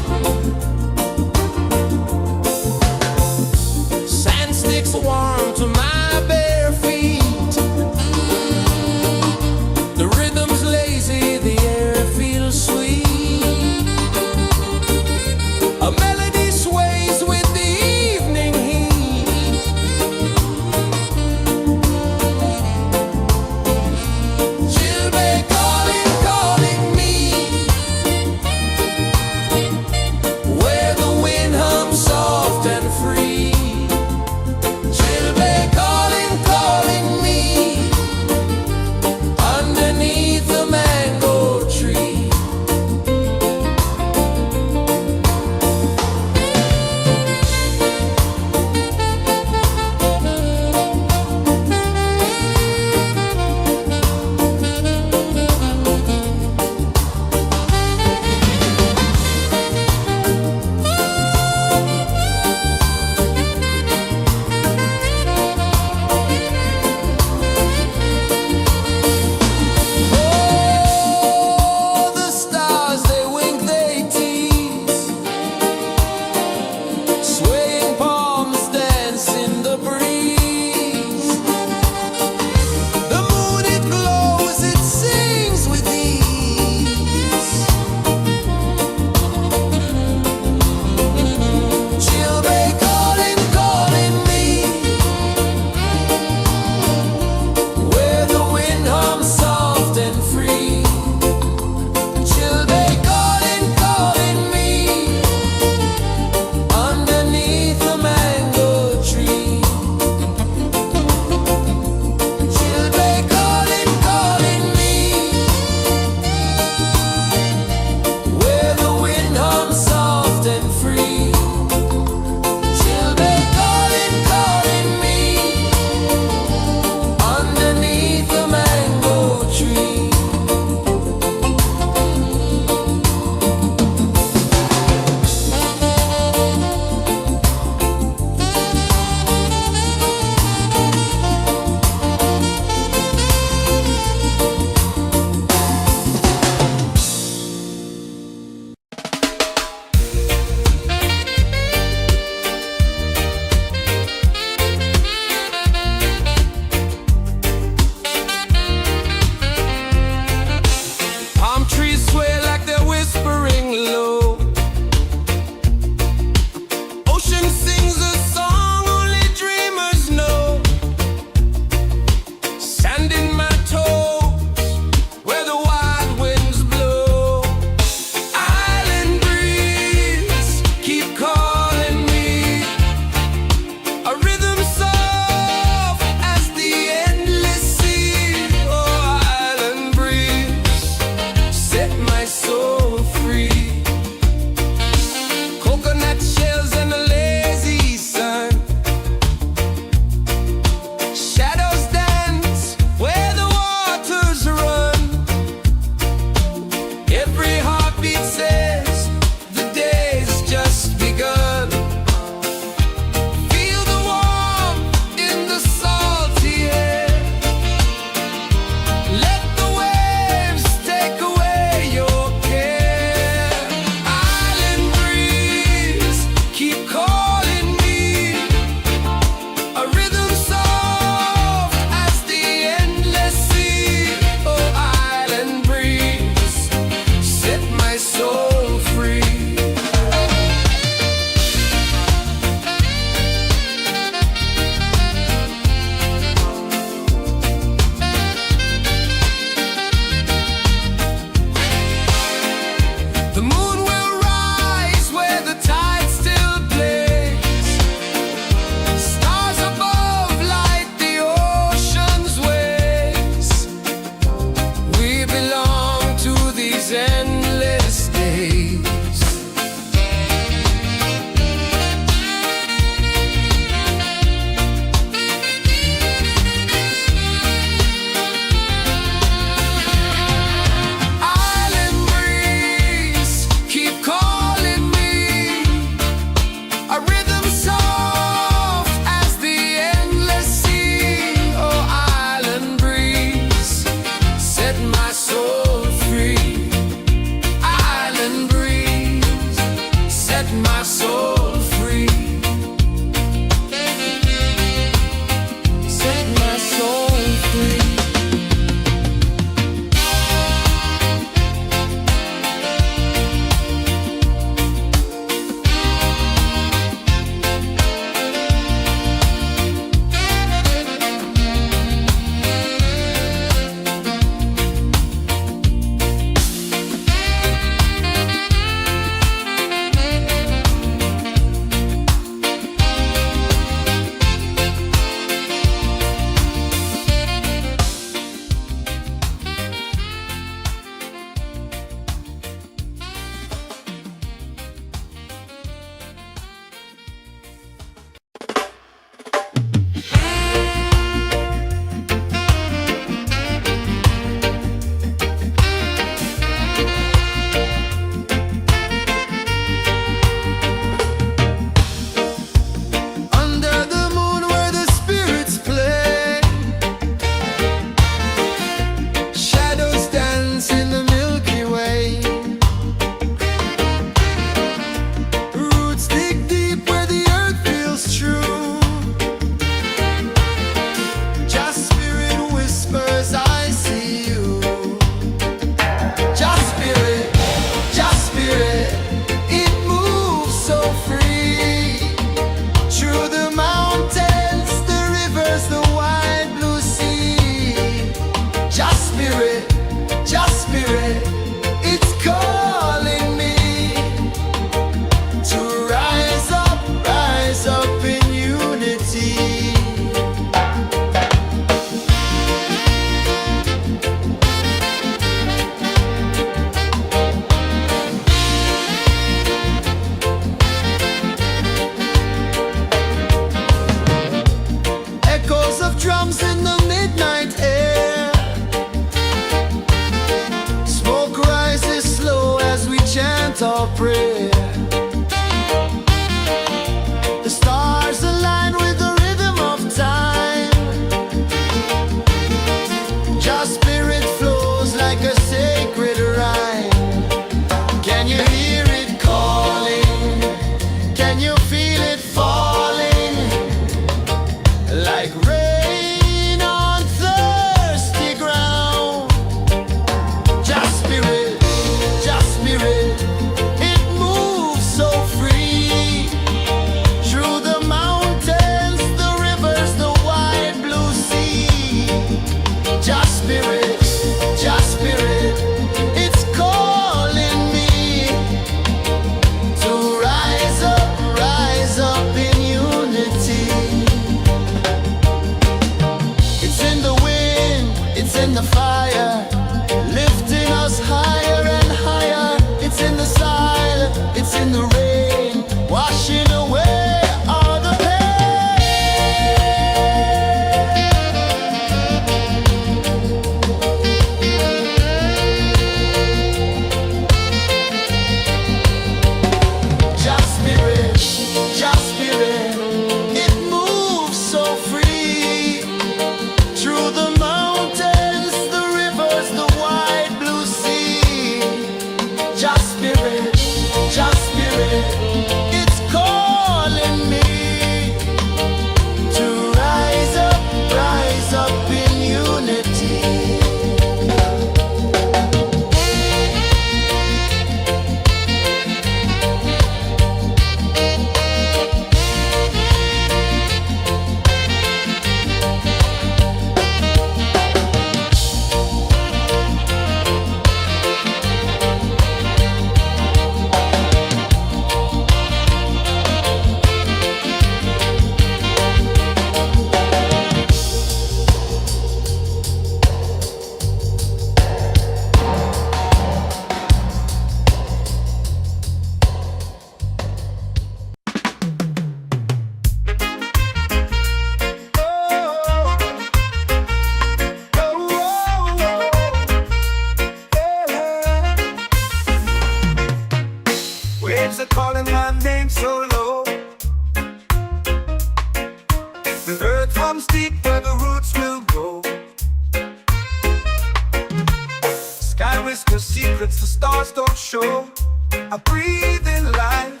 whisper secrets the stars don't show. I breathe in life,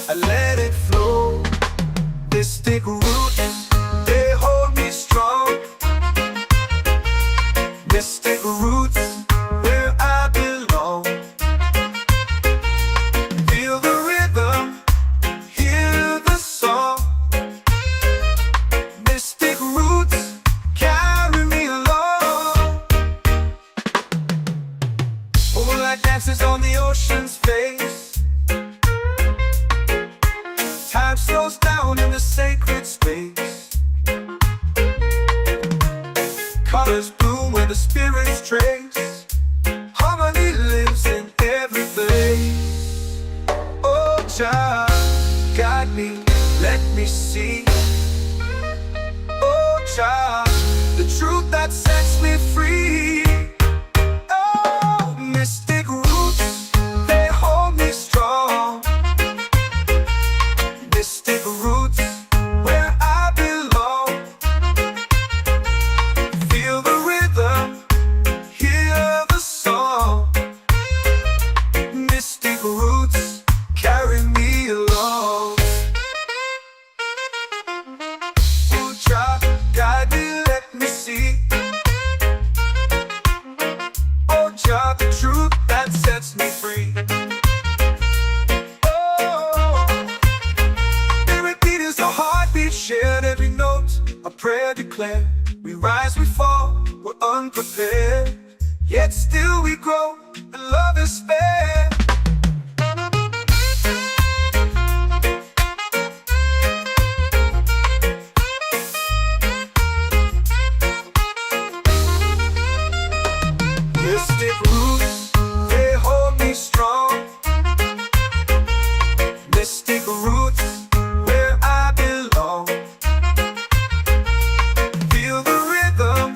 I let it flow. Mystic roots, they hold me strong. Mystic roots, where I belong. Feel the rhythm, hear the song. Mystic roots, carry me along. Moonlight dances on the ocean's face. Time slows down in the sacred space. Colors bloom where the spirits trace. Harmony lives in every place. Oh, child, guide me, let me see. Oh, child, the truth that sets me free. Oh, mystic roots, they hold me strong. Mystic roots, where I belong. Feel the rhythm, hear the song. Mystic roots, carry me along. Oh, child, guide me, let me see. Oh, child, the truth that sets me free. Oh, every beat is a heartbeat shared, every note a prayer declared. We rise, we fall, we're unprepared, yet still we grow, and love is spared. Mystic roots, they hold me strong. Mystic roots, where I belong. Feel the rhythm,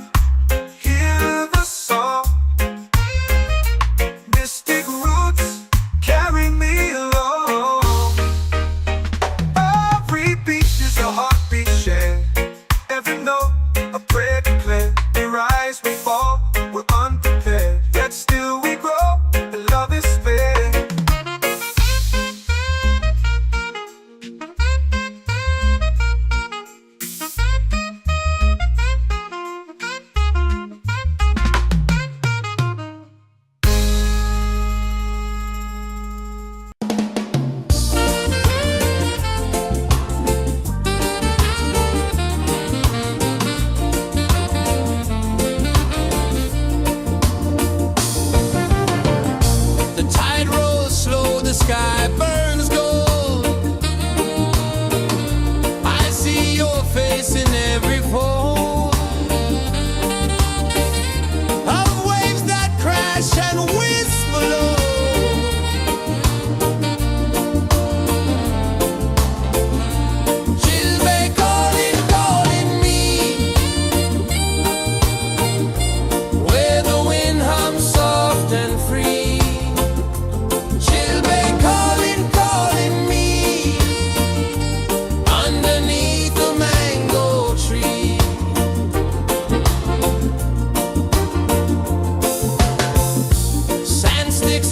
hear the song. Mystic roots, carry me along. Every beat is a heartbeat shared, every note a prayer declared. We rise, we fall, we're unprepared, yet still we grow, and love is spared. The tide rolls slow, the sky burns gold. I see your face in every fold of waves that crash and whisper low. She'll be calling, calling me, where the wind hums soft and free. She'll be calling, calling me, underneath the mango tree. Sand sticks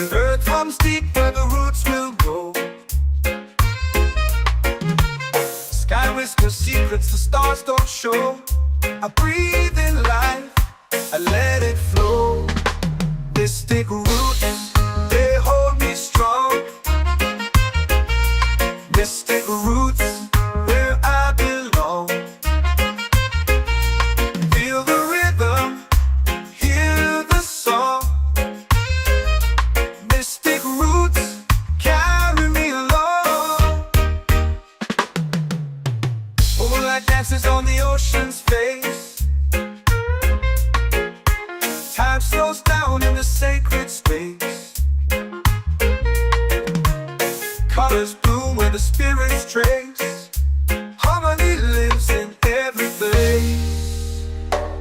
The earth comes deep where the roots will grow. Sky whispers secrets the stars don't show. I breathe in life, I let it flow. Mystic roots, they hold me strong. Mystic roots, where I belong. Feel the rhythm, hear the song. Mystic roots, carry me along. Moonlight dances on the ocean's face. Time slows down in the sacred space. Colors bloom where the spirits trace. Harmony lives in every place.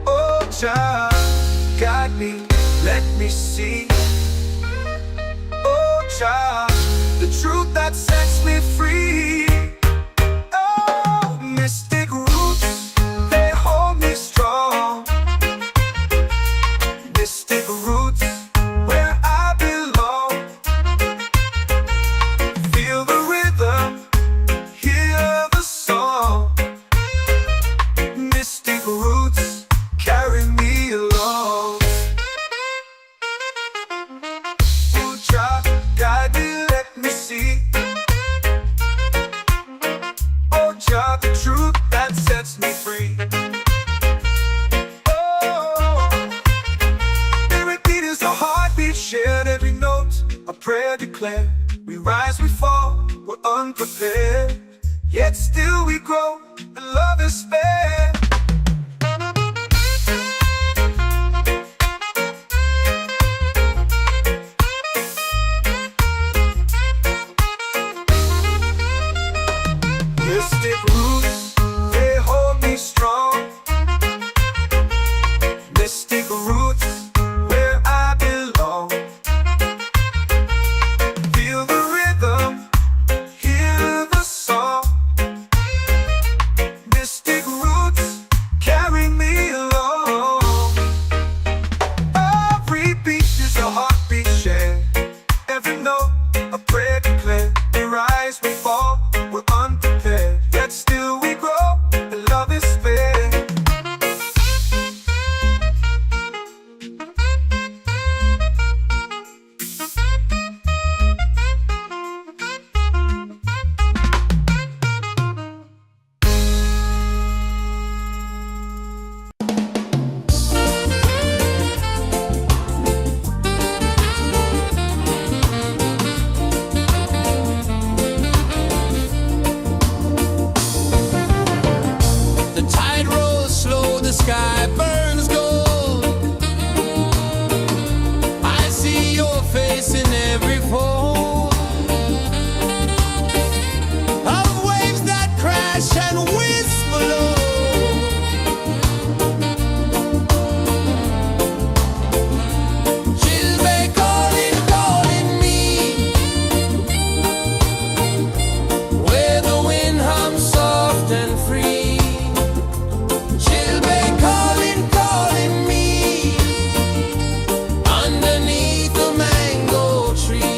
Oh, child, guide me, let me see. Oh, child, the truth that sets me free. Oh, mystic roots, they hold me strong. Mystic roots, where I belong. Feel the rhythm, hear the song. Mystic roots, carry me along. Oh, child, guide me, let me see. Oh, child, the truth that sets me free. Shared every note, a prayer declared. We rise, we fall, we're unprepared. Yet still we grow, and love is spared. Mystic roots, they hold me strong. Mystic roots, where I belong. Feel the rhythm, hear the song. Mystic roots, carry me along. Every beat is a heartbeat shared. Every note, a prayer declared. We rise, we fall, we're unprepared. Yet still we grow, and love is spared. The tide rolls slow, the sky burns gold. I see your face in every fold of waves that crash and whisper low. She'll be calling, calling me, where the wind hums soft and free. She'll be calling, calling me, underneath the mango tree.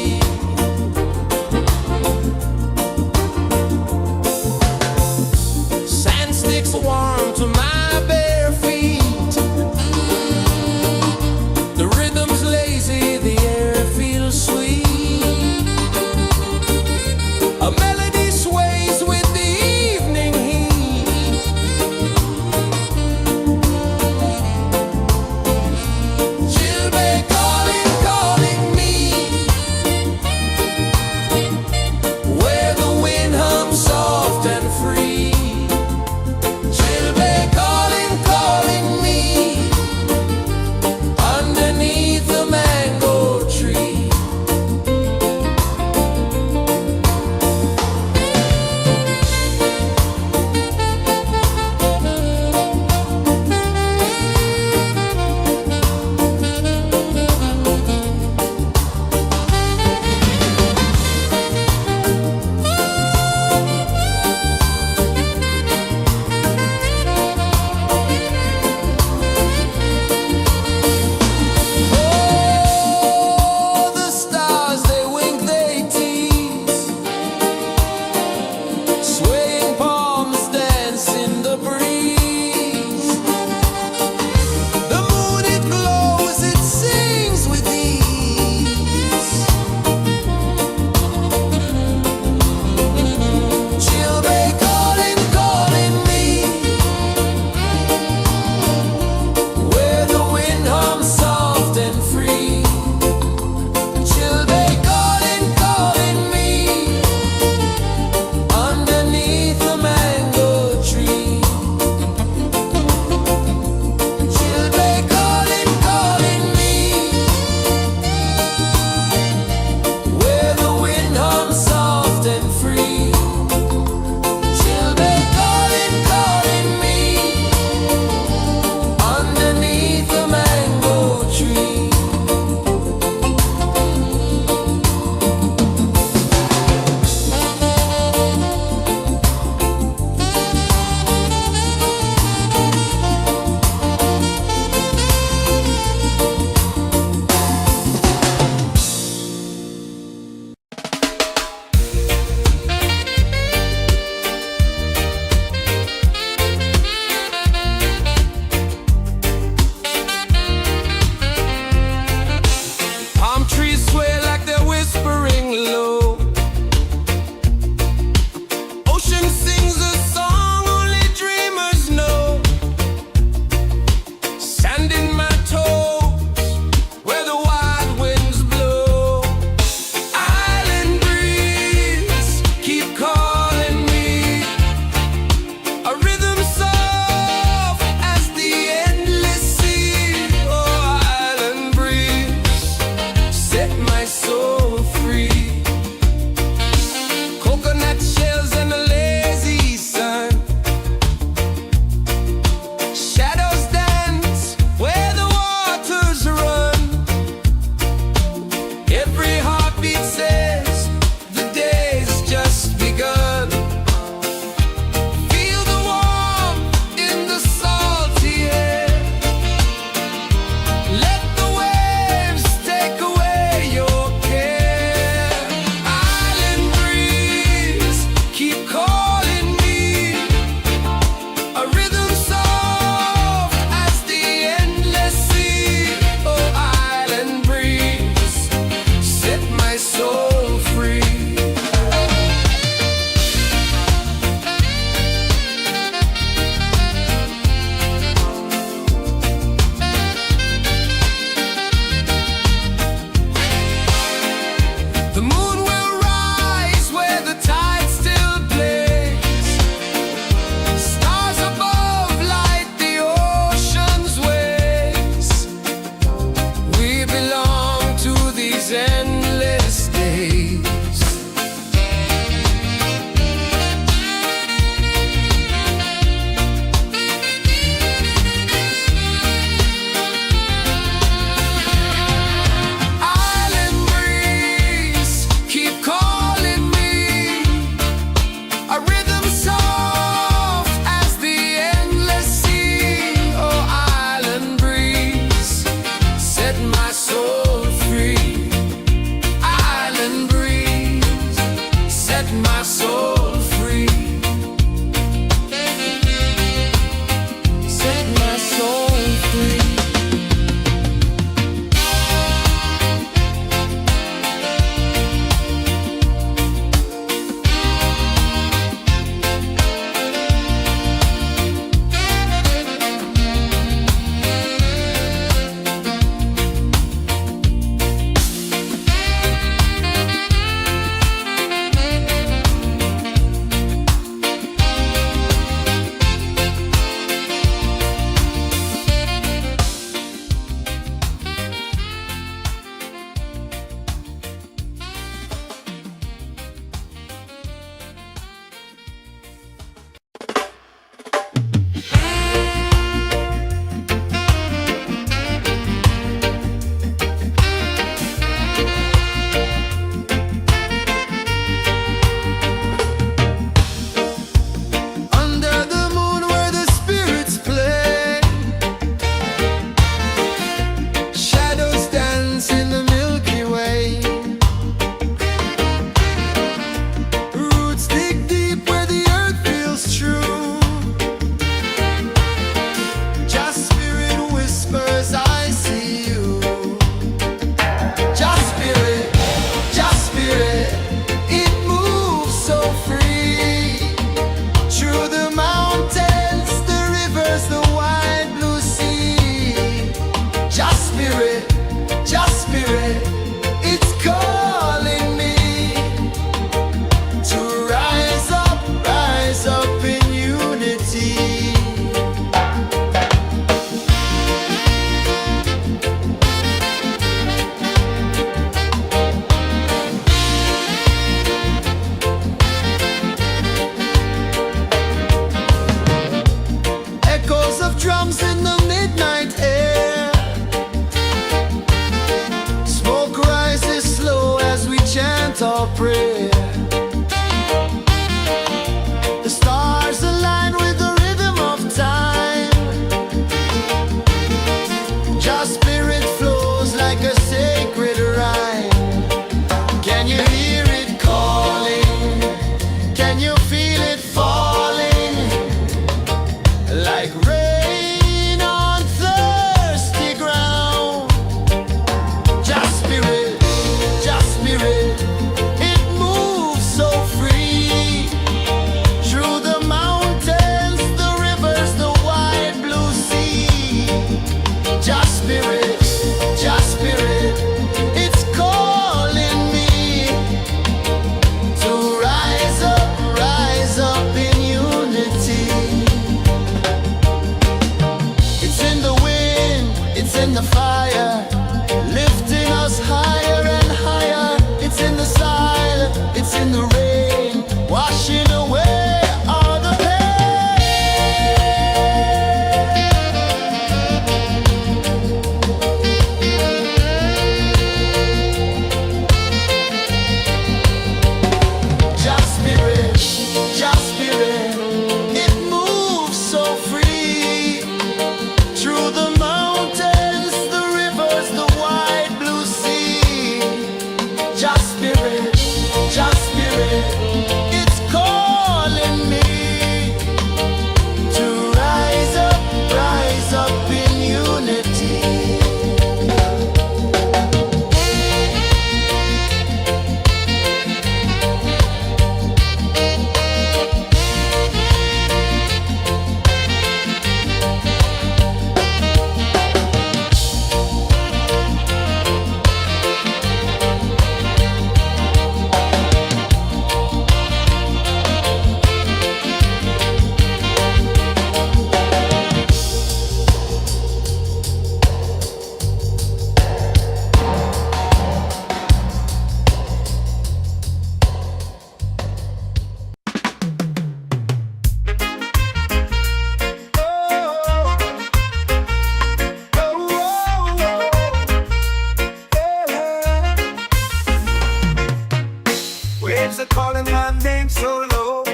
waves are calling my name so low.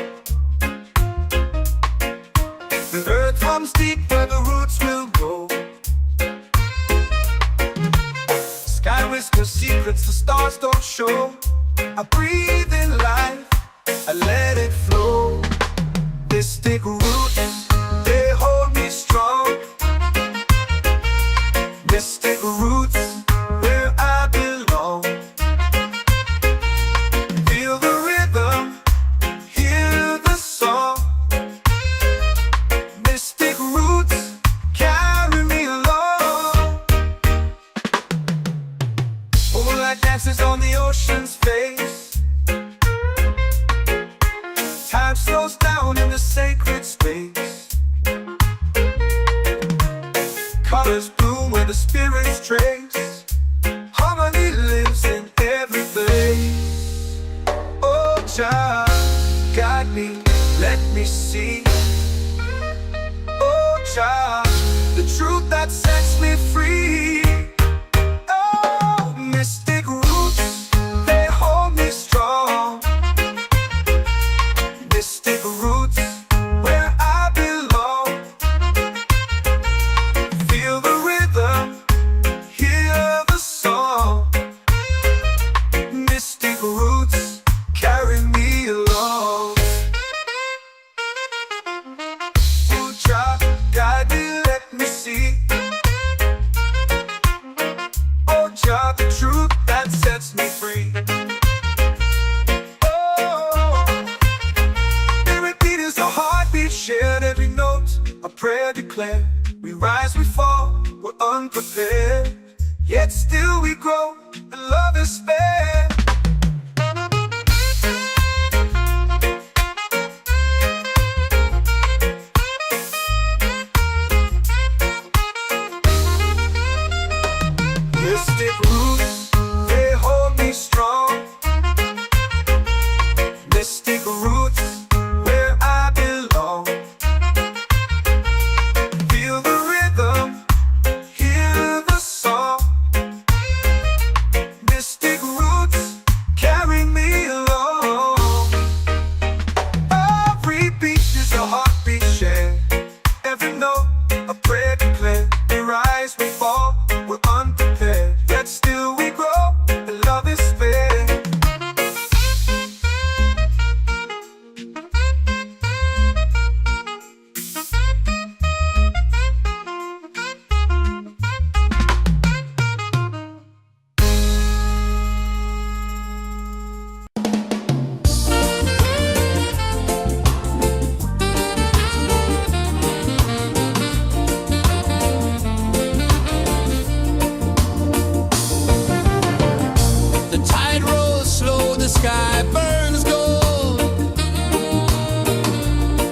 The earth hums deep where the roots will grow. Sky whispers secrets the stars don't show. I breathe in life, I let it flow. Mystic roots, they hold me strong. Mystic roots, where I belong. Feel the rhythm, hear the song. Mystic roots, carry me along. Moonlight dances on the ocean's face. Time slows down in the sacred space. Colors bloom where the spirits trace. Harmony lives in every place. Oh, child, guide me, let me see. Oh, child, the truth that sets me free. Oh, mystic roots, they hold me strong. Mystic roots, where I belong. Feel the rhythm, hear the song. Mystic roots, carry me along. Oh, child, guide me, let me see. Oh, child, the truth that sets me free. Oh, every beat is a heartbeat shared, every note a prayer declared. We rise, we fall, we're unprepared, yet still we grow, and love is spared. Mystic roots, they hold me strong. Mystic roots, where I belong. Feel the rhythm, hear the song. Mystic roots, carry me along. Every beat is a heartbeat shared, every note a prayer declared. We rise, we fall, we're unprepared, yet still we grow, and love is spared. The tide rolls slow, the sky burns gold.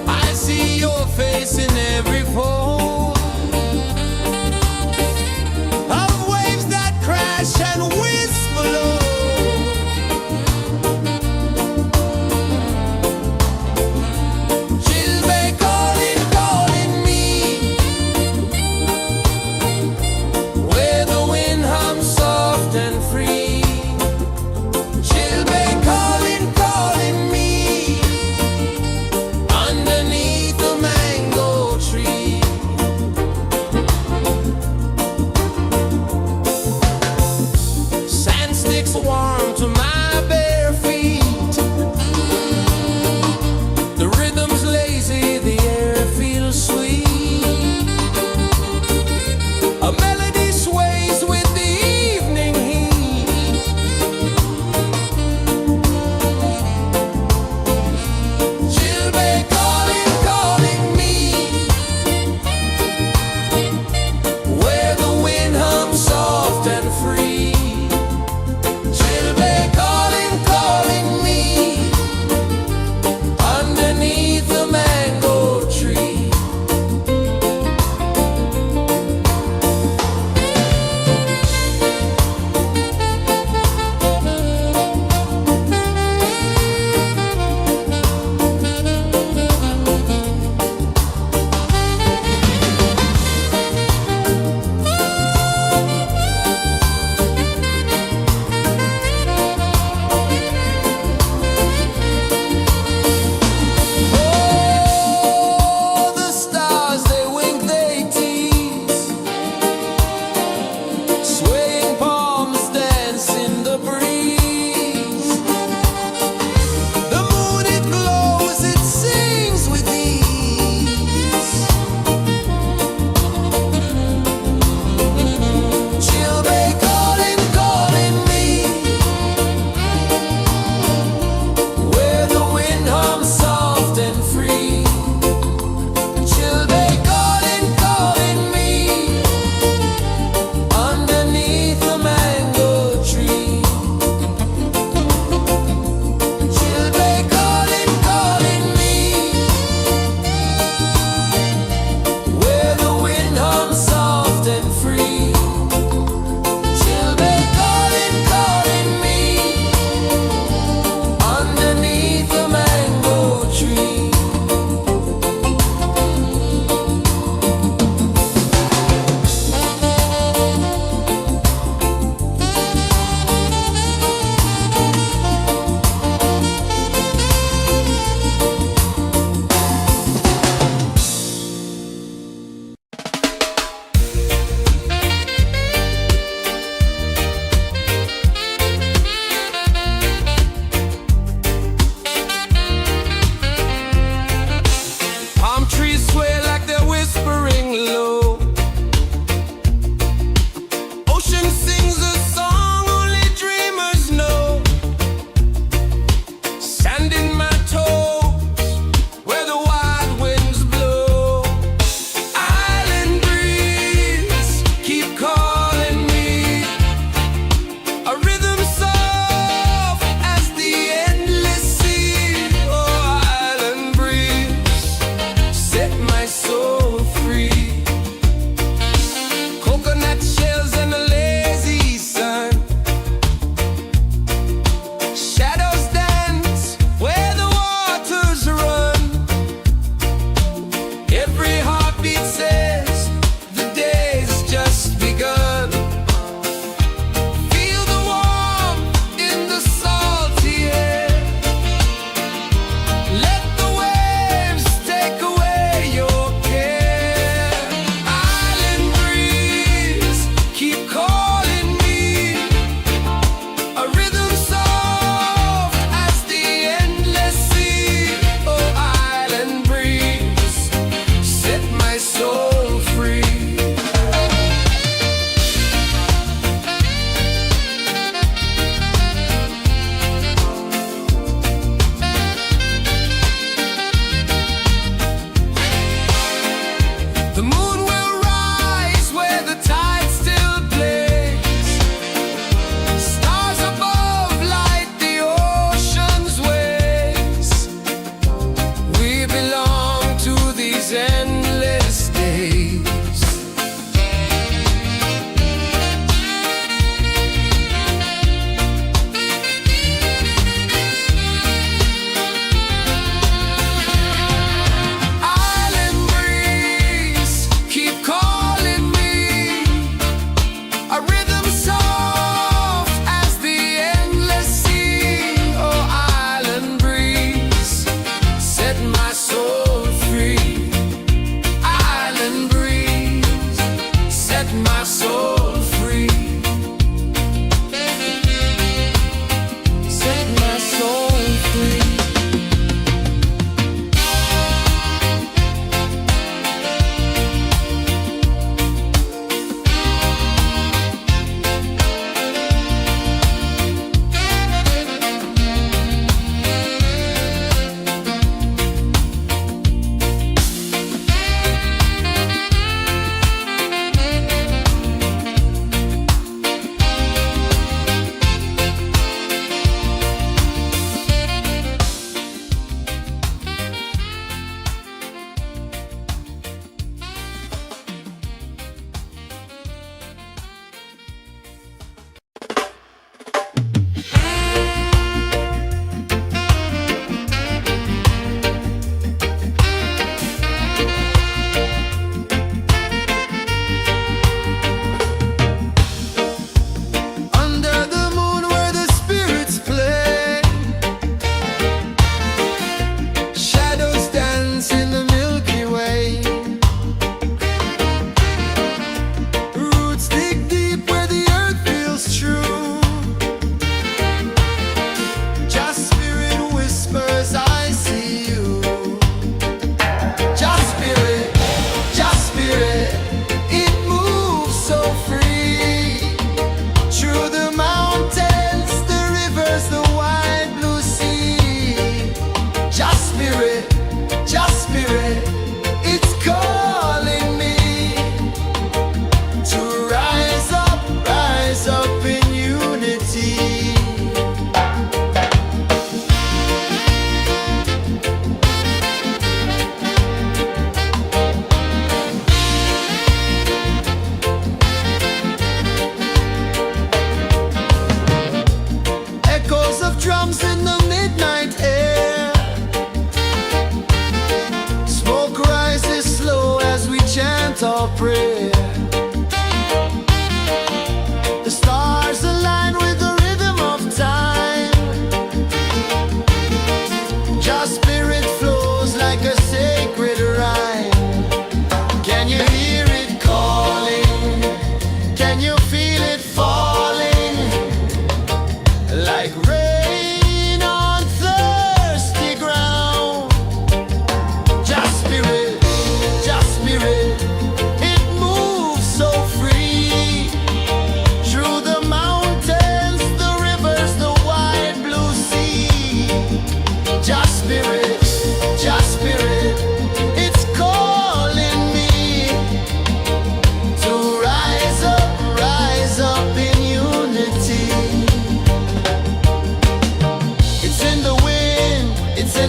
I see your face in every fold of waves that crash and whisper low. She'll be calling, calling me, where the wind hums soft and free. She'll be calling, calling.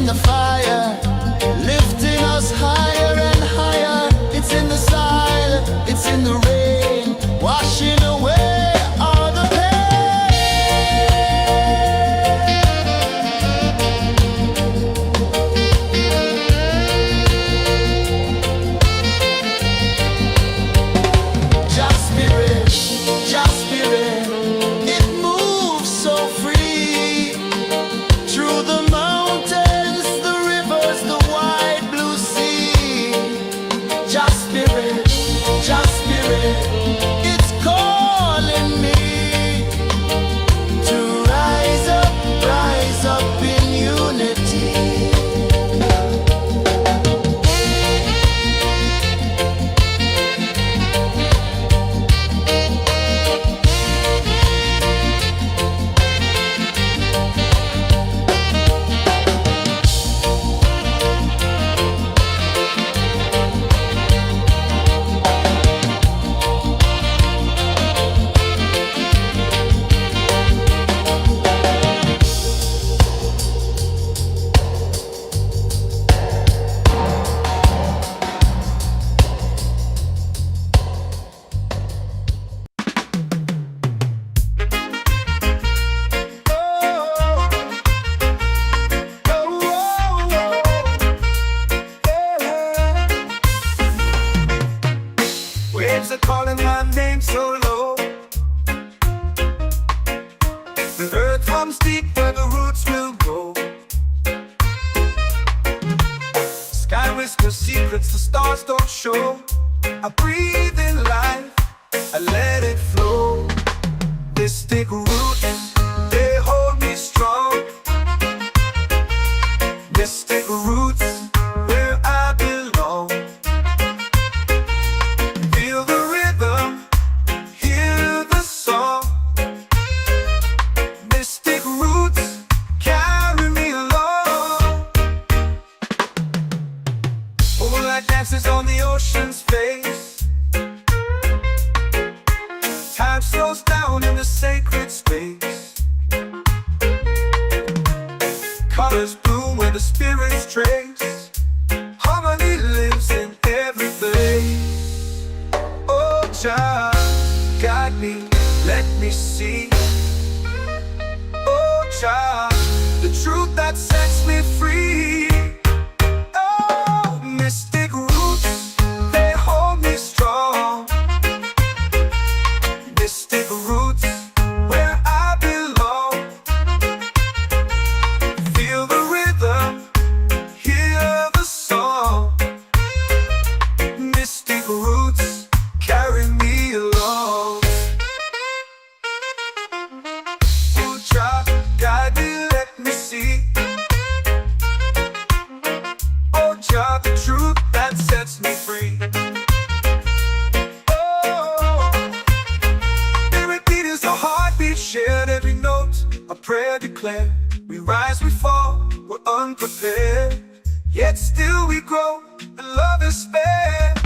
the fire, lifting us higher and higher. It's in the sun, it's in the rain, washing away all the pain. Just spirit, it moves so free through the mountains, the rivers, the wide blue sea. Just spirit, it's calling me to rise up in unity. Waves are calling my name so low. The earth hums deep where the roots will go. Sky whispers secrets the stars don't show. I breathe in life, I let it flow. Mystic roots, they hold me strong. Mystic roots, where I belong. Feel the rhythm, hear the song. Mystic roots, carry me along. Moonlight dances on the ocean's face. Time slows down in the sacred space. Colors bloom where the spirits trace. Harmony lives in every place. Oh, child, guide me, let me see. Oh, child, the truth that sets me free. Oh, mystic roots, they hold me strong. Mystic roots, where I belong. Feel the rhythm, hear the song. Mystic roots, carry me along. Oh, child, guide me, let me see. Oh, child, the truth that sets me free. Oh, every beat is a heartbeat shared, every note a prayer declared. We rise, we fall, we're unprepared, yet still we grow, and love is spared.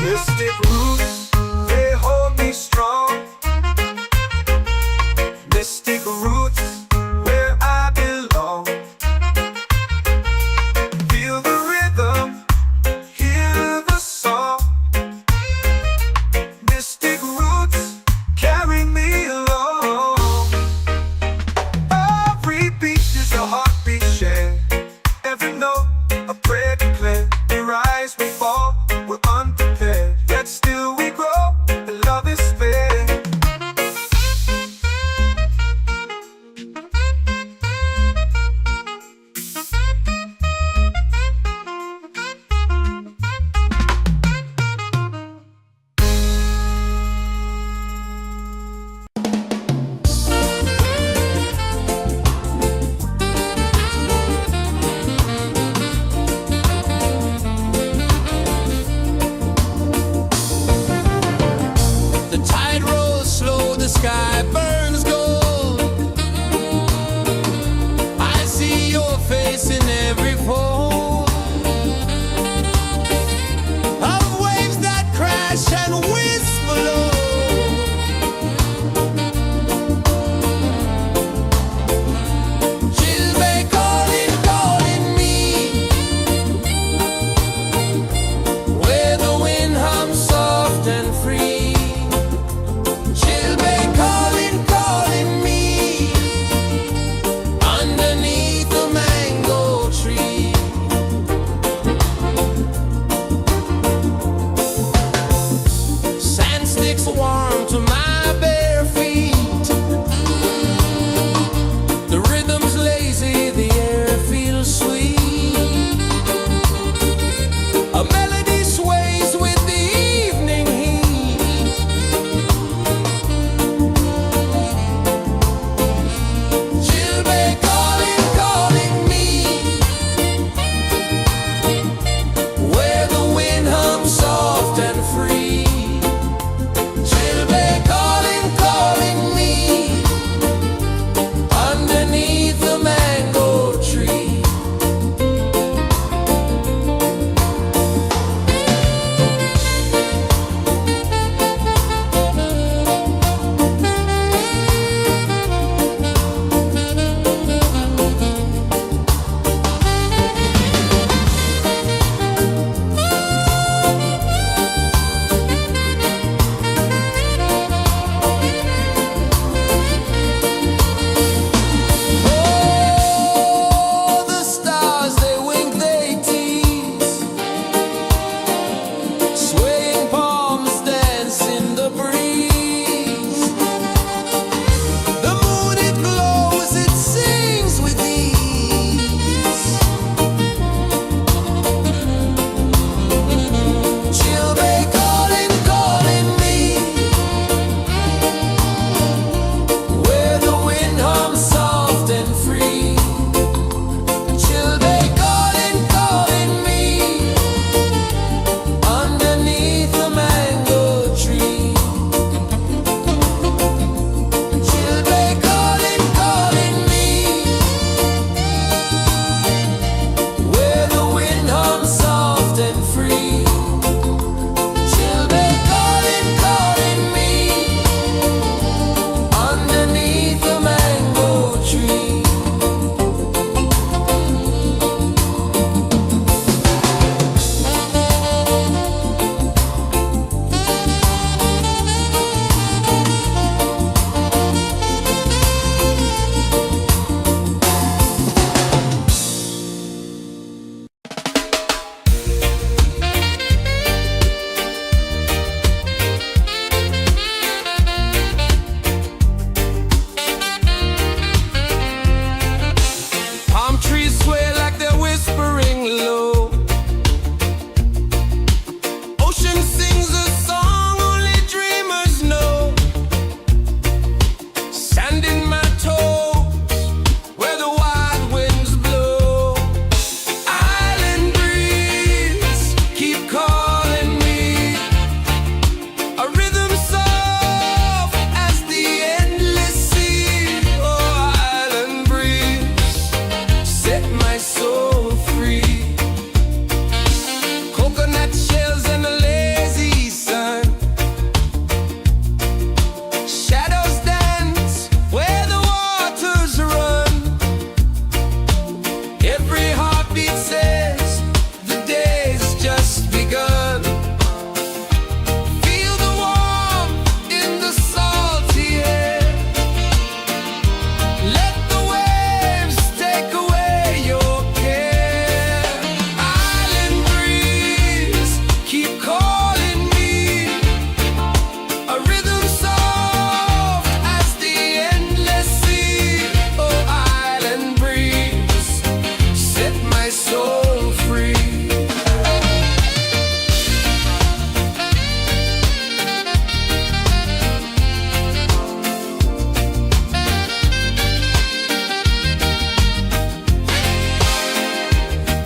Mystic roots, they hold me strong. Mystic roots, where I belong. Feel the rhythm, hear the song. Mystic roots, carry me along. Every beat is a heartbeat shared, every note a prayer declared. We rise, we fall, we're unprepared, yet still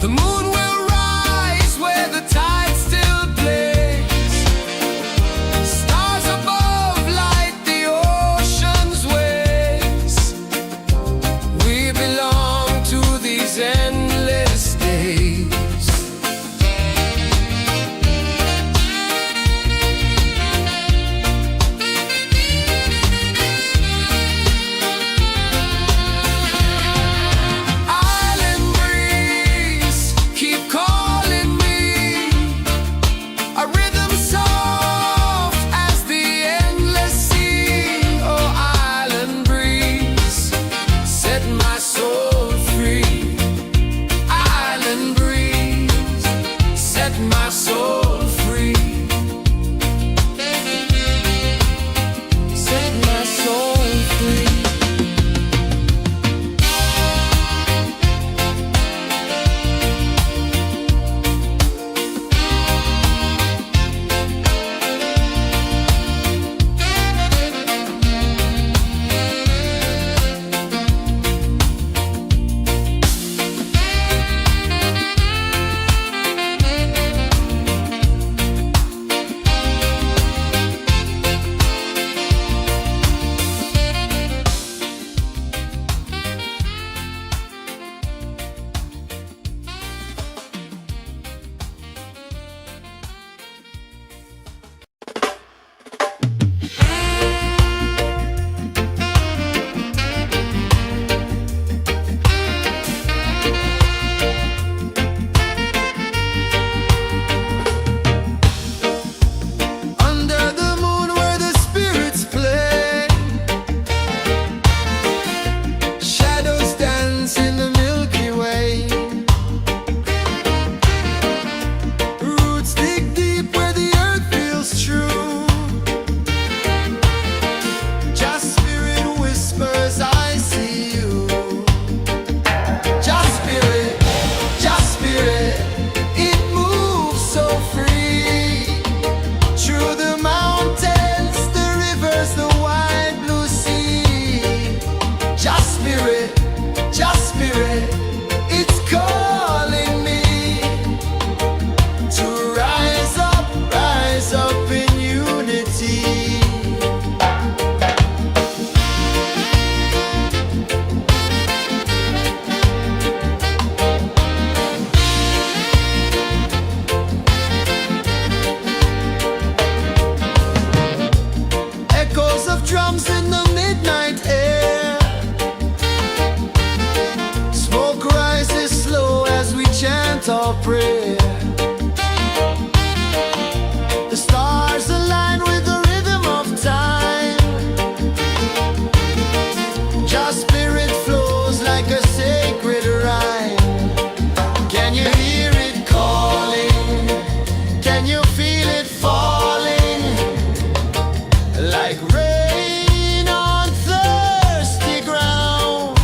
The moon will rise where the tide still plays. Stars above light the ocean's waves. We belong to these endless days. Island breeze, keep calling me. A rhythm soft as the endless sea. Oh, island breeze, set my soul free. Island breeze, set my soul free. Set my soul free. Under the moon where the spirits play, shadows dance in the Milky Way. Roots dig deep where the earth feels true. Just spirit whispers, I see you. Just spirit, it moves so free. Through the mountains, the rivers, the wide blue sea. Just spirit, it's calling me to rise up in unity. Echoes of drums in the midnight air. Smoke rises slow as we chant our prayer. The stars align with the rhythm of time. Just spirit flows like a sacred rhyme. Can you hear it calling? Can you feel it falling? Like rain on thirsty ground.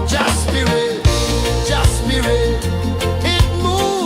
Just spirit, it moves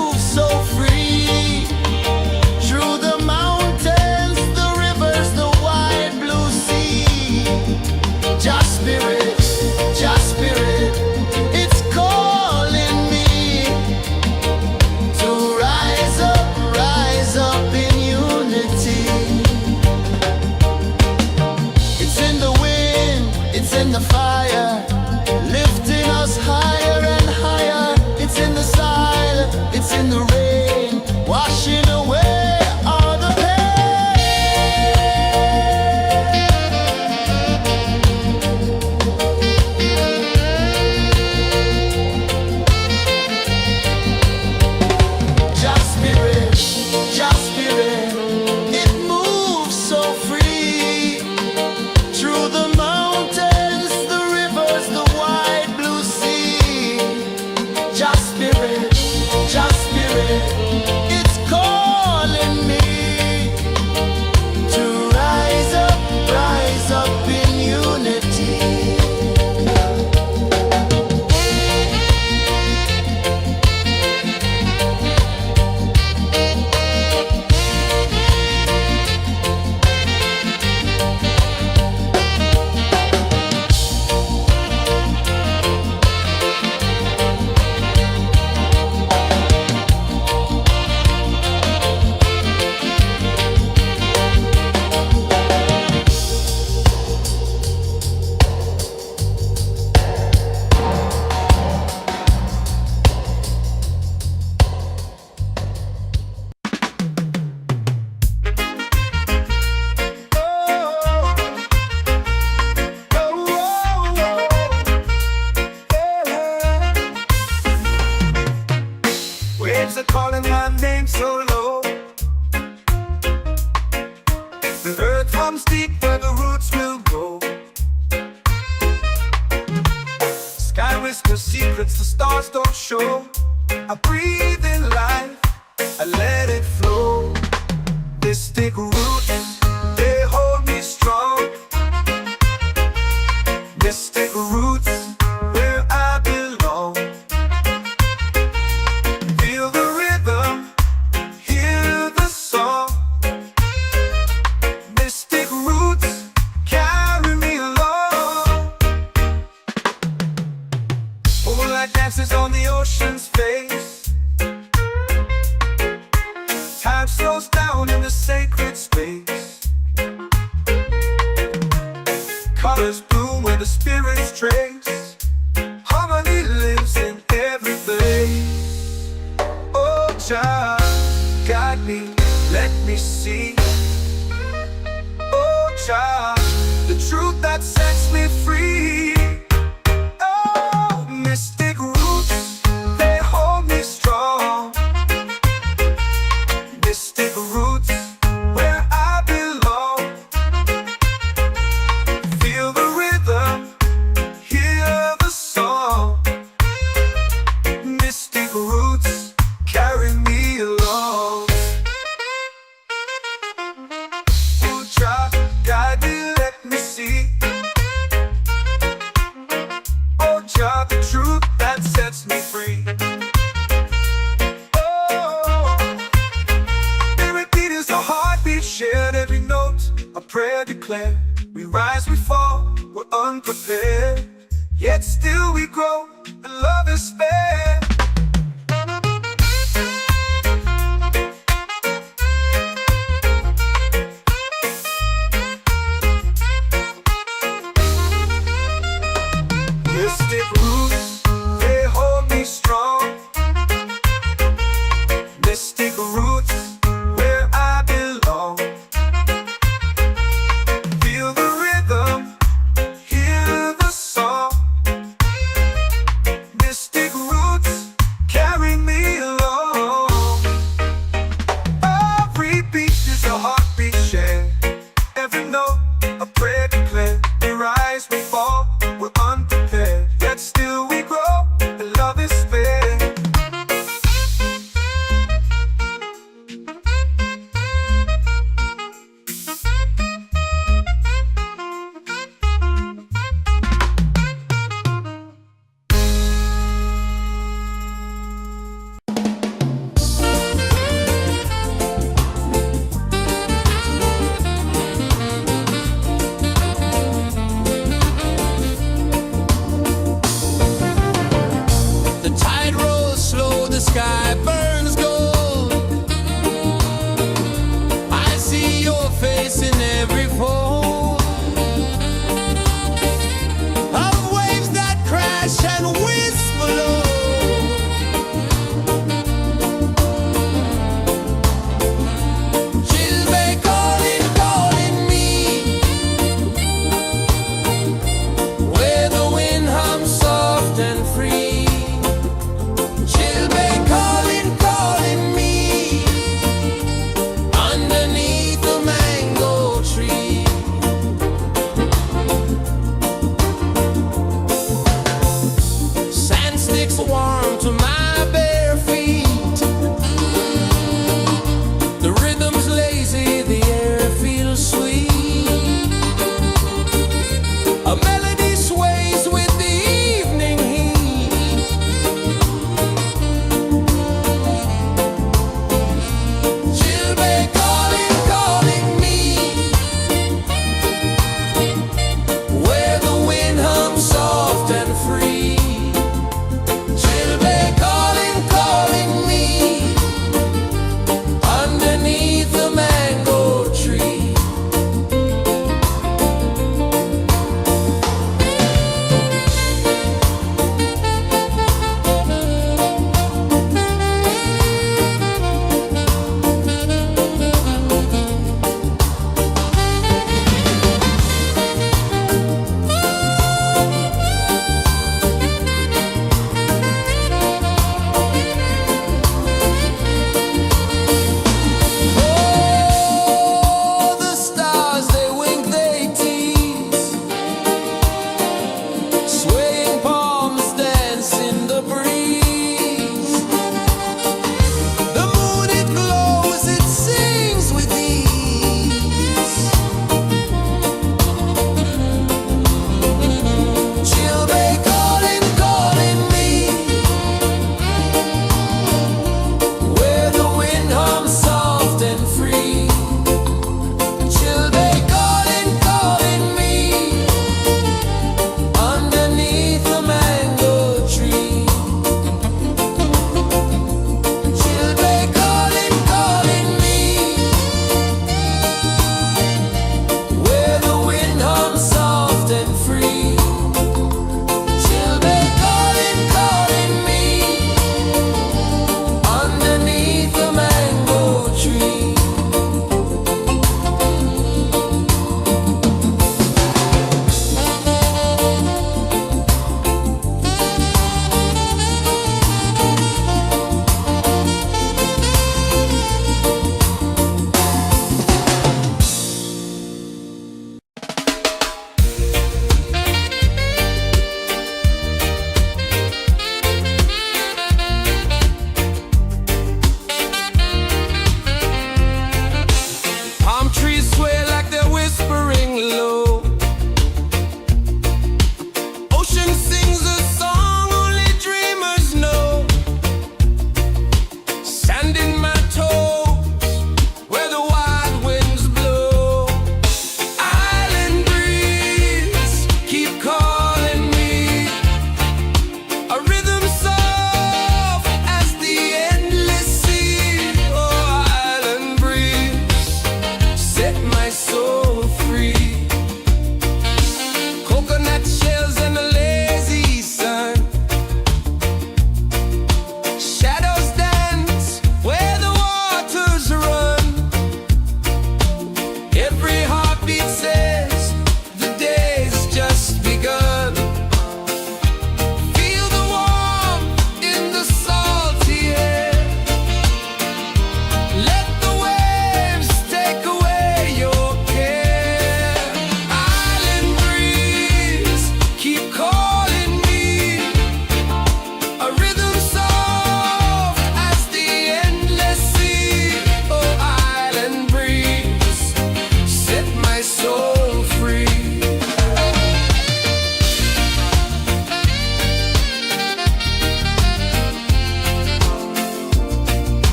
waves are calling my name so low. The earth hums deep where the roots will go. Sky whispers secrets the stars don't show. I breathe in life, I let it flow. Mystic roots, they hold me strong. Mystic roots, where I belong. Feel the rhythm, hear the song. Mystic roots, carry me along. Moonlight dances on the ocean's face. Time slows down in the sacred space. Colors bloom where the spirits trace. Harmony lives in every place. Oh, child, guide me, let me see. Oh, child, the truth that sets me free. Oh, mystic roots, they hold me strong. Mystic roots, where I belong. Feel the rhythm, hear the song. Mystic roots, carry me along. Oh, child, guide me, let me see. Oh, child, the truth that sets me free. Heartbeat shared, every note a prayer declared. We rise, we fall, we're unprepared. Yet still we grow, and love is spared. Mystic roots, they hold me strong. Mystic roots, where I belong. Feel the rhythm, hear the song. Mystic roots,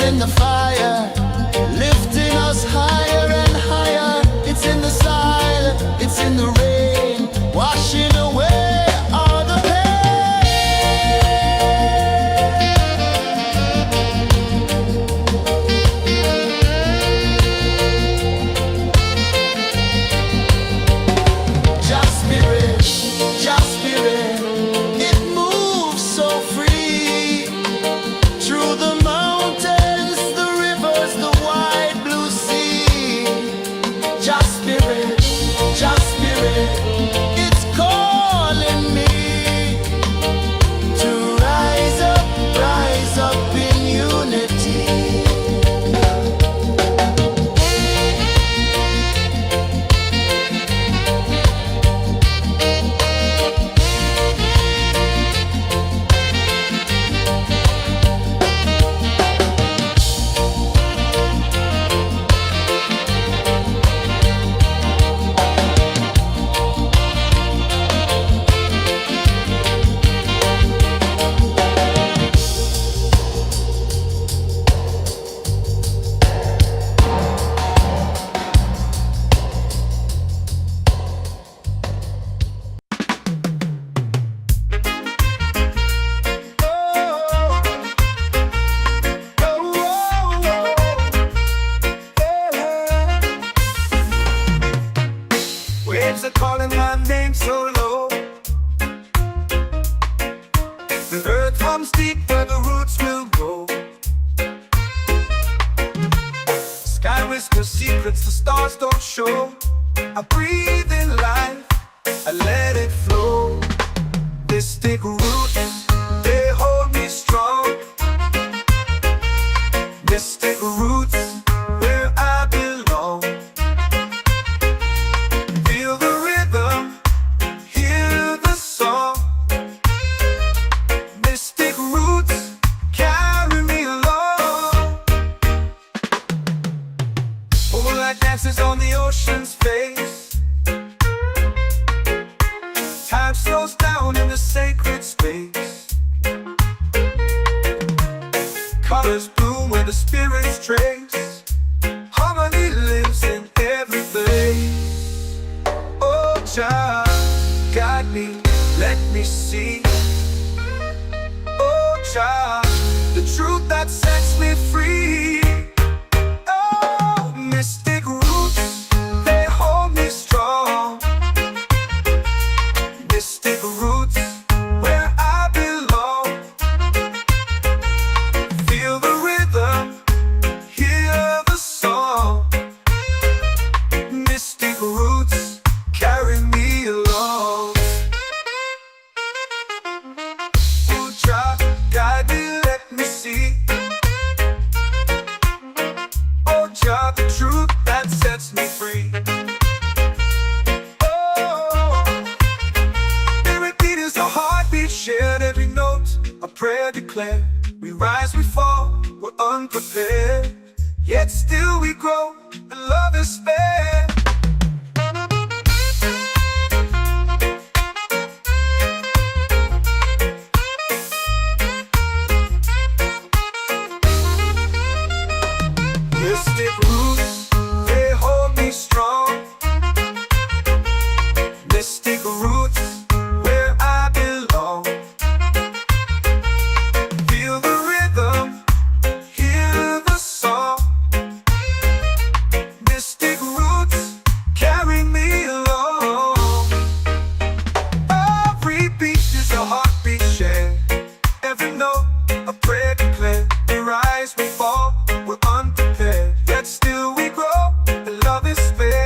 in the fire, lifting us higher and higher. It's in the silence, it's in the rain, washing away all the pain. Just spirit, just spirit, it moves so free through the mountains, the rivers, the wide blue sea. Just spirit, it's calling me to rise up in unity. Waves are calling my name so low. The earth hums deep where the roots will grow. Sky whispers secrets the stars don't show. I breathe in life, I let it flow. Mystic roots, they hold me strong. Mystic roots, where I belong. Feel the rhythm, hear the song. Mystic roots, carry me along. Moonlight dances on the ocean's face. Time slows down in the sacred space. Colors bloom where the spirits trace. Harmony lives in every place. Oh, child, guide me, let me see. Oh, child, the truth that sets me free. Oh, mystic roots, they hold me strong. Mystic roots, where I belong. Feel the rhythm, hear the song. Mystic roots, carry me along. Oh, child, guide me, let me see. Oh, child, the truth that sets me free. Oh, every beat is a heartbeat shared, every note a prayer declared. We rise, we fall, we're unprepared, yet still we grow, and love is spared. Mystic roots, they hold me strong. Mystic roots, where I belong. Feel the rhythm, hear the song. Mystic roots, carry me along. Every beat is a heartbeat shared, every note a prayer declared. We rise, we fall, we're unprepared, yet still we grow, and love is spared.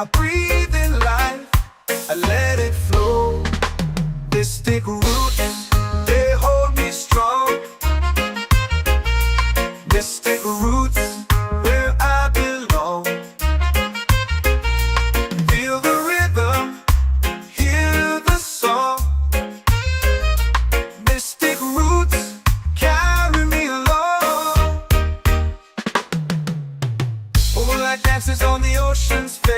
I breathe in life, I let it flow. Mystic roots, they hold me strong. Mystic roots, where I belong. Feel the rhythm, hear the song. Mystic roots, carry me along. Moonlight dances on the ocean's face.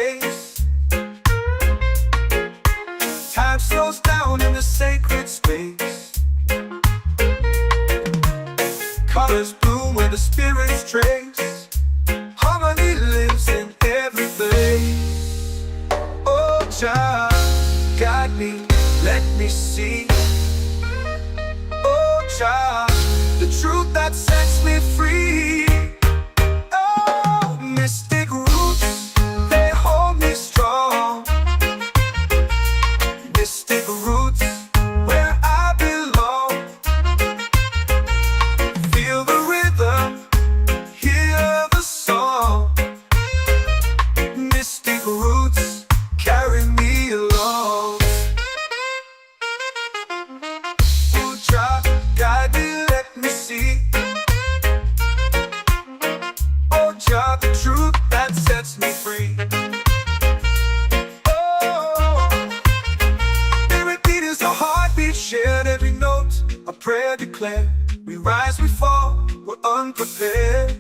Time slows down in the sacred space. Colors bloom where the spirits trace. Harmony lives in every place. Oh, Jah, guide me, let me see. Oh, Jah, the truth that sets me free. Oh, mystic roots, they hold me strong. Mystic roots, where I belong. Feel the rhythm, hear the song. Mystic roots, carry me along. Oh, Jah, guide me, let me see. Oh, Jah, the truth that sets me free. Shared every note, a prayer declared. We rise, we fall, we're unprepared.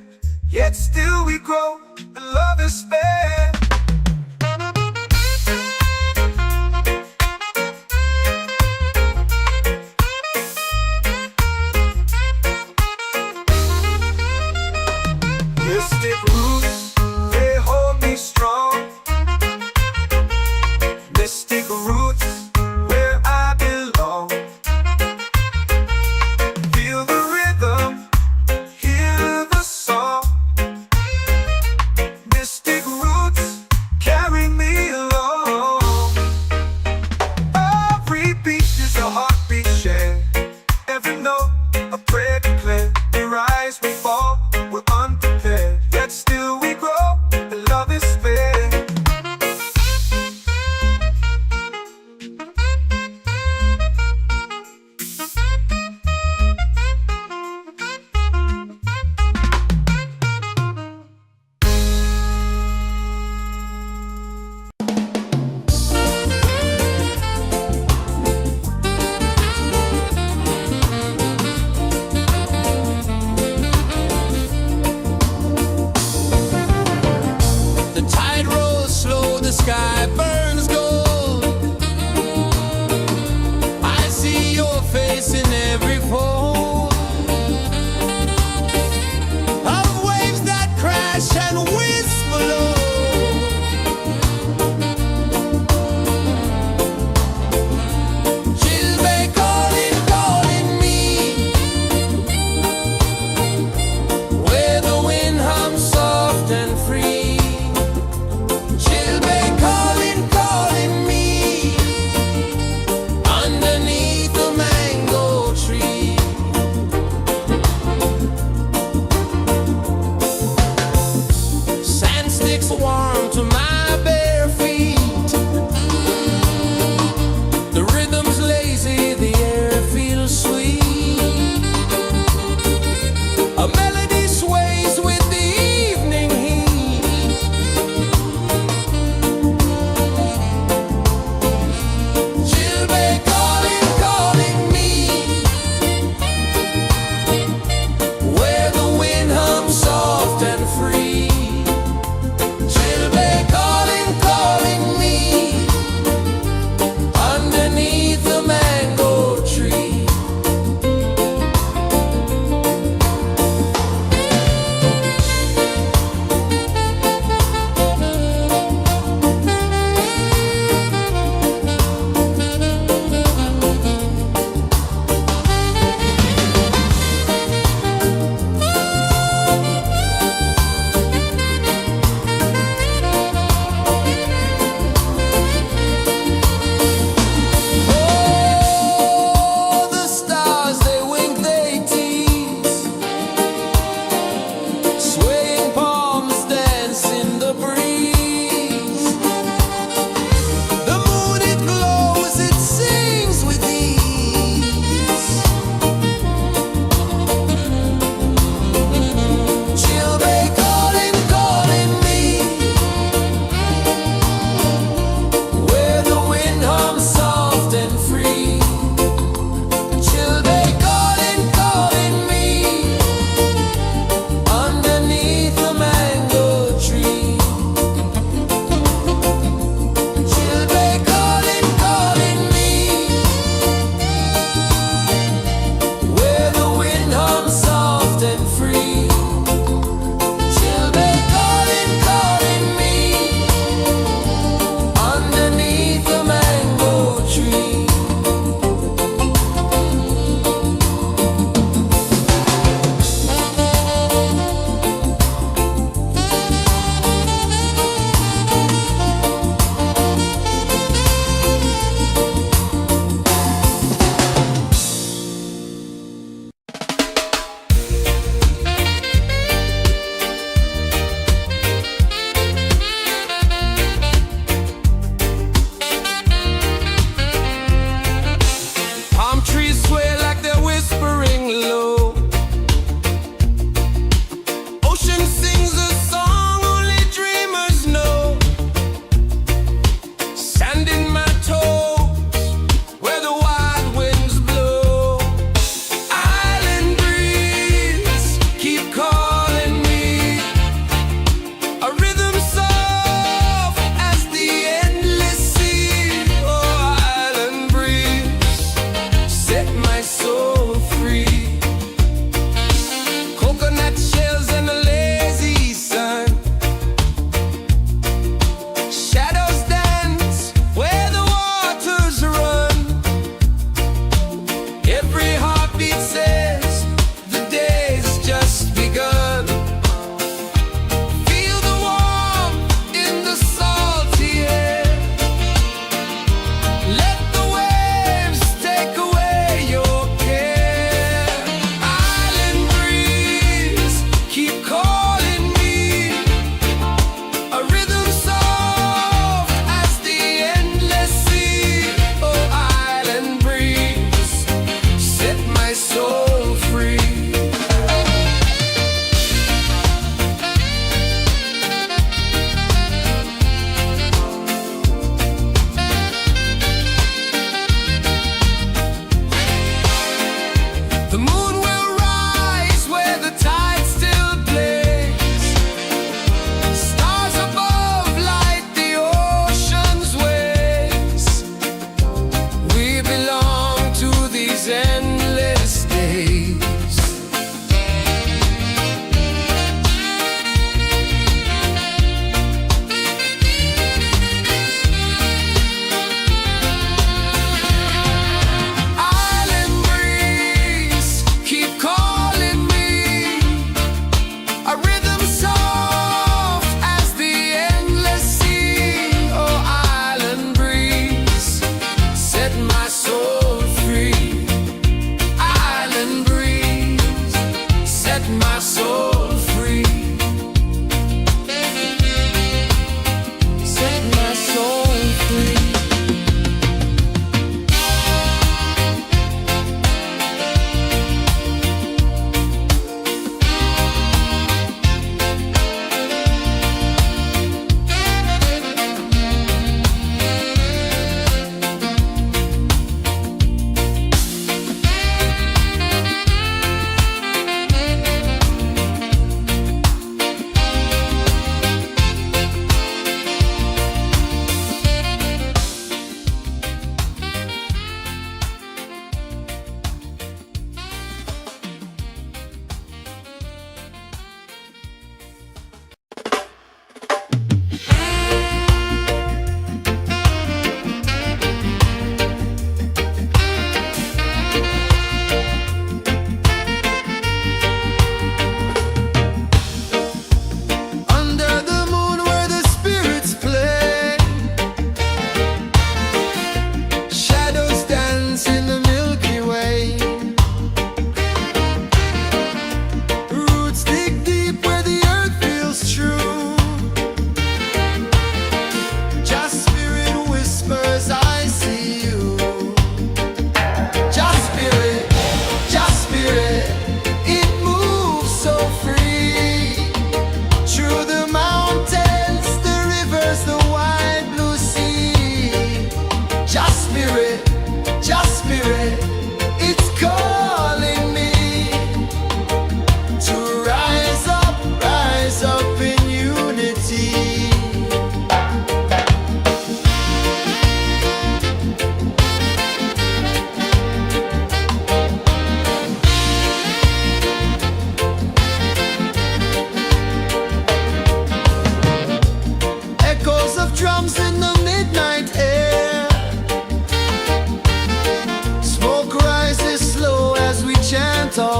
Yet still we grow, and love is spared. Mystic roots, they hold me strong. Mystic roots, where I belong. Feel the rhythm, hear the song. Mystic roots,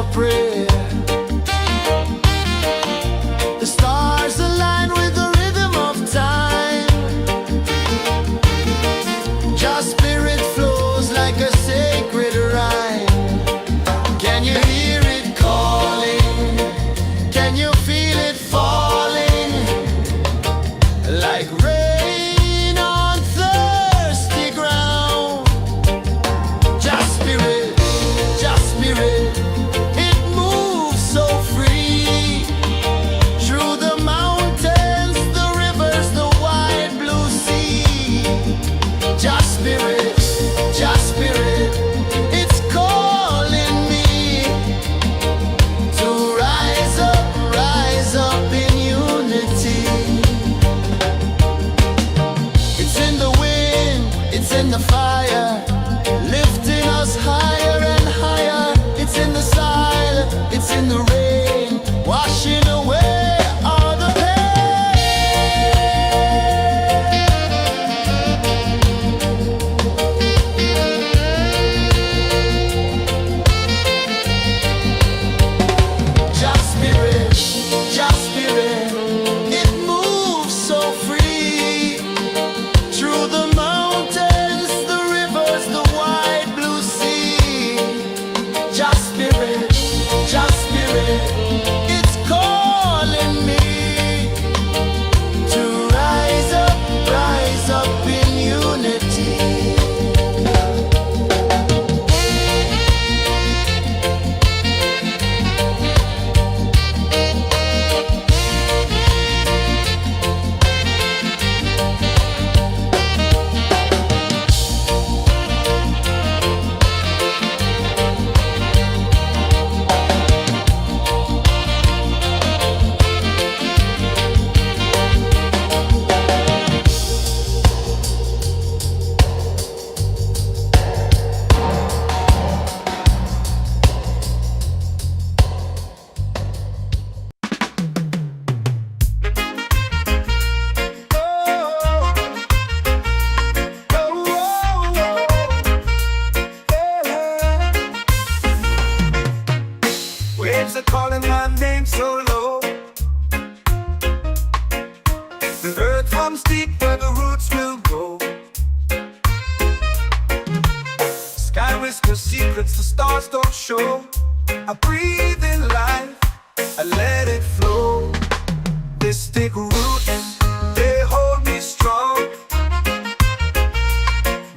for prayer. The stars align with the rhythm of time. Your spirit flows like a sacred rhyme. Can you hear it calling? Can you feel it falling? Like rain on thirsty ground. Just spirit, it moves so free. Through the mountains, the rivers, the wide blue sea. Just spirit, it's calling me to rise up in unity. It's in the wind, it's in the fire, lifting us higher and higher. It's in the silence, it's in the rain, washing away all the pain. Just spirit, it moves so free. Through the mountains, the rivers, the wide blue sea. Just spirit, it's calling me to rise up in unity. Waves are calling my name so low. The earth hums deep where the roots will go. Sky whispers secrets the stars don't show. I breathe in life, I let it flow. Mystic roots, they hold me strong.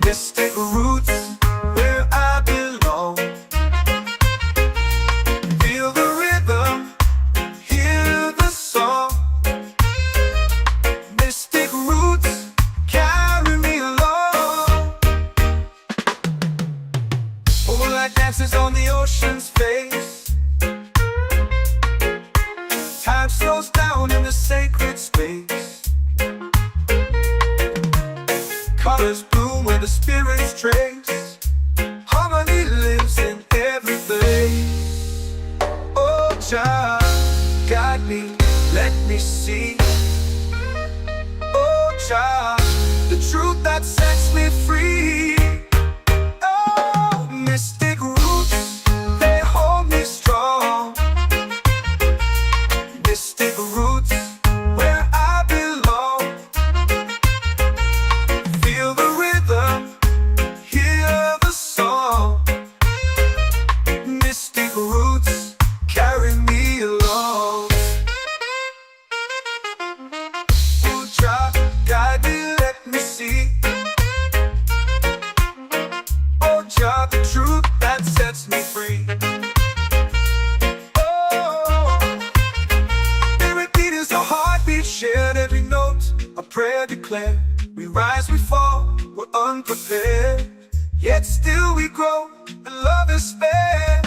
Mystic roots, where I belong. Feel the rhythm, hear the song. Mystic roots, carry me along. Moonlight dances on the ocean's face. Time slows down in the sacred space. Colors bloom where the spirits trace. Harmony lives in every place. Oh, Jah, guide me, let me see. Oh, Jah, the truth that sets me free. Oh, mystic roots, they hold me strong. Mystic roots, where I belong. Feel the rhythm, hear the song. Mystic roots, carry me along. Oh, Jah, guide me, let me see. Oh, Jah, the truth that sets me free. Oh, spirit beat is a heartbeat, shared every note. A prayer declared. We rise, we fall, we're unprepared. Yet still we grow, and love is spared.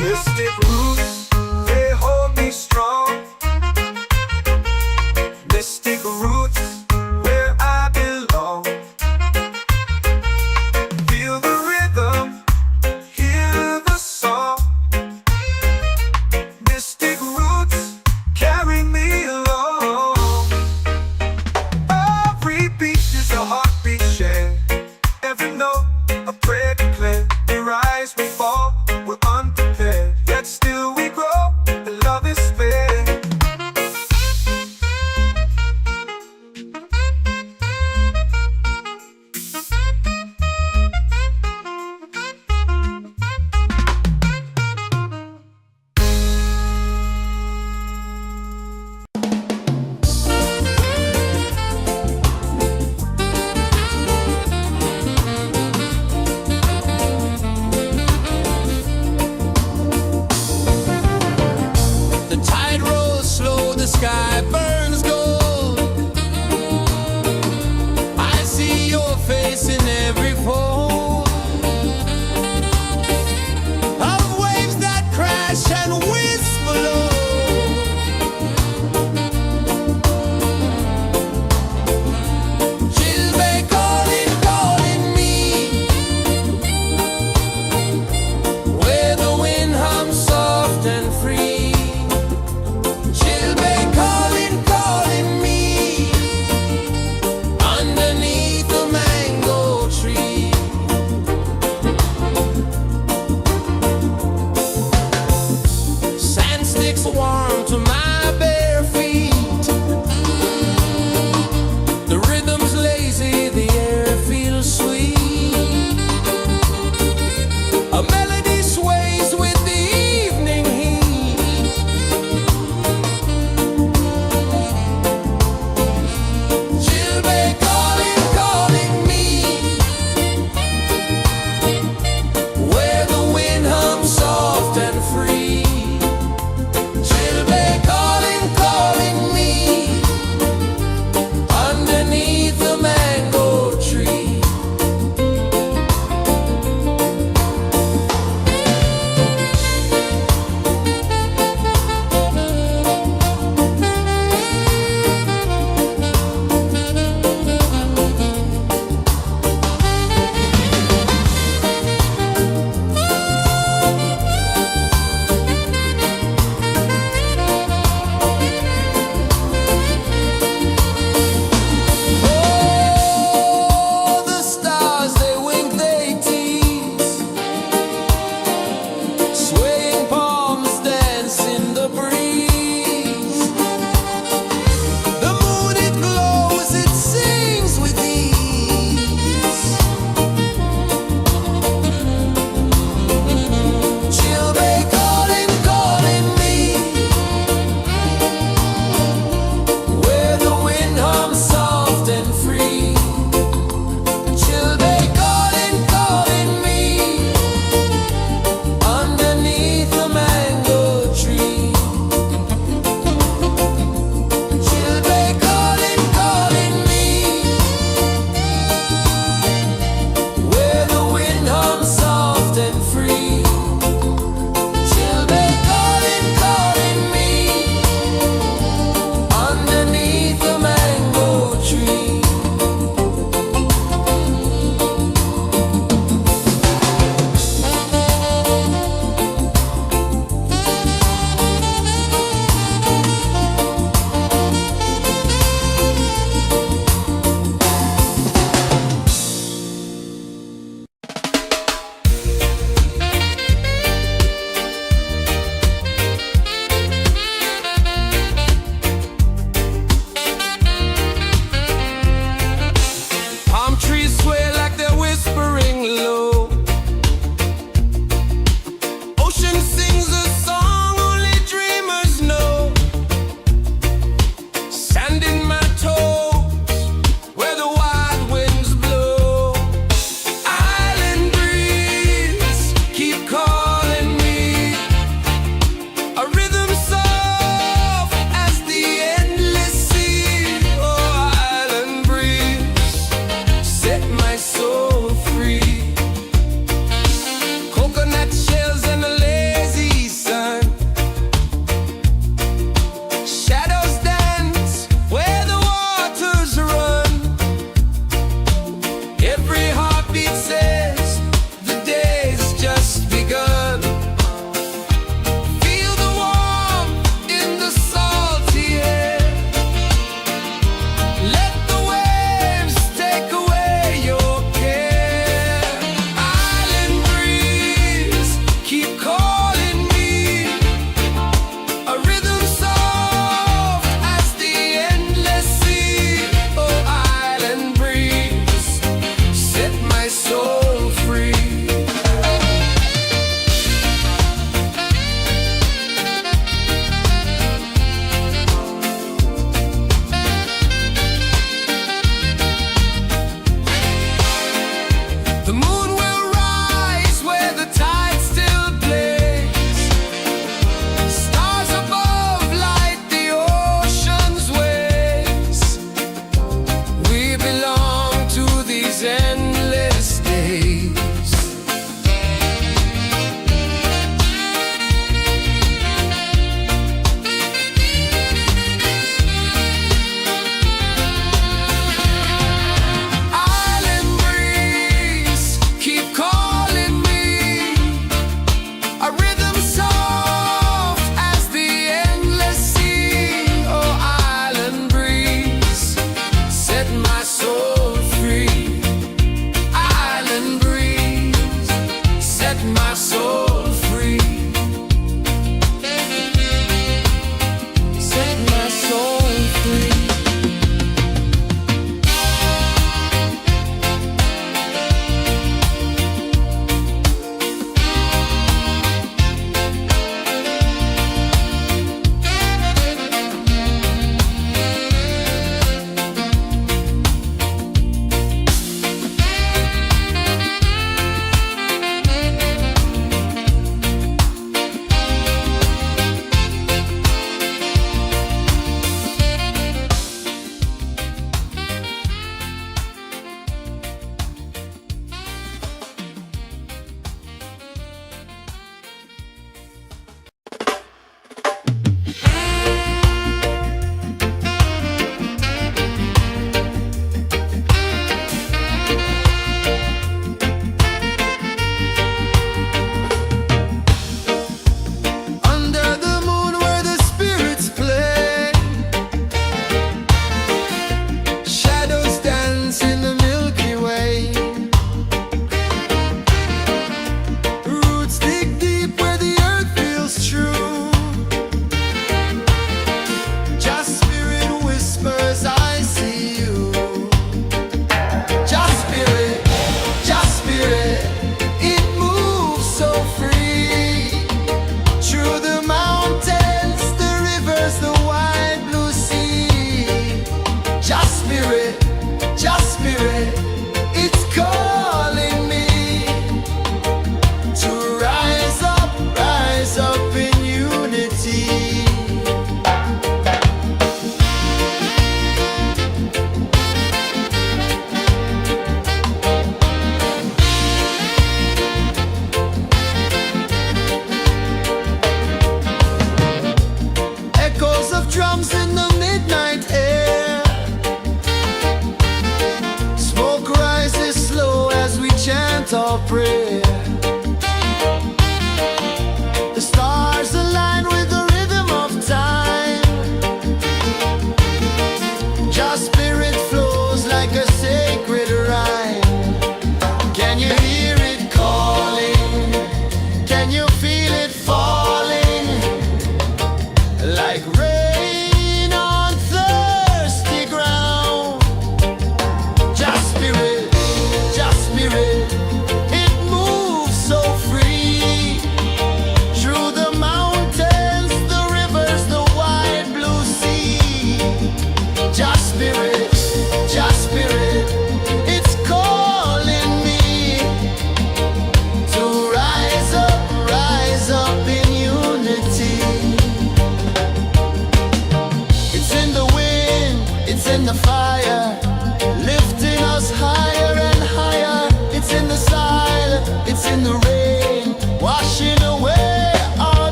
Mystic roots, they hold me strong. Mystic roots, where I belong. Feel the rhythm, hear the song. Mystic roots, carry me it's warm to my bare feet. The rhythm's lazy, the air feels sweet. A melody sways with the evening heat. Chilbay calling, calling me, where the wind hums soft and free. Chilbay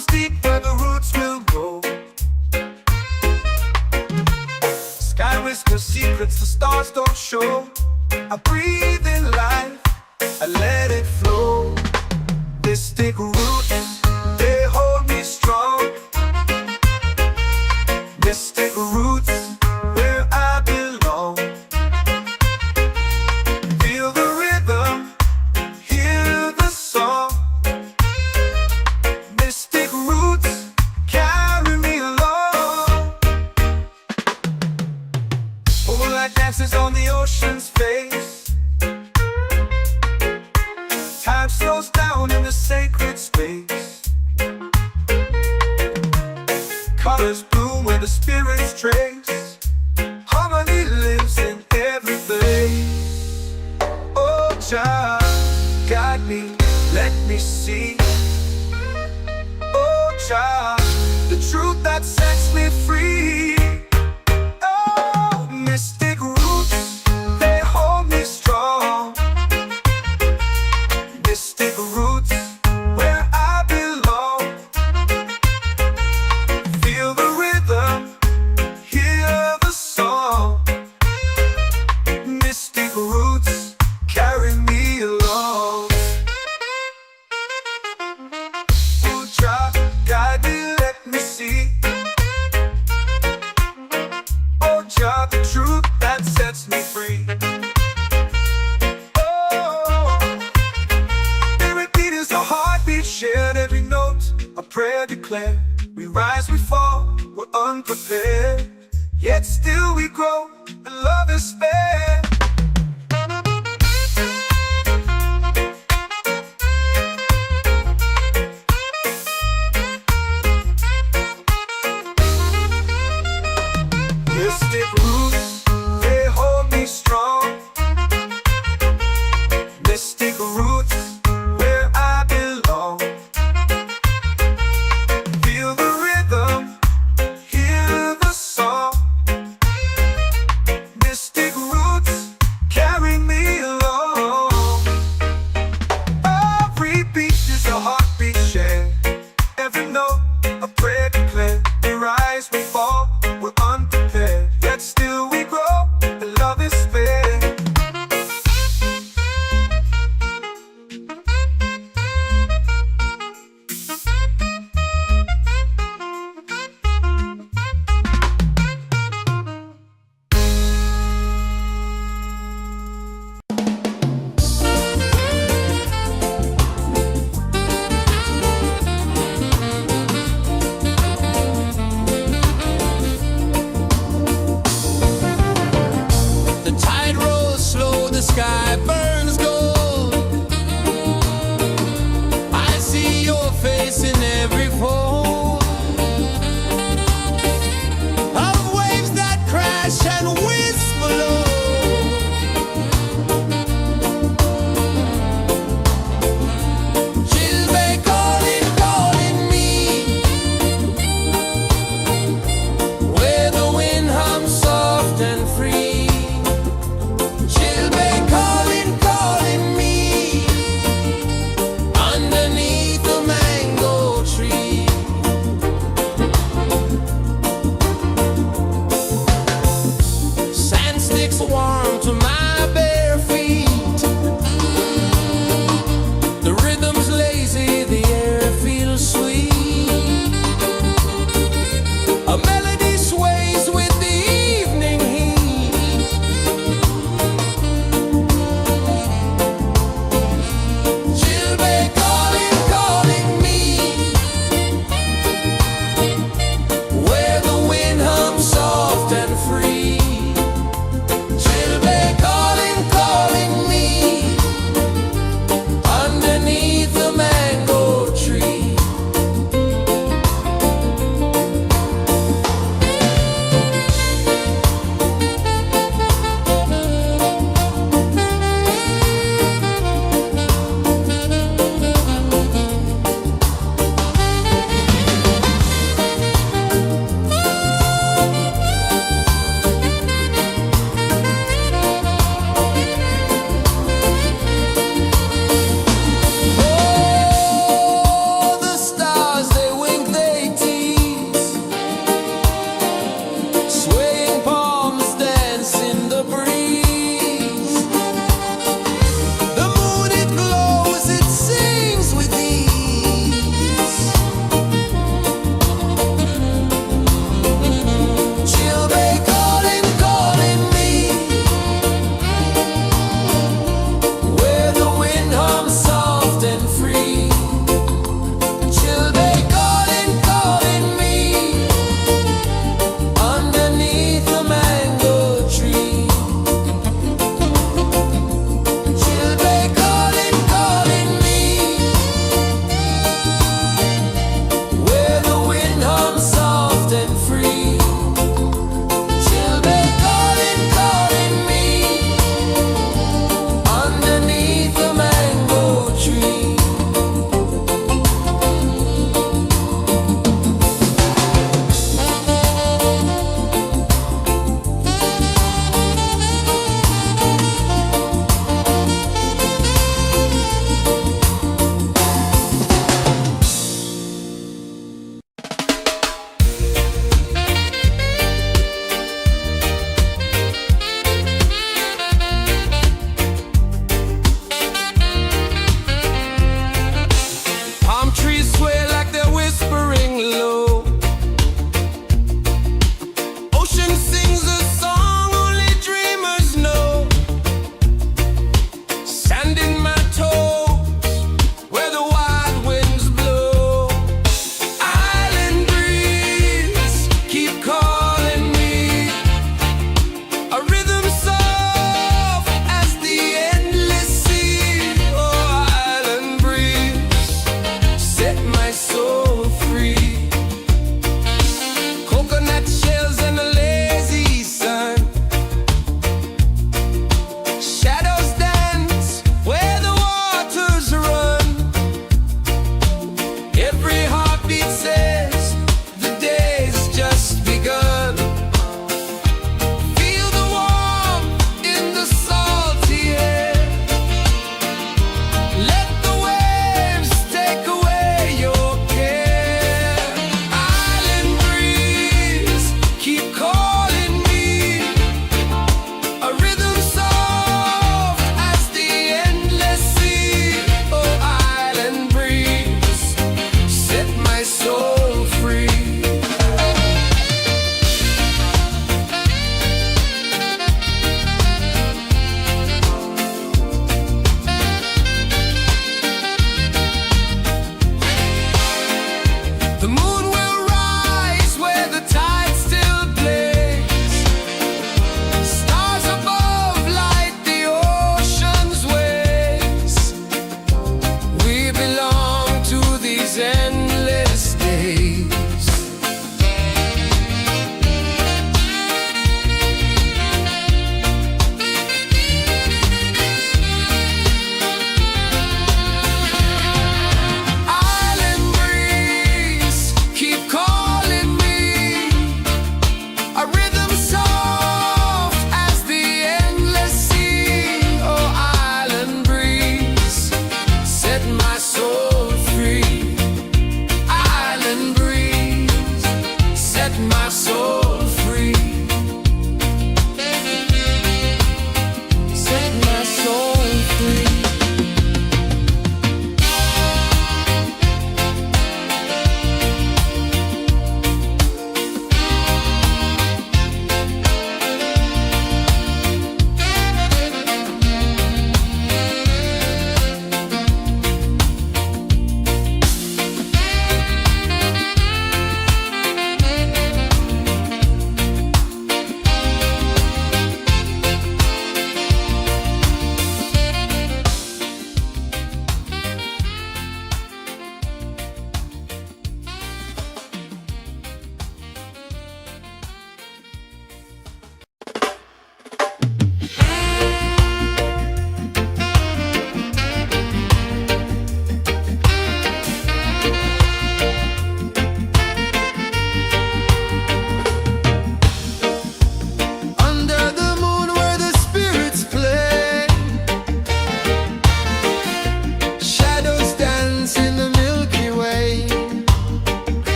runs deep where the roots will grow. Sky whispers secrets the stars don't show. I breathe in life, I let it flow. Mystic roots, they hold me strong. Mystic roots, where I belong. Feel the rhythm, hear the song. Mystic roots, carry me along. Moonlight dances on the ocean's face. Time slows down in the sacred space. Colors bloom where the spirits trace. Harmony lives in every face. Oh, Jah, guide me, let me see. Oh, Jah, the truth that sets me free. Oh, mystic roots, they hold me strong. Mystic roots, where I belong. Feel the rhythm, hear the song. Mystic roots, carry me along. Oh, Jah, guide me, let me see. Oh, Jah, the truth that sets me free. Oh, every beat is a heartbeat shared, every note a prayer declared. We rise, we fall, we're unprepared, yet still we grow, and love is spared. Mystic roots, they hold me strong. Mystic roots, where I belong. Feel the rhythm, hear the song. Mystic roots,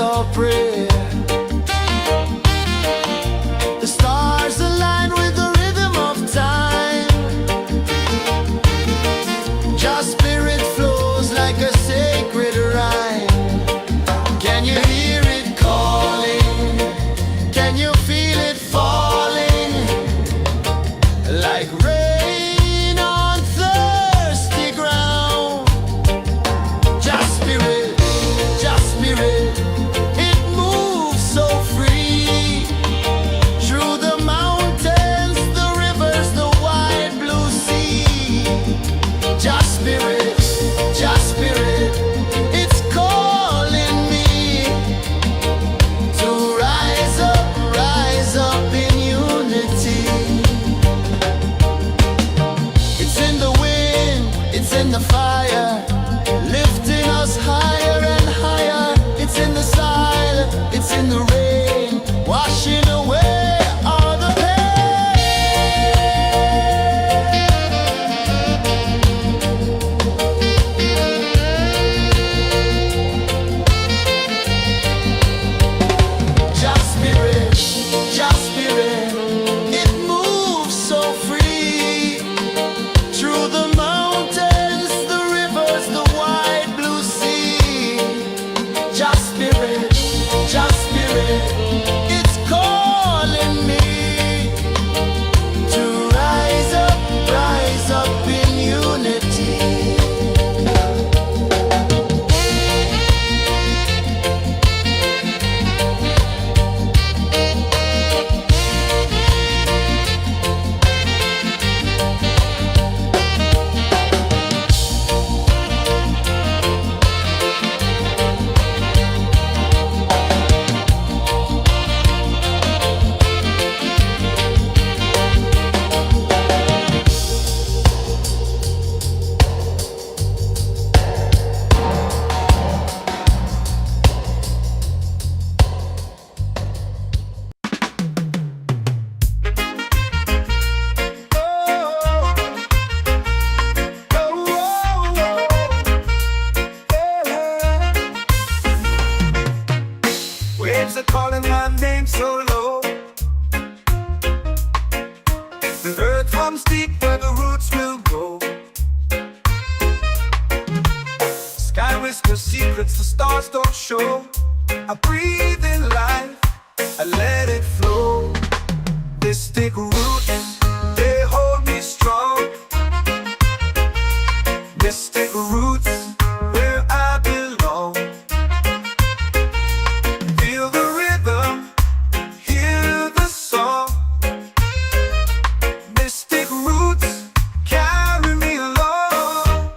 our prayer. The stars align with the rhythm of time. Your spirit flows like a sacred rhyme. Can you hear it calling? Can you feel it falling? Like rain on thirsty ground. Just spirit, it moves so free. Through the mountains, the rivers, the wide blue sea. Just spirit, it's calling me to rise up in unity. It's in the wind, it's in the fire, lifting us higher and higher. It's in the silence, it's in the rain, washing away all the Just spirit, it moves so free. Through the mountains, the rivers, the wide blue sea. Just spirit, it's calling me to rise up in unity. Waves are calling my name so low. The earth hums deep where the roots will go. Sky whispers secrets the stars don't show. I breathe in life, I let it flow. Mystic roots, they hold me strong. Mystic roots, where I belong. Feel the rhythm, hear the song. Mystic roots, carry me along.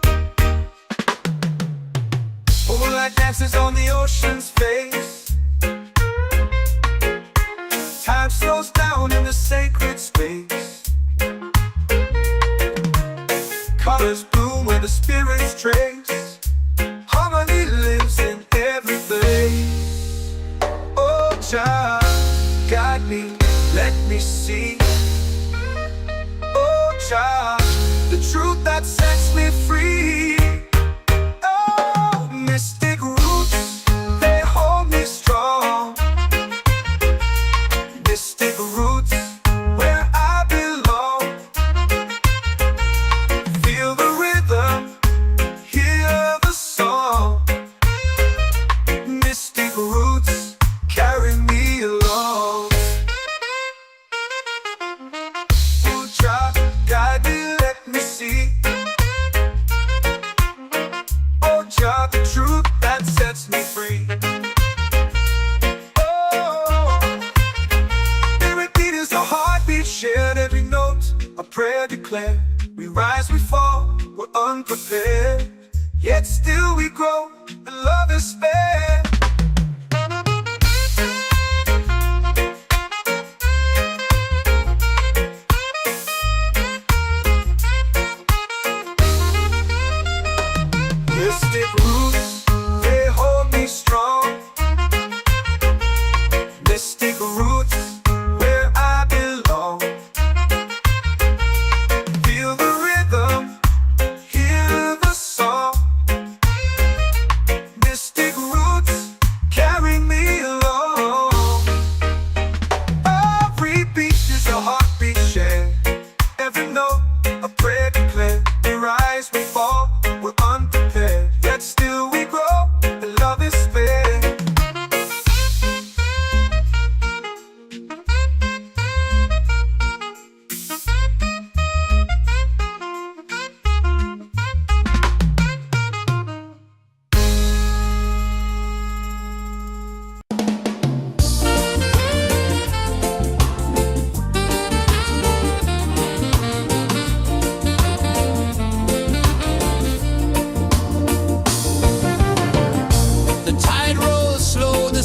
Moonlight dances on the ocean's face. Time slows down in the sacred space. Colors bloom where the spirits trace. Harmony lives in every place. Oh, child, guide me, let me see. Oh, child, the truth that sets me free. Oh, mystic roots, they hold me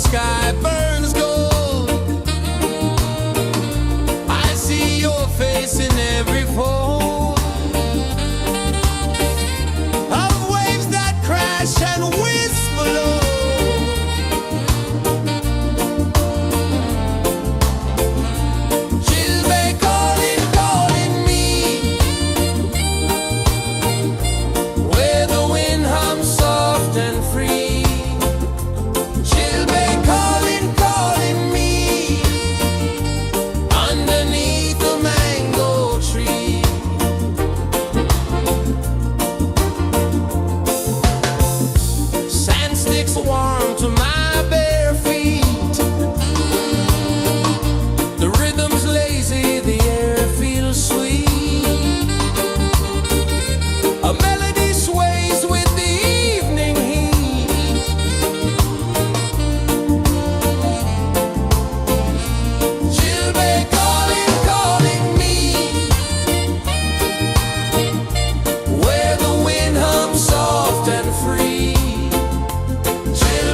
sky burns gold. I see your face in every fold of waves that crash and whisper low. She'll be calling, calling me where the wind hums soft and free. She'll be calling, calling me underneath the mango tree. Sand sticks warm to my bare feet. The rhythm's lazy, the air feels sweet. A melody sways with the evening heat. She'll be calling, calling me where the wind hums soft and free. She'll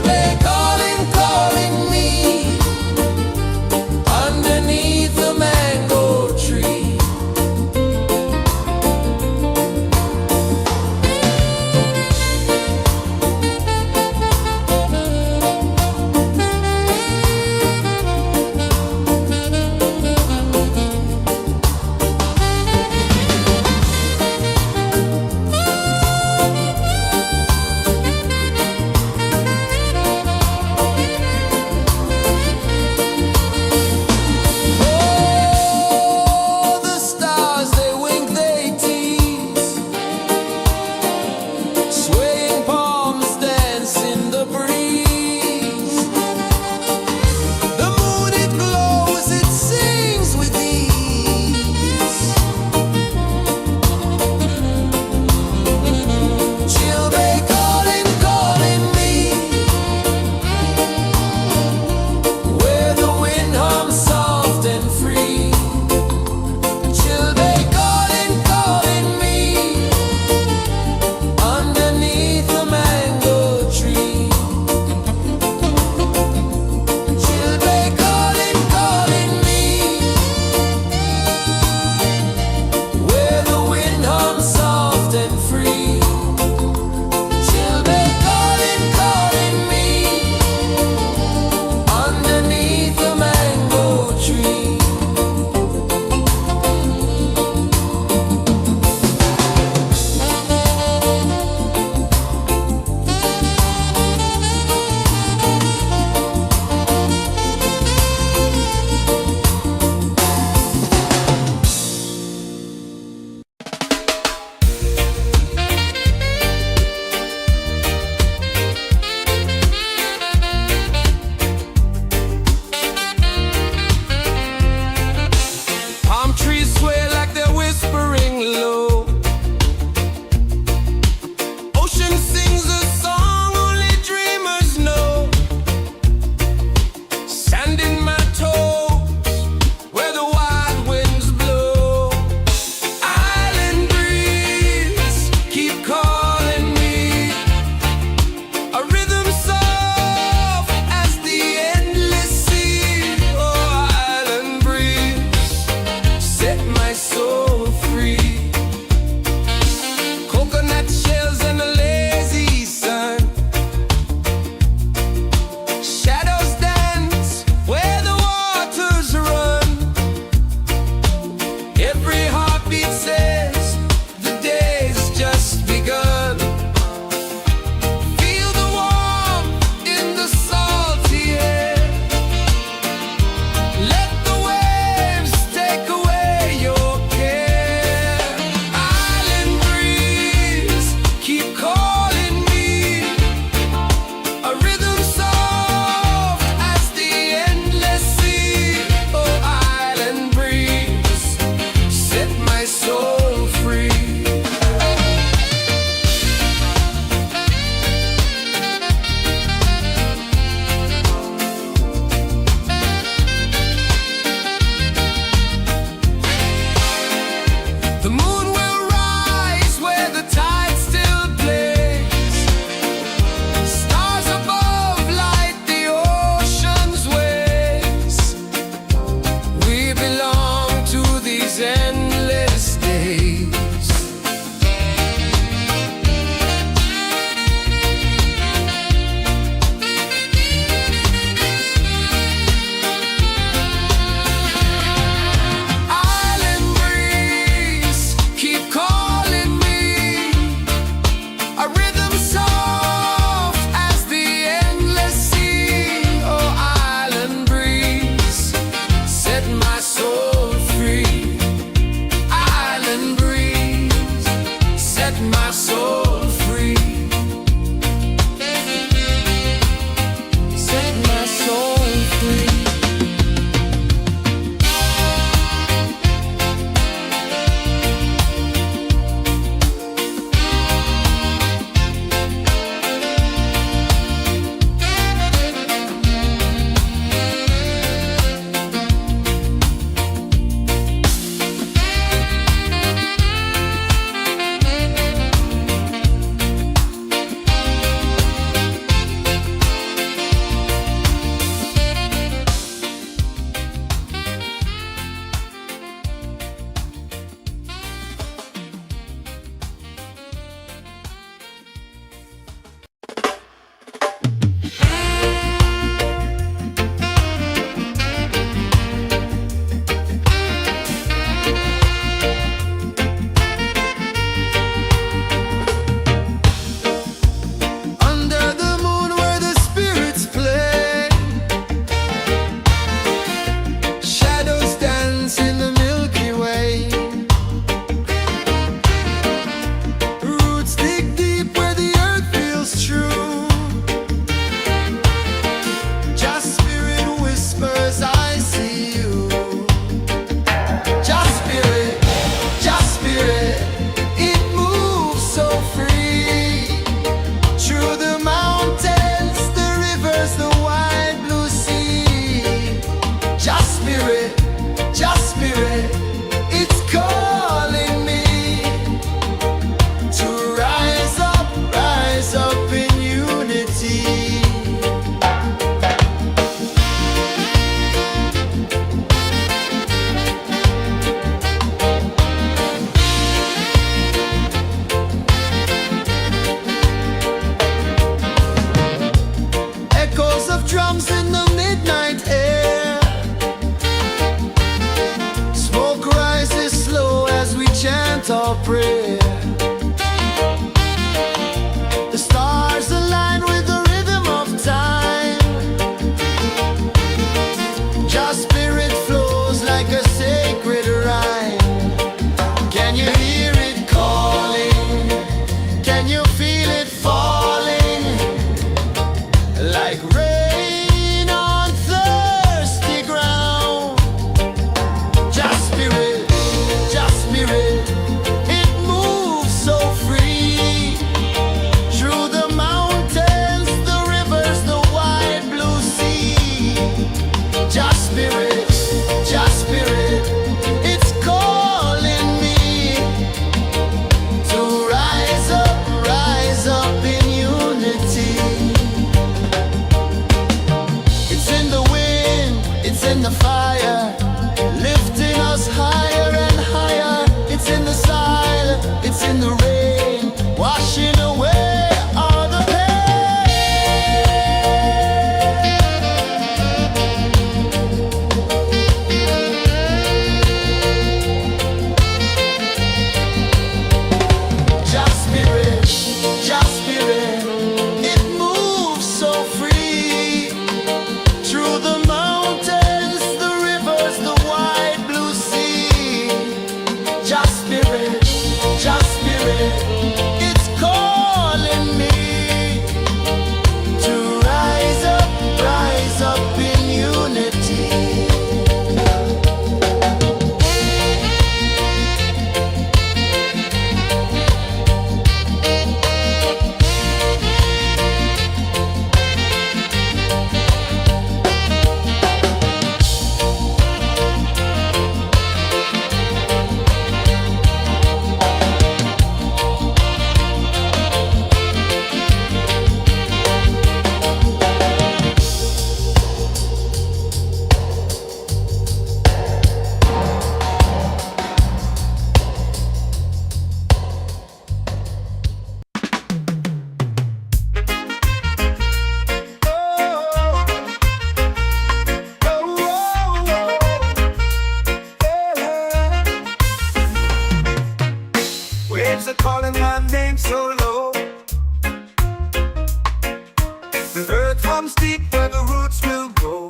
runs deep where the roots will grow.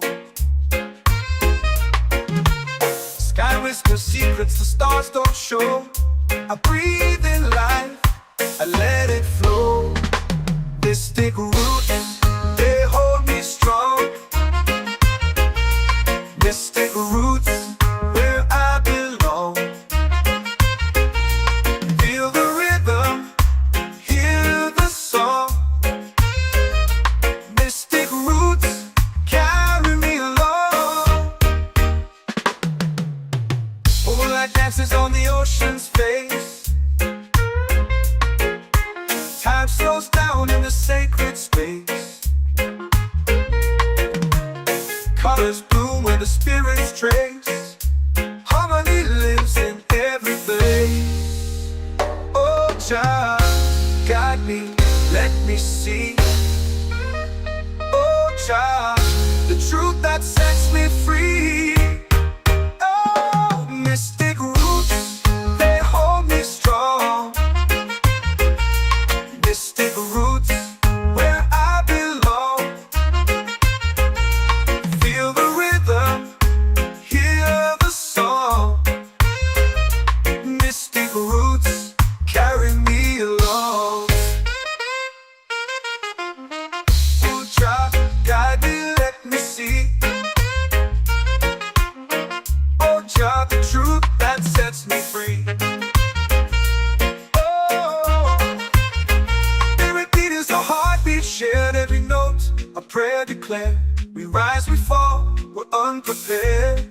Sky whispers secrets the stars don't show. I breathe in life, I let it flow. Mystic roots, they hold me strong. Mystic roots, where I belong. Feel the rhythm, hear the song. Mystic roots, carry me along. Moonlight dances on the ocean's face. Time slows down in the sacred space. Colors bloom where the spirits trace. Harmony lives in every place. Oh, child, guide me, let me see. Oh, child, the truth that sets me free. Oh, mystic roots, they hold me strong. Mystic roots, where I belong. Feel the rhythm, hear the song. Mystic roots, carry me along. Oh, child, guide me, let me see. Oh, child, the truth that sets me free. Oh, every beat is a heartbeat shared, every note a prayer declared. We rise, we fall, we're unprepared,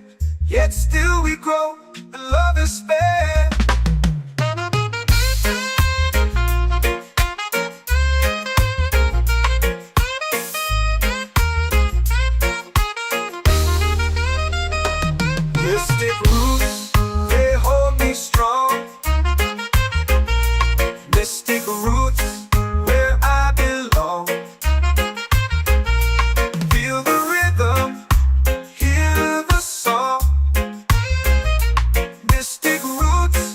yet still we grow, and love is spared. Mystic roots, they hold me strong. Mystic roots, where I belong. Feel the rhythm, hear the song. Mystic roots,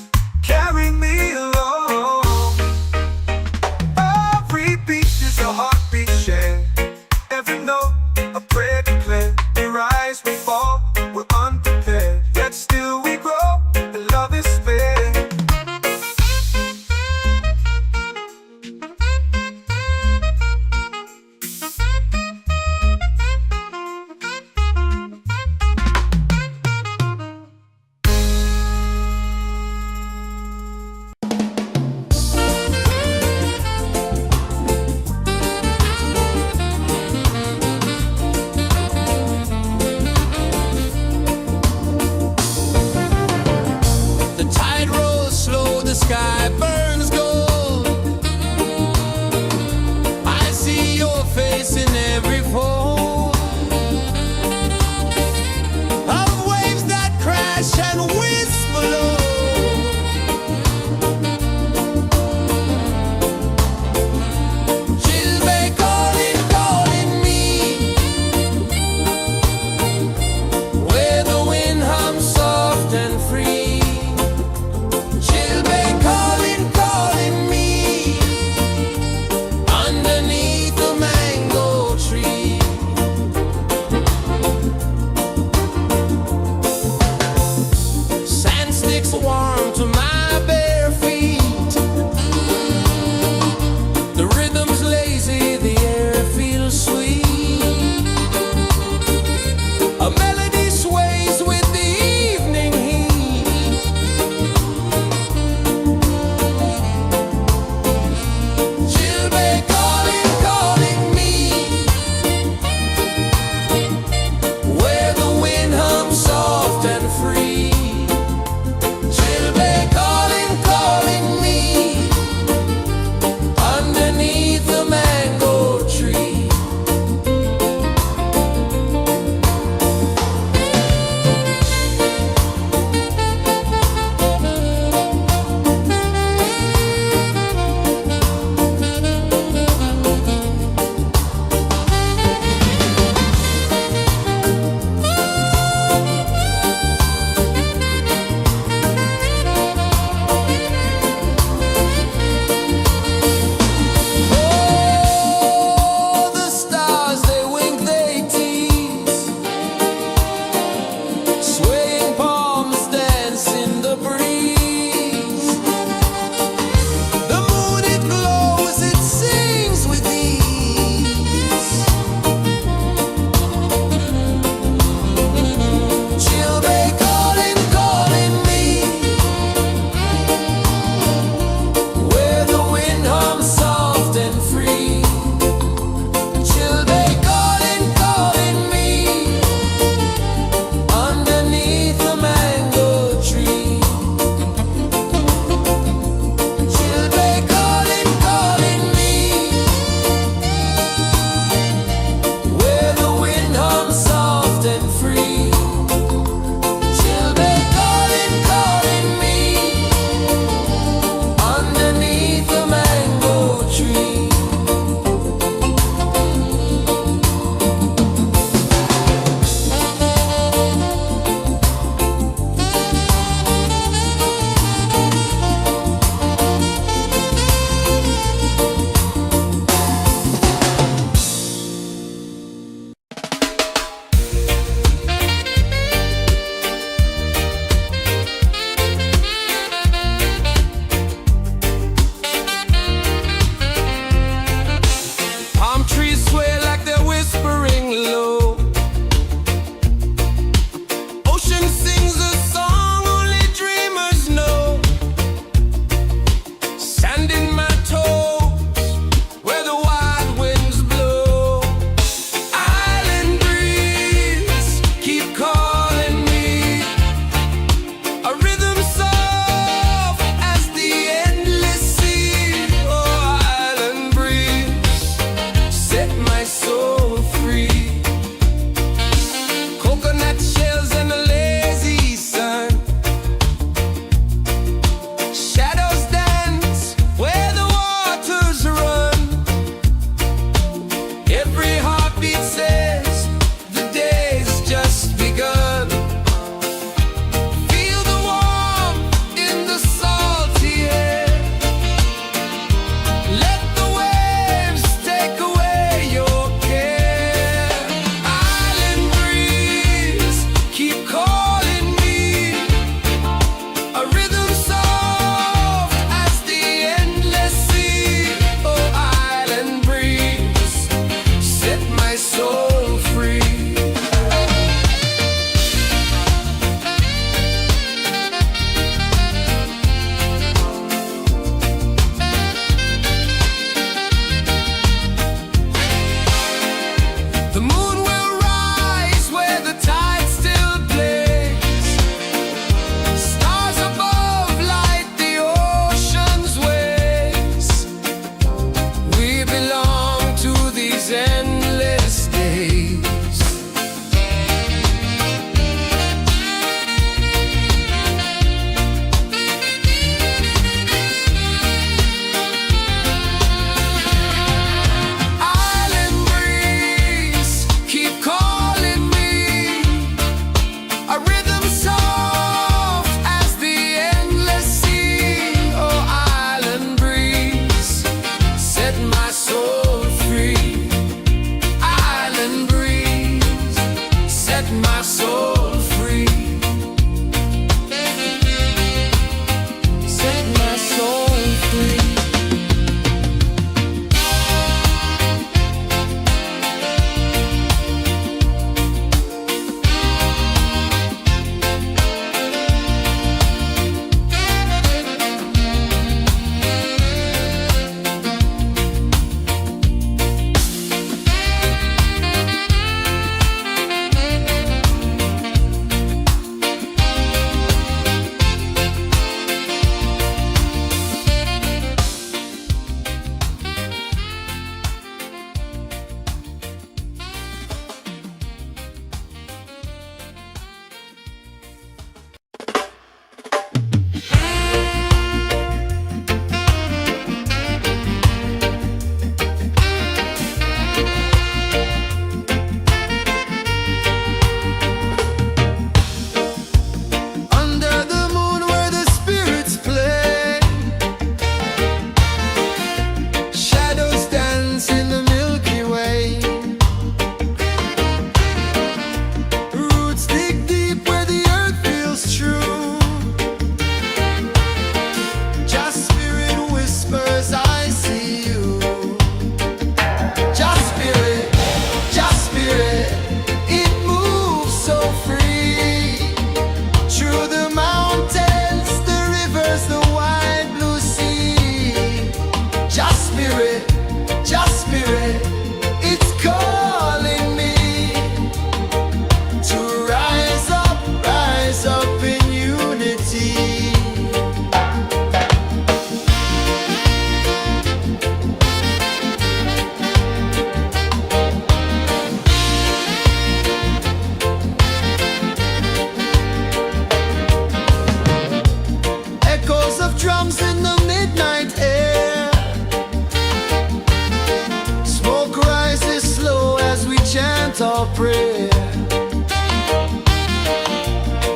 chant or prayer.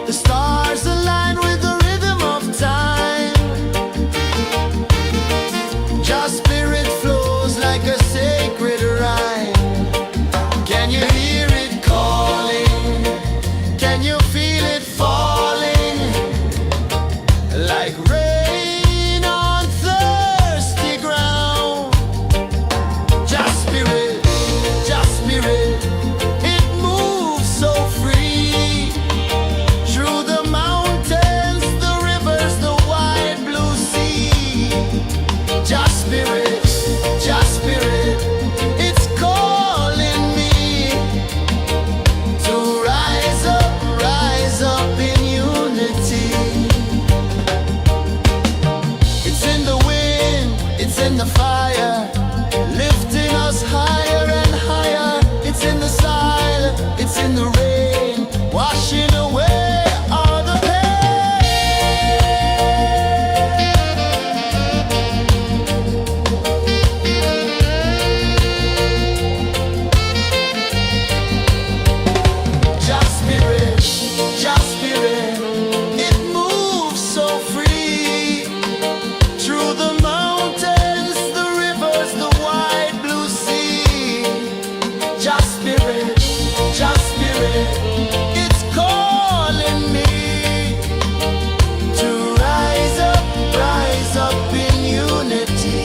The stars align with the rhythm of time. Your spirit flows like a sacred rhyme. Can you hear it calling? Can you feel it falling? Like rain on thirsty ground. Just spirit, it moves so free. Through the mountains, the rivers, the wide blue sea. Just spirit, it's calling me to rise up in unity. It's in the wind, it's in the fire, lifting us higher and higher. It's in the silence, it's in the rain, washing away all the Just spirit, it moves so free. Through the mountains, the rivers, the wide blue sea. Just spirit, it's calling me to rise up in unity.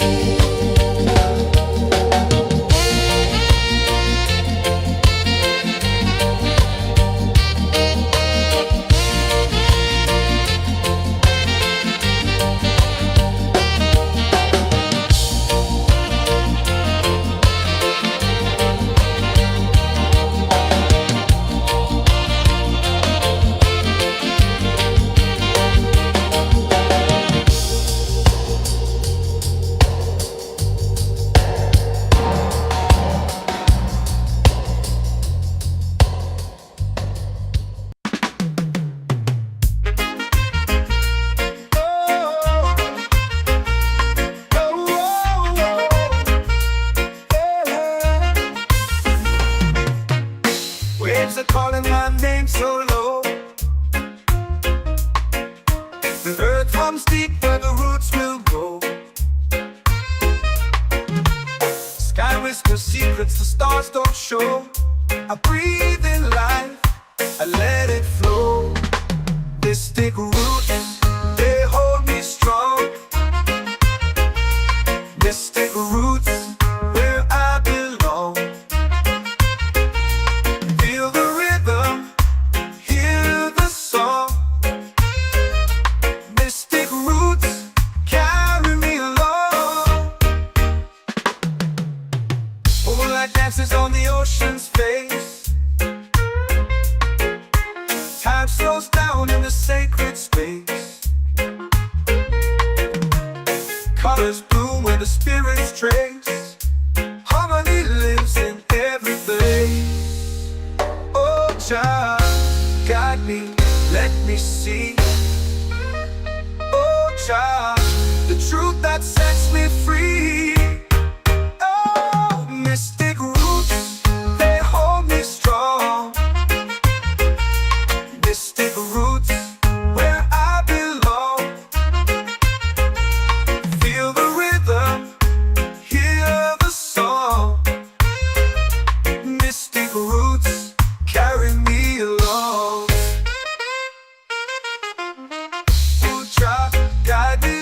Waves are calling my name so low. The earth runs deep where the roots will grow. Sky whispers secrets the stars don't show. I breathe in life, I let it flow. Mystic roots, they hold me strong. Mystic roots, where I belong. Feel the rhythm, hear the song. Mystic roots, carry me along. Moonlight dances on the ocean's face. Time slows down in the sacred space. Colors bloom where the spirits trace. Harmony lives in every place. Oh, child, guide me, let me see. Oh, child, the truth that sets me free. Oh, mystic roots, they hold me strong. Mystic roots, where I belong. Feel the rhythm, hear the song. Mystic roots, carry me along. Oh, child, guide me,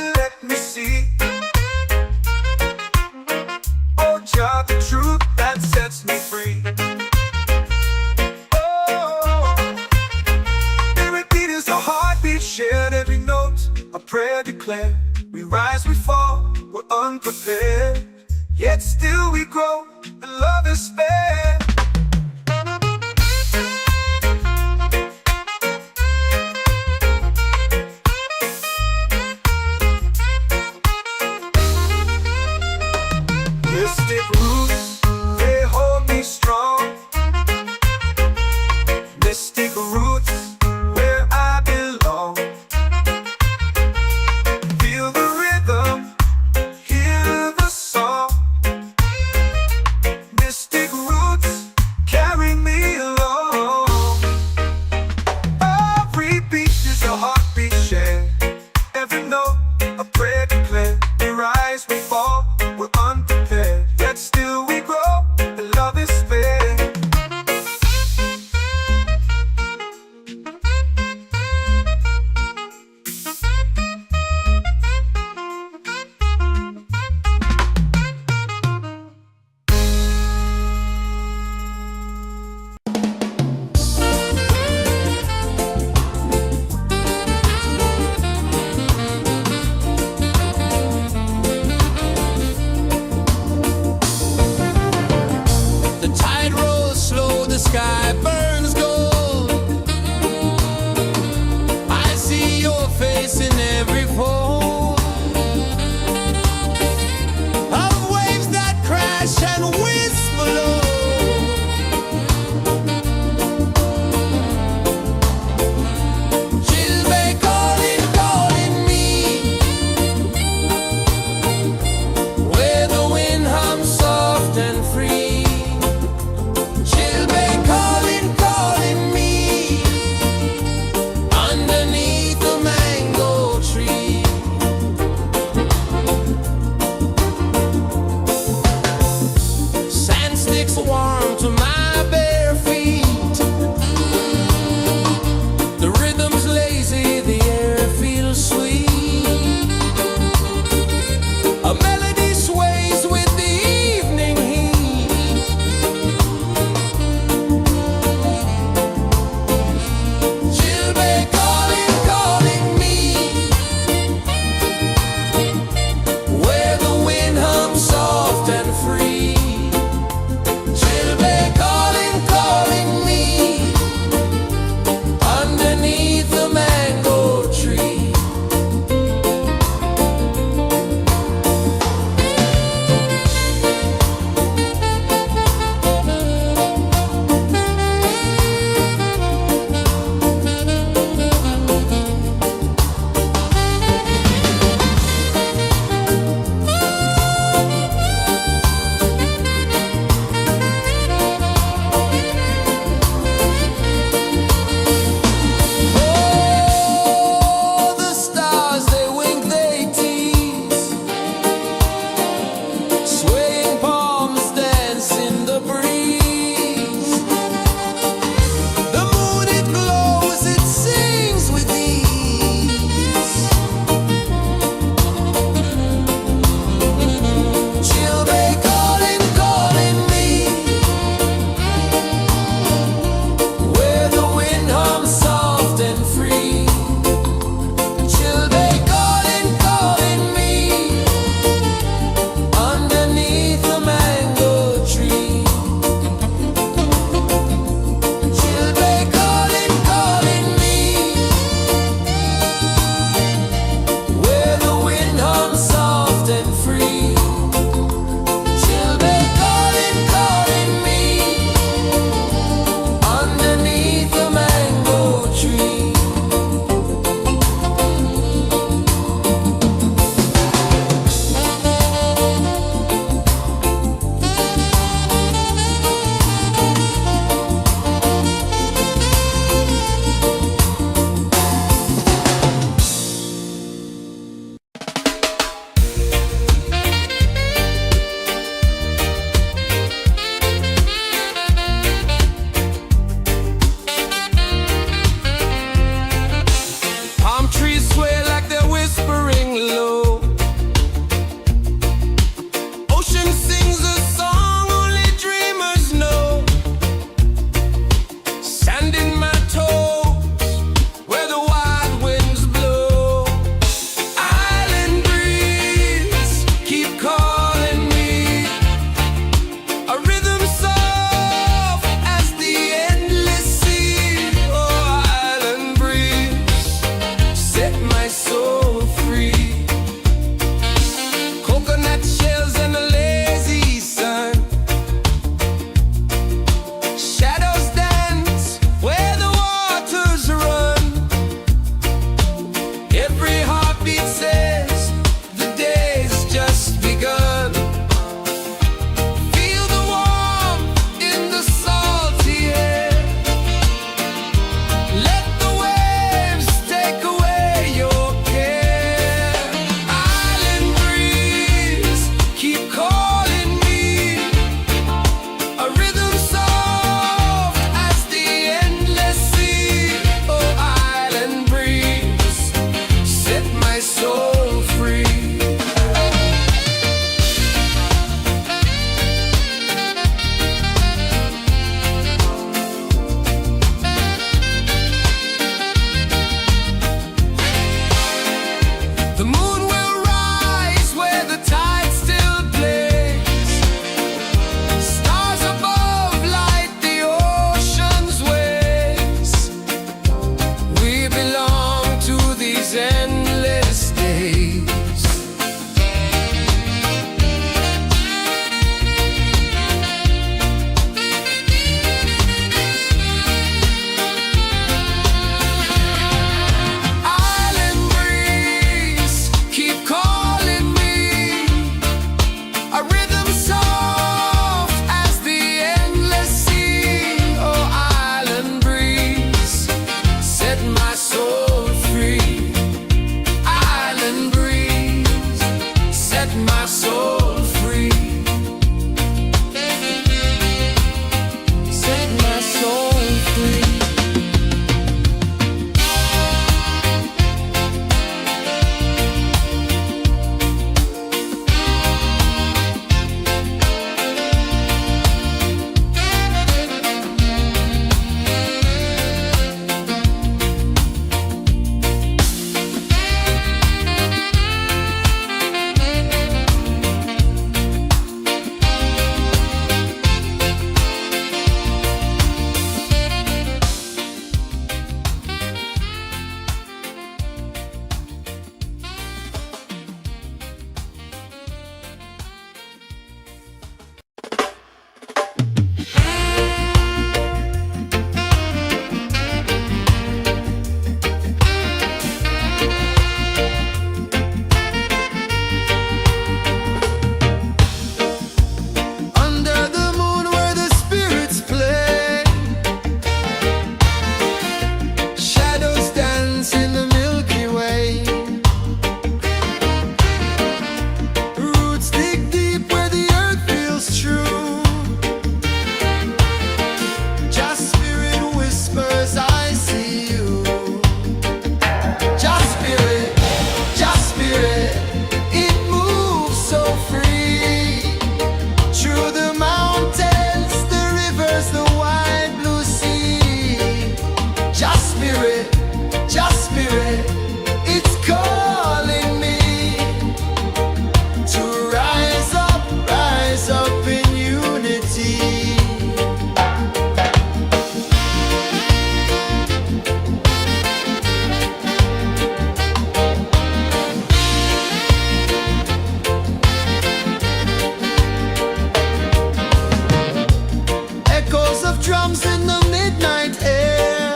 of drums in the midnight air.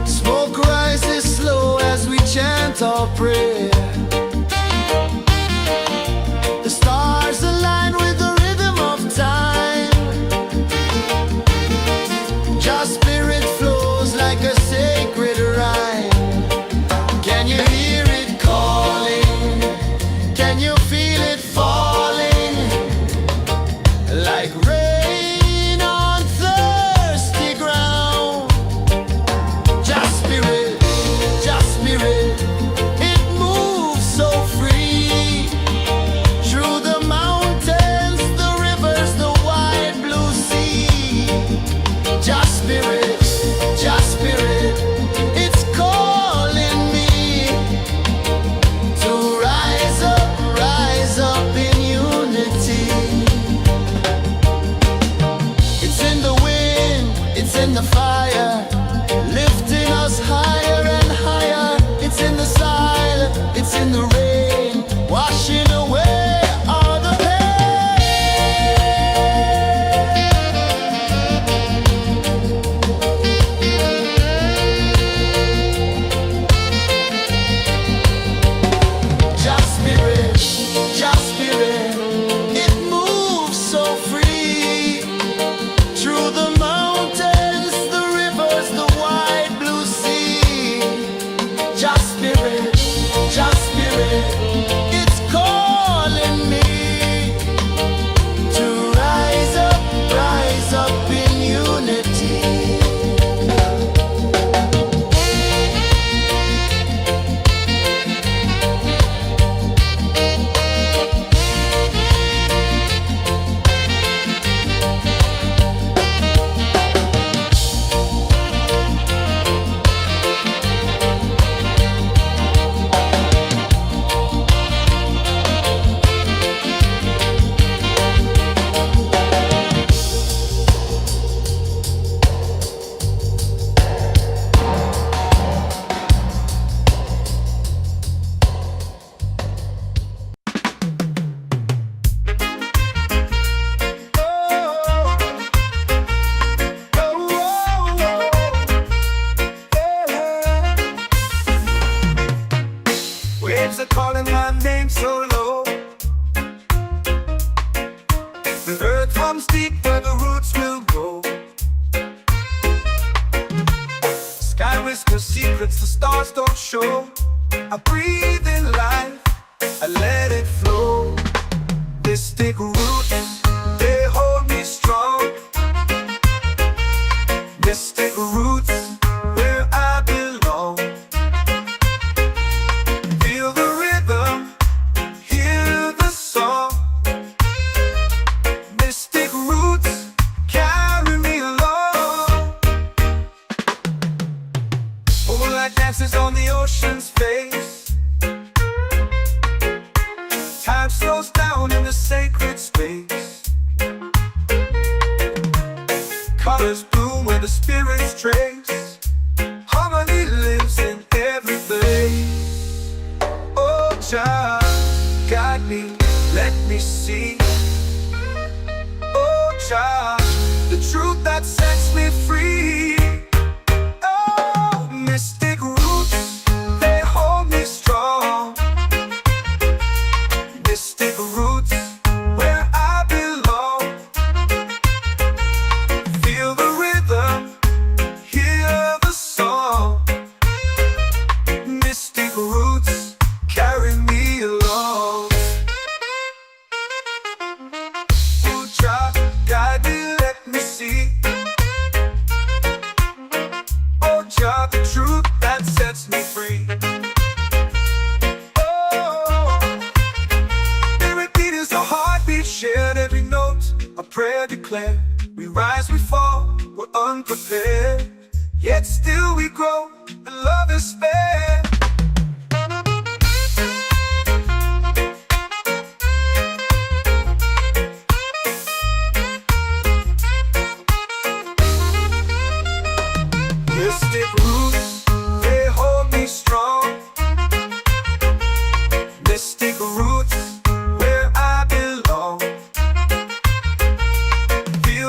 Smoke rises slow as we chant our prayer. The stars align with the rhythm of time. Your spirit flows like a sacred rhyme. Can you hear it calling? Can you feel it falling? Like rain on thirsty ground. Just spirit, it moves so free. Through the mountains, the rivers, the wide blue sea. Just spirit, it's calling me to rise up in unity. It's in the wind, it's in the fire, lifting us higher and higher. It's in the silence, it's in the rain, washing away all the Just spirit, it moves so free. Through the mountains, the rivers, the wide blue sea. Just spirit, it's calling me to rise up in unity. Waves are calling my name so low. The earth comes deep where the roots will go. Sky whispers secrets the stars don't show. I breathe in life, I let it flow. Mystic roots, they hold me strong. Mystic roots, where I belong. Feel the rhythm, hear the song. Mystic roots, carry me along. Moonlight dances on the ocean's face. Time slows down in the sacred space. Colors bloom where the spirits trace. Harmony lives in every place. Oh, child, guide me, let me see. Oh, child, the truth that sets me free. Oh, mystic roots, they hold me strong. Mystic roots, where I belong. Feel the rhythm, hear the song. Mystic roots, carry me along. Oh, child, guide me, let me see. Oh, child, the truth that sets me free. Oh, every beat is a heartbeat shared, every note a prayer declared. We rise, we fall, we're unprepared, yet still we grow, and love is spared. Mystic roots, they hold me strong. Mystic roots, where I belong. Feel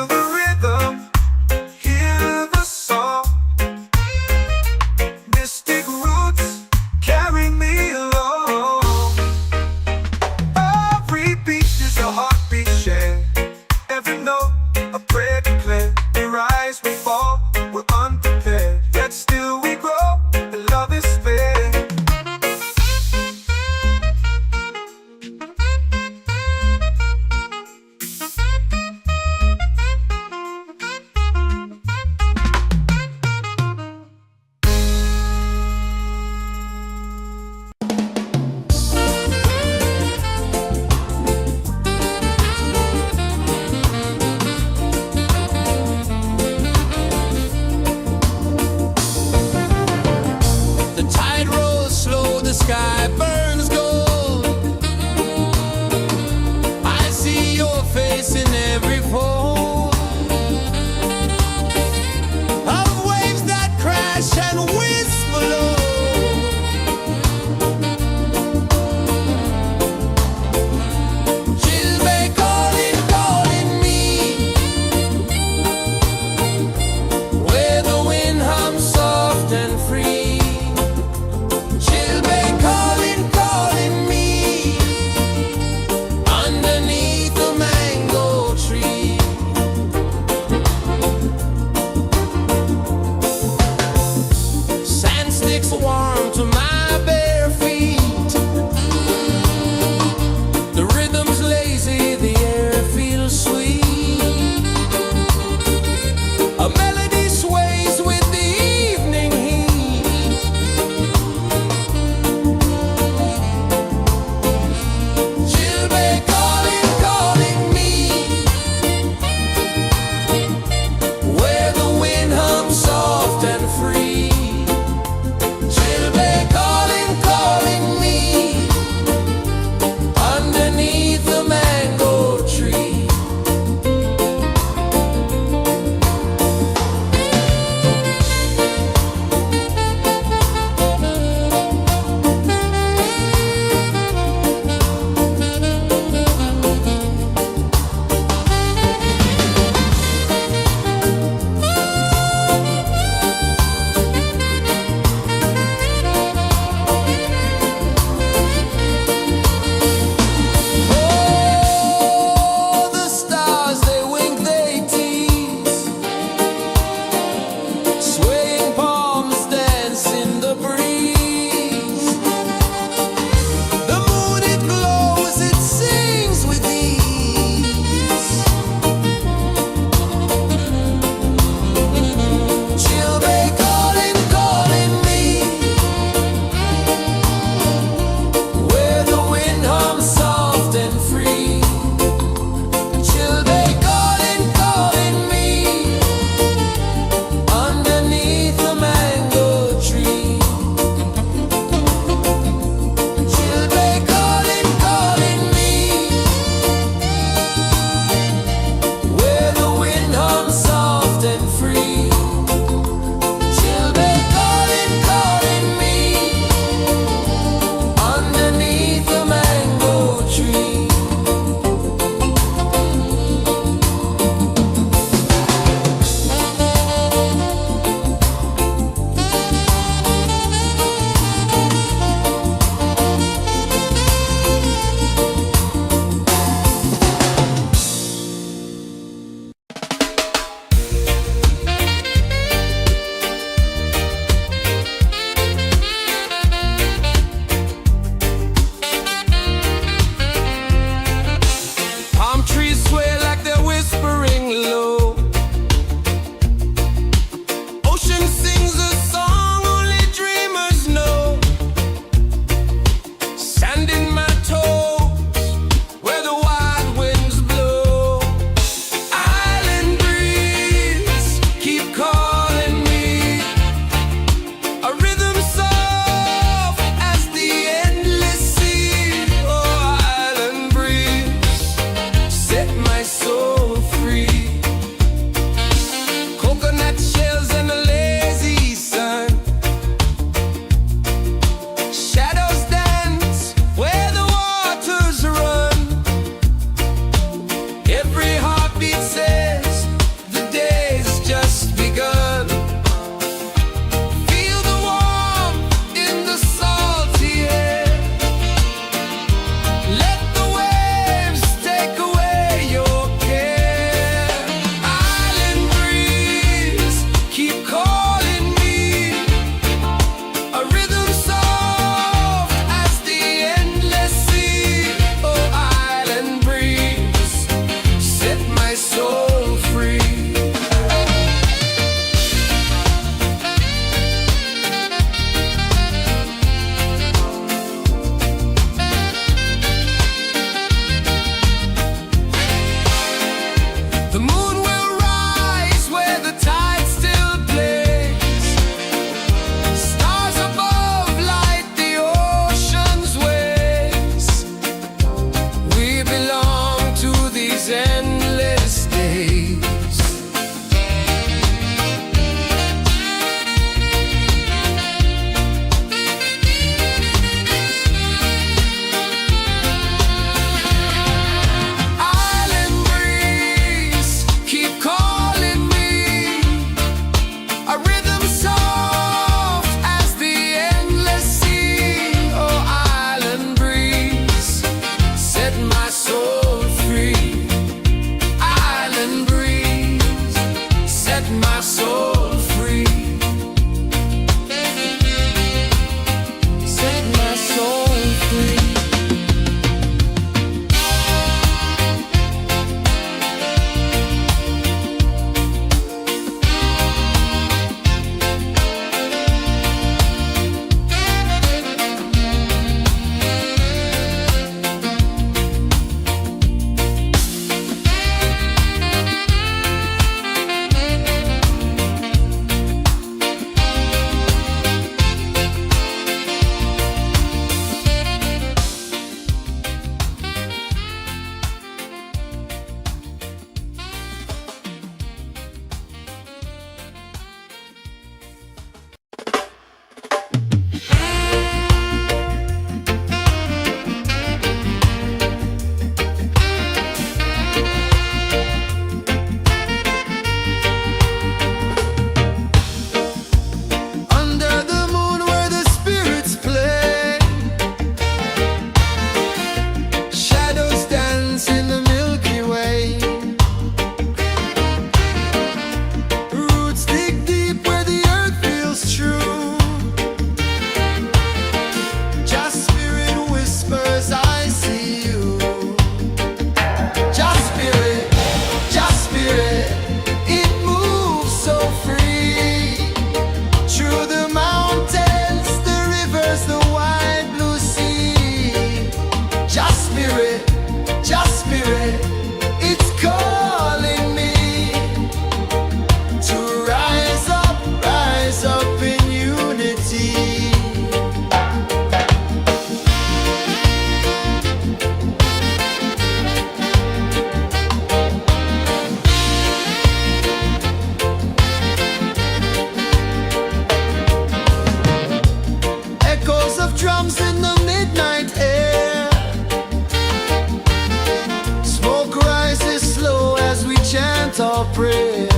prayer.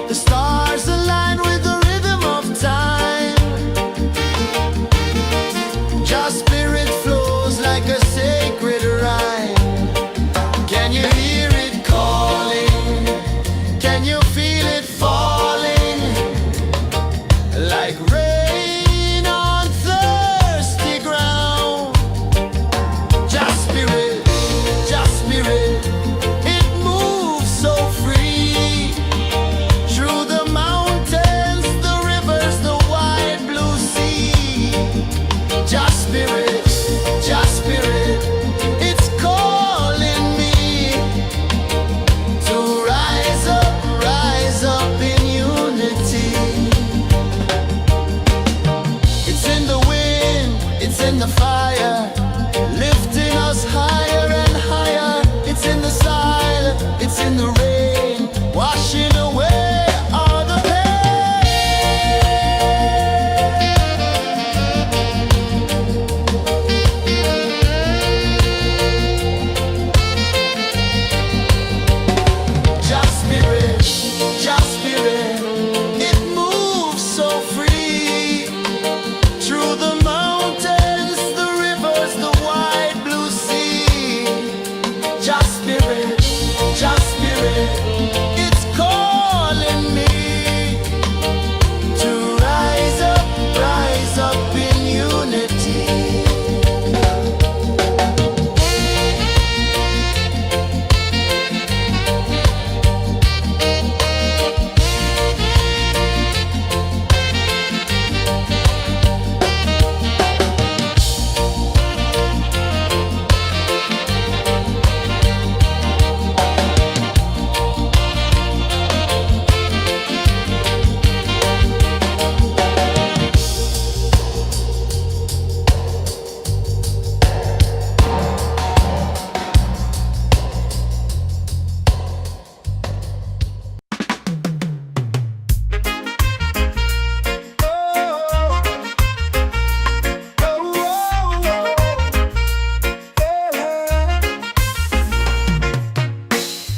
The stars align with the rhythm of time. Just spirit flows like a sacred rhyme. Can you hear it calling? Can you feel it falling? Like rain on thirsty ground. Just spirit, it moves so free. Through the mountains, the rivers, the wide blue sea. Just spirit, it's calling me to rise up in unity. It's in the wind, it's in the fire, lifting us higher and higher. It's in the silence, it's in the rain, washing away all the Just spirit, it moves so free. Through the mountains, the rivers, the wide blue sea. Just spirit, it's calling me to rise up in unity.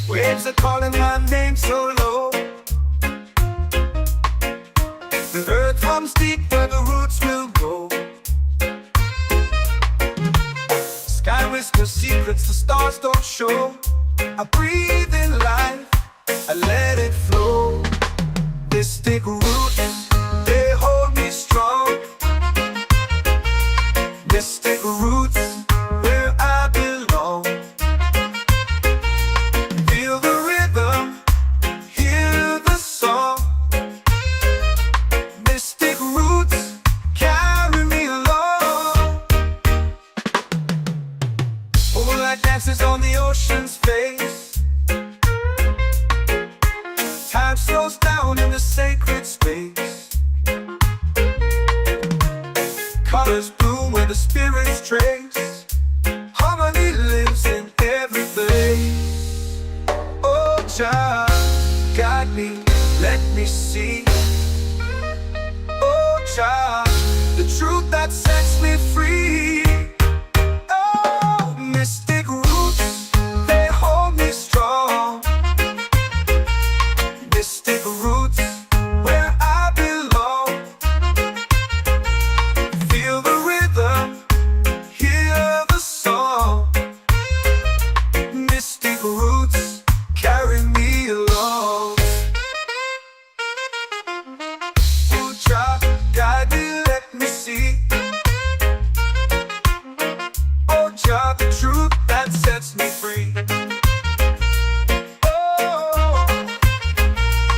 Waves are calling my name so low. The earth hums deep where the roots will go. Sky whispers secrets the stars don't show. I breathe in life, I let it flow. Mystic roots, they hold me strong. Mystic roots, where I belong. Feel the rhythm, hear the song. Mystic roots, carry me along. Moonlight dances on the ocean's face. Time slows down in the sacred space. Colors bloom where the spirits trace. Harmony lives in every place. Oh, child, guide me, let me see. Oh, child, the truth that sets me free. Oh, mystic roots, they hold me strong. Mystic roots, where I belong. Feel the rhythm, hear the song. Mystic roots, carry me along. Oh, child, guide me, let me see. Oh, child, the truth that sets me free. Oh,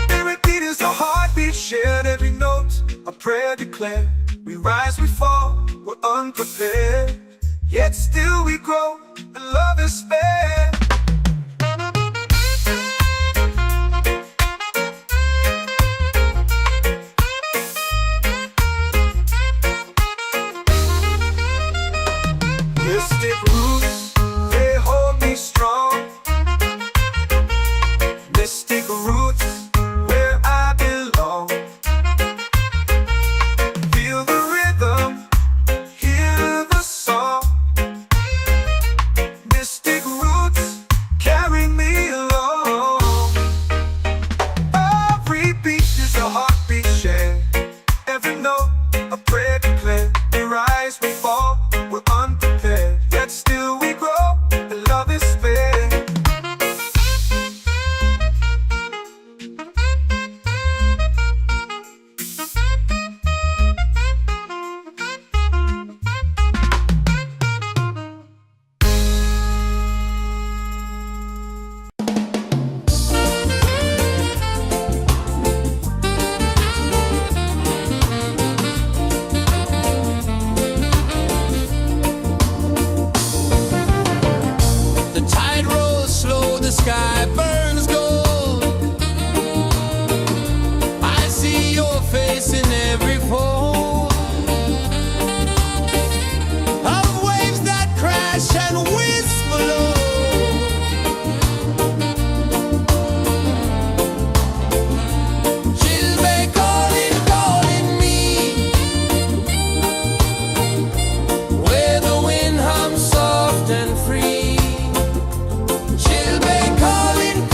every beat is a heartbeat shared, every note a prayer declared. We rise, we fall, we're unprepared, yet still we grow, and love is spared. Mystic roots, they hold me strong. Mystic roots, where I belong. Feel the rhythm, hear the song. Mystic roots. sky burns gold. I see your face in every fold of waves that crash and whisper low. She'll be calling, calling me where the wind hums soft and free. She'll be calling,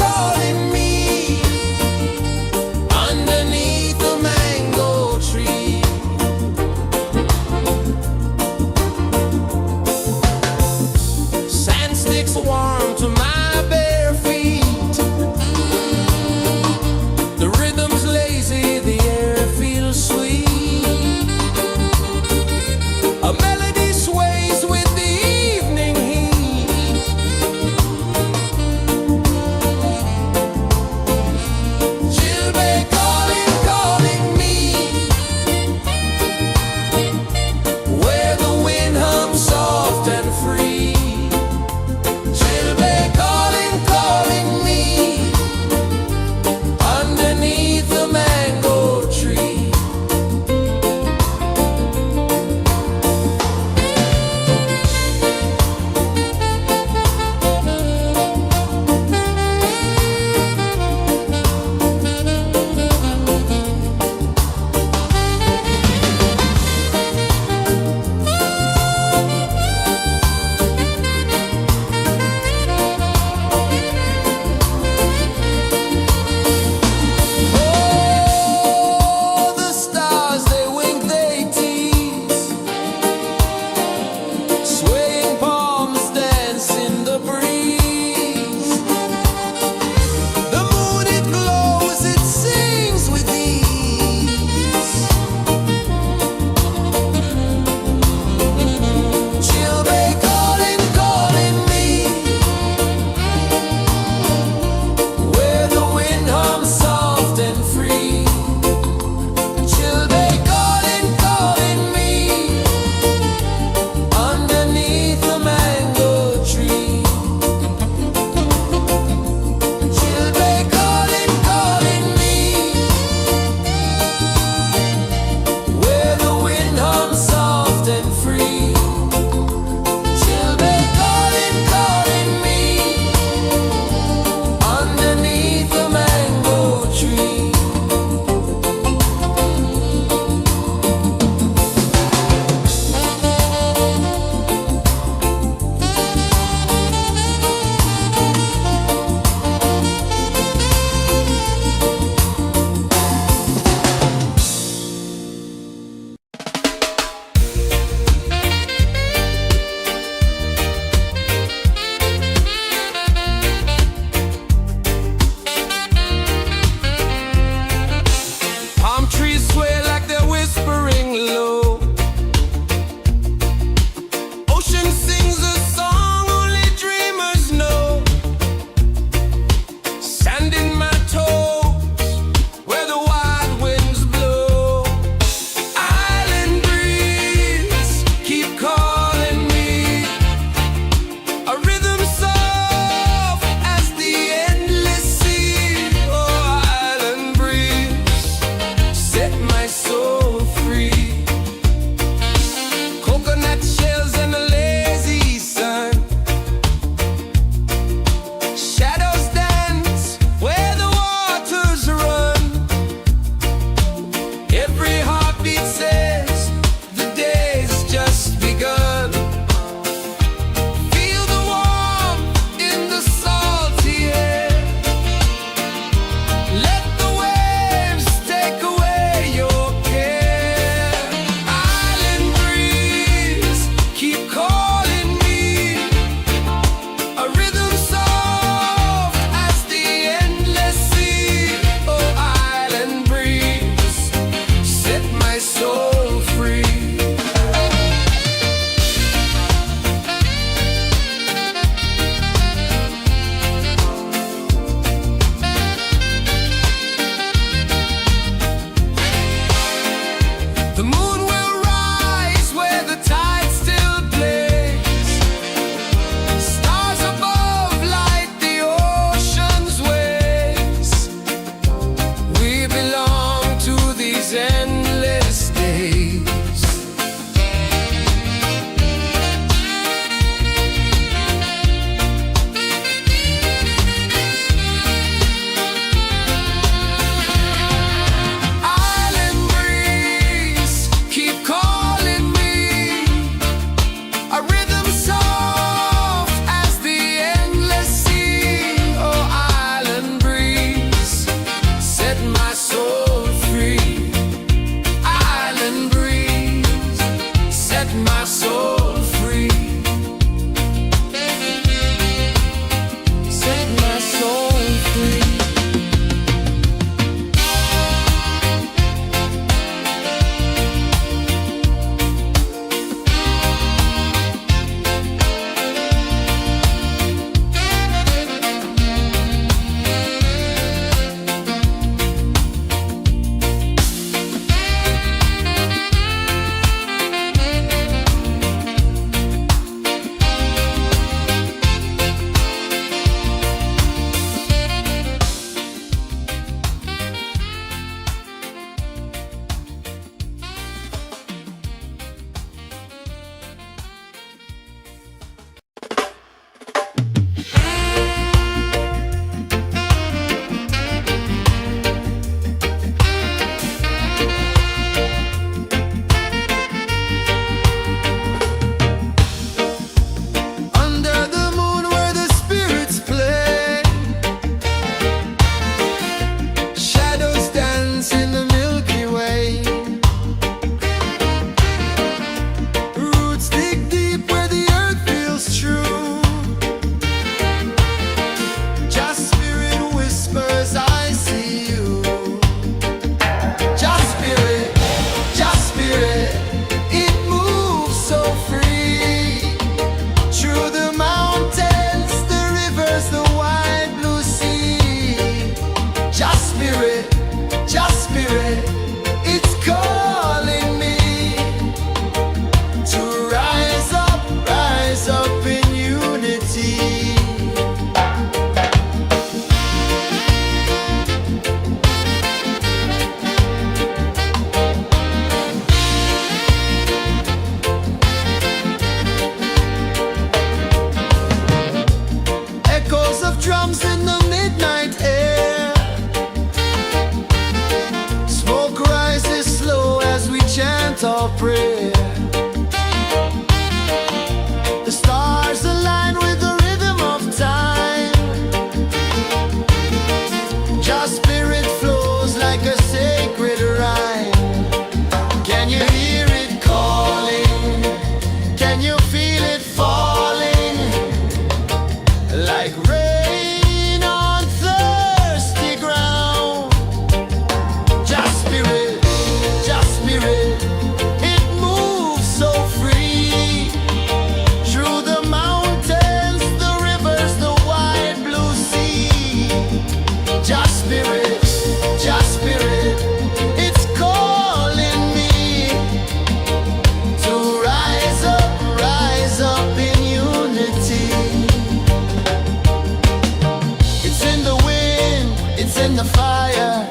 in the fire,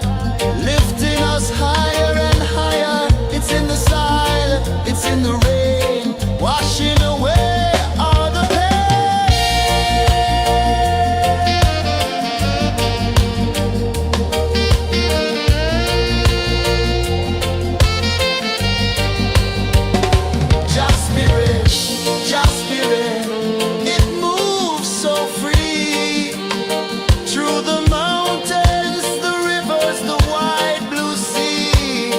lifting us higher and higher. It's in the silence, it's in the rain, washing away all the pain. Just spirit, just spirit, it moves so free through the mountains, the rivers, the wide blue sea.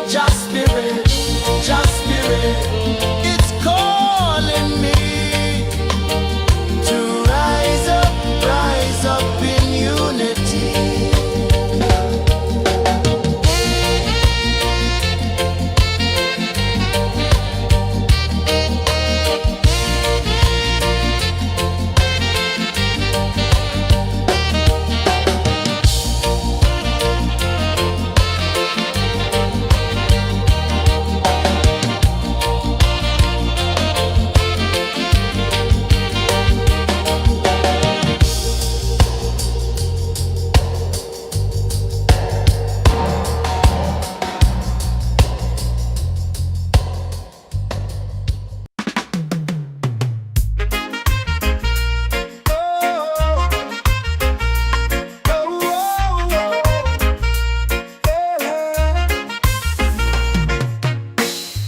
Just spirit, it's calling me to rise up in unity.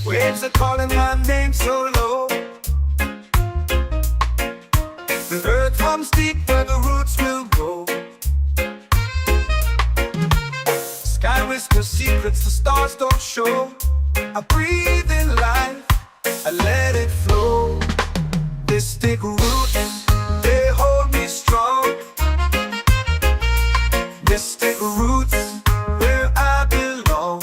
Waves are calling my name so low. The earth hums deep where the roots will go. Sky whispers secrets the stars don't show. I breathe in life, I let it flow. Mystic roots, they hold me strong. Mystic roots, where I belong.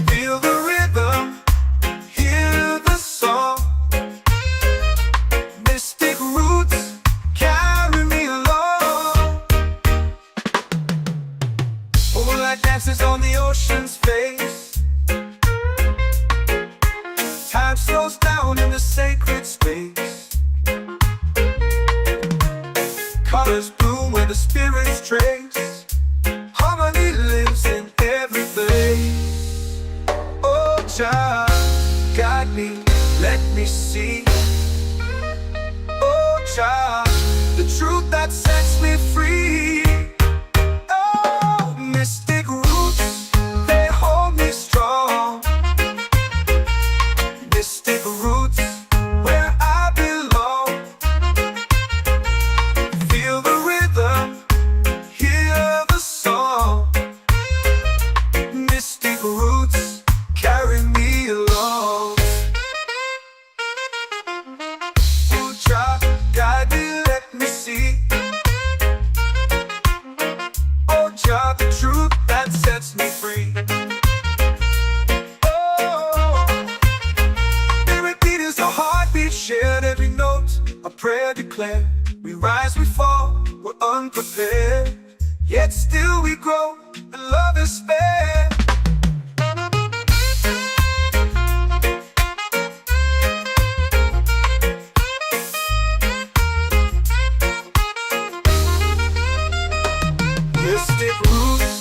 Feel the rhythm, hear the song. Mystic roots, carry me along. Moonlight dances on the ocean's face. Time slows down in the sacred space. Colors bloom where the spirits trace. Harmony lives in every face. Oh, child, guide me, let me see. Oh, child, the truth that sets me free. Oh, mystic roots, they hold me strong. Mystic roots, where I belong. Feel the rhythm, hear the song. Mystic roots, carry me along. Oh, child, guide me, let me see. Oh, child, the truth that sets me free. Oh, spirit beat is a heartbeat, shared every note. A prayer declared. We rise, we fall, we're unprepared. Yet still we grow, and love is spared. Mystic roots,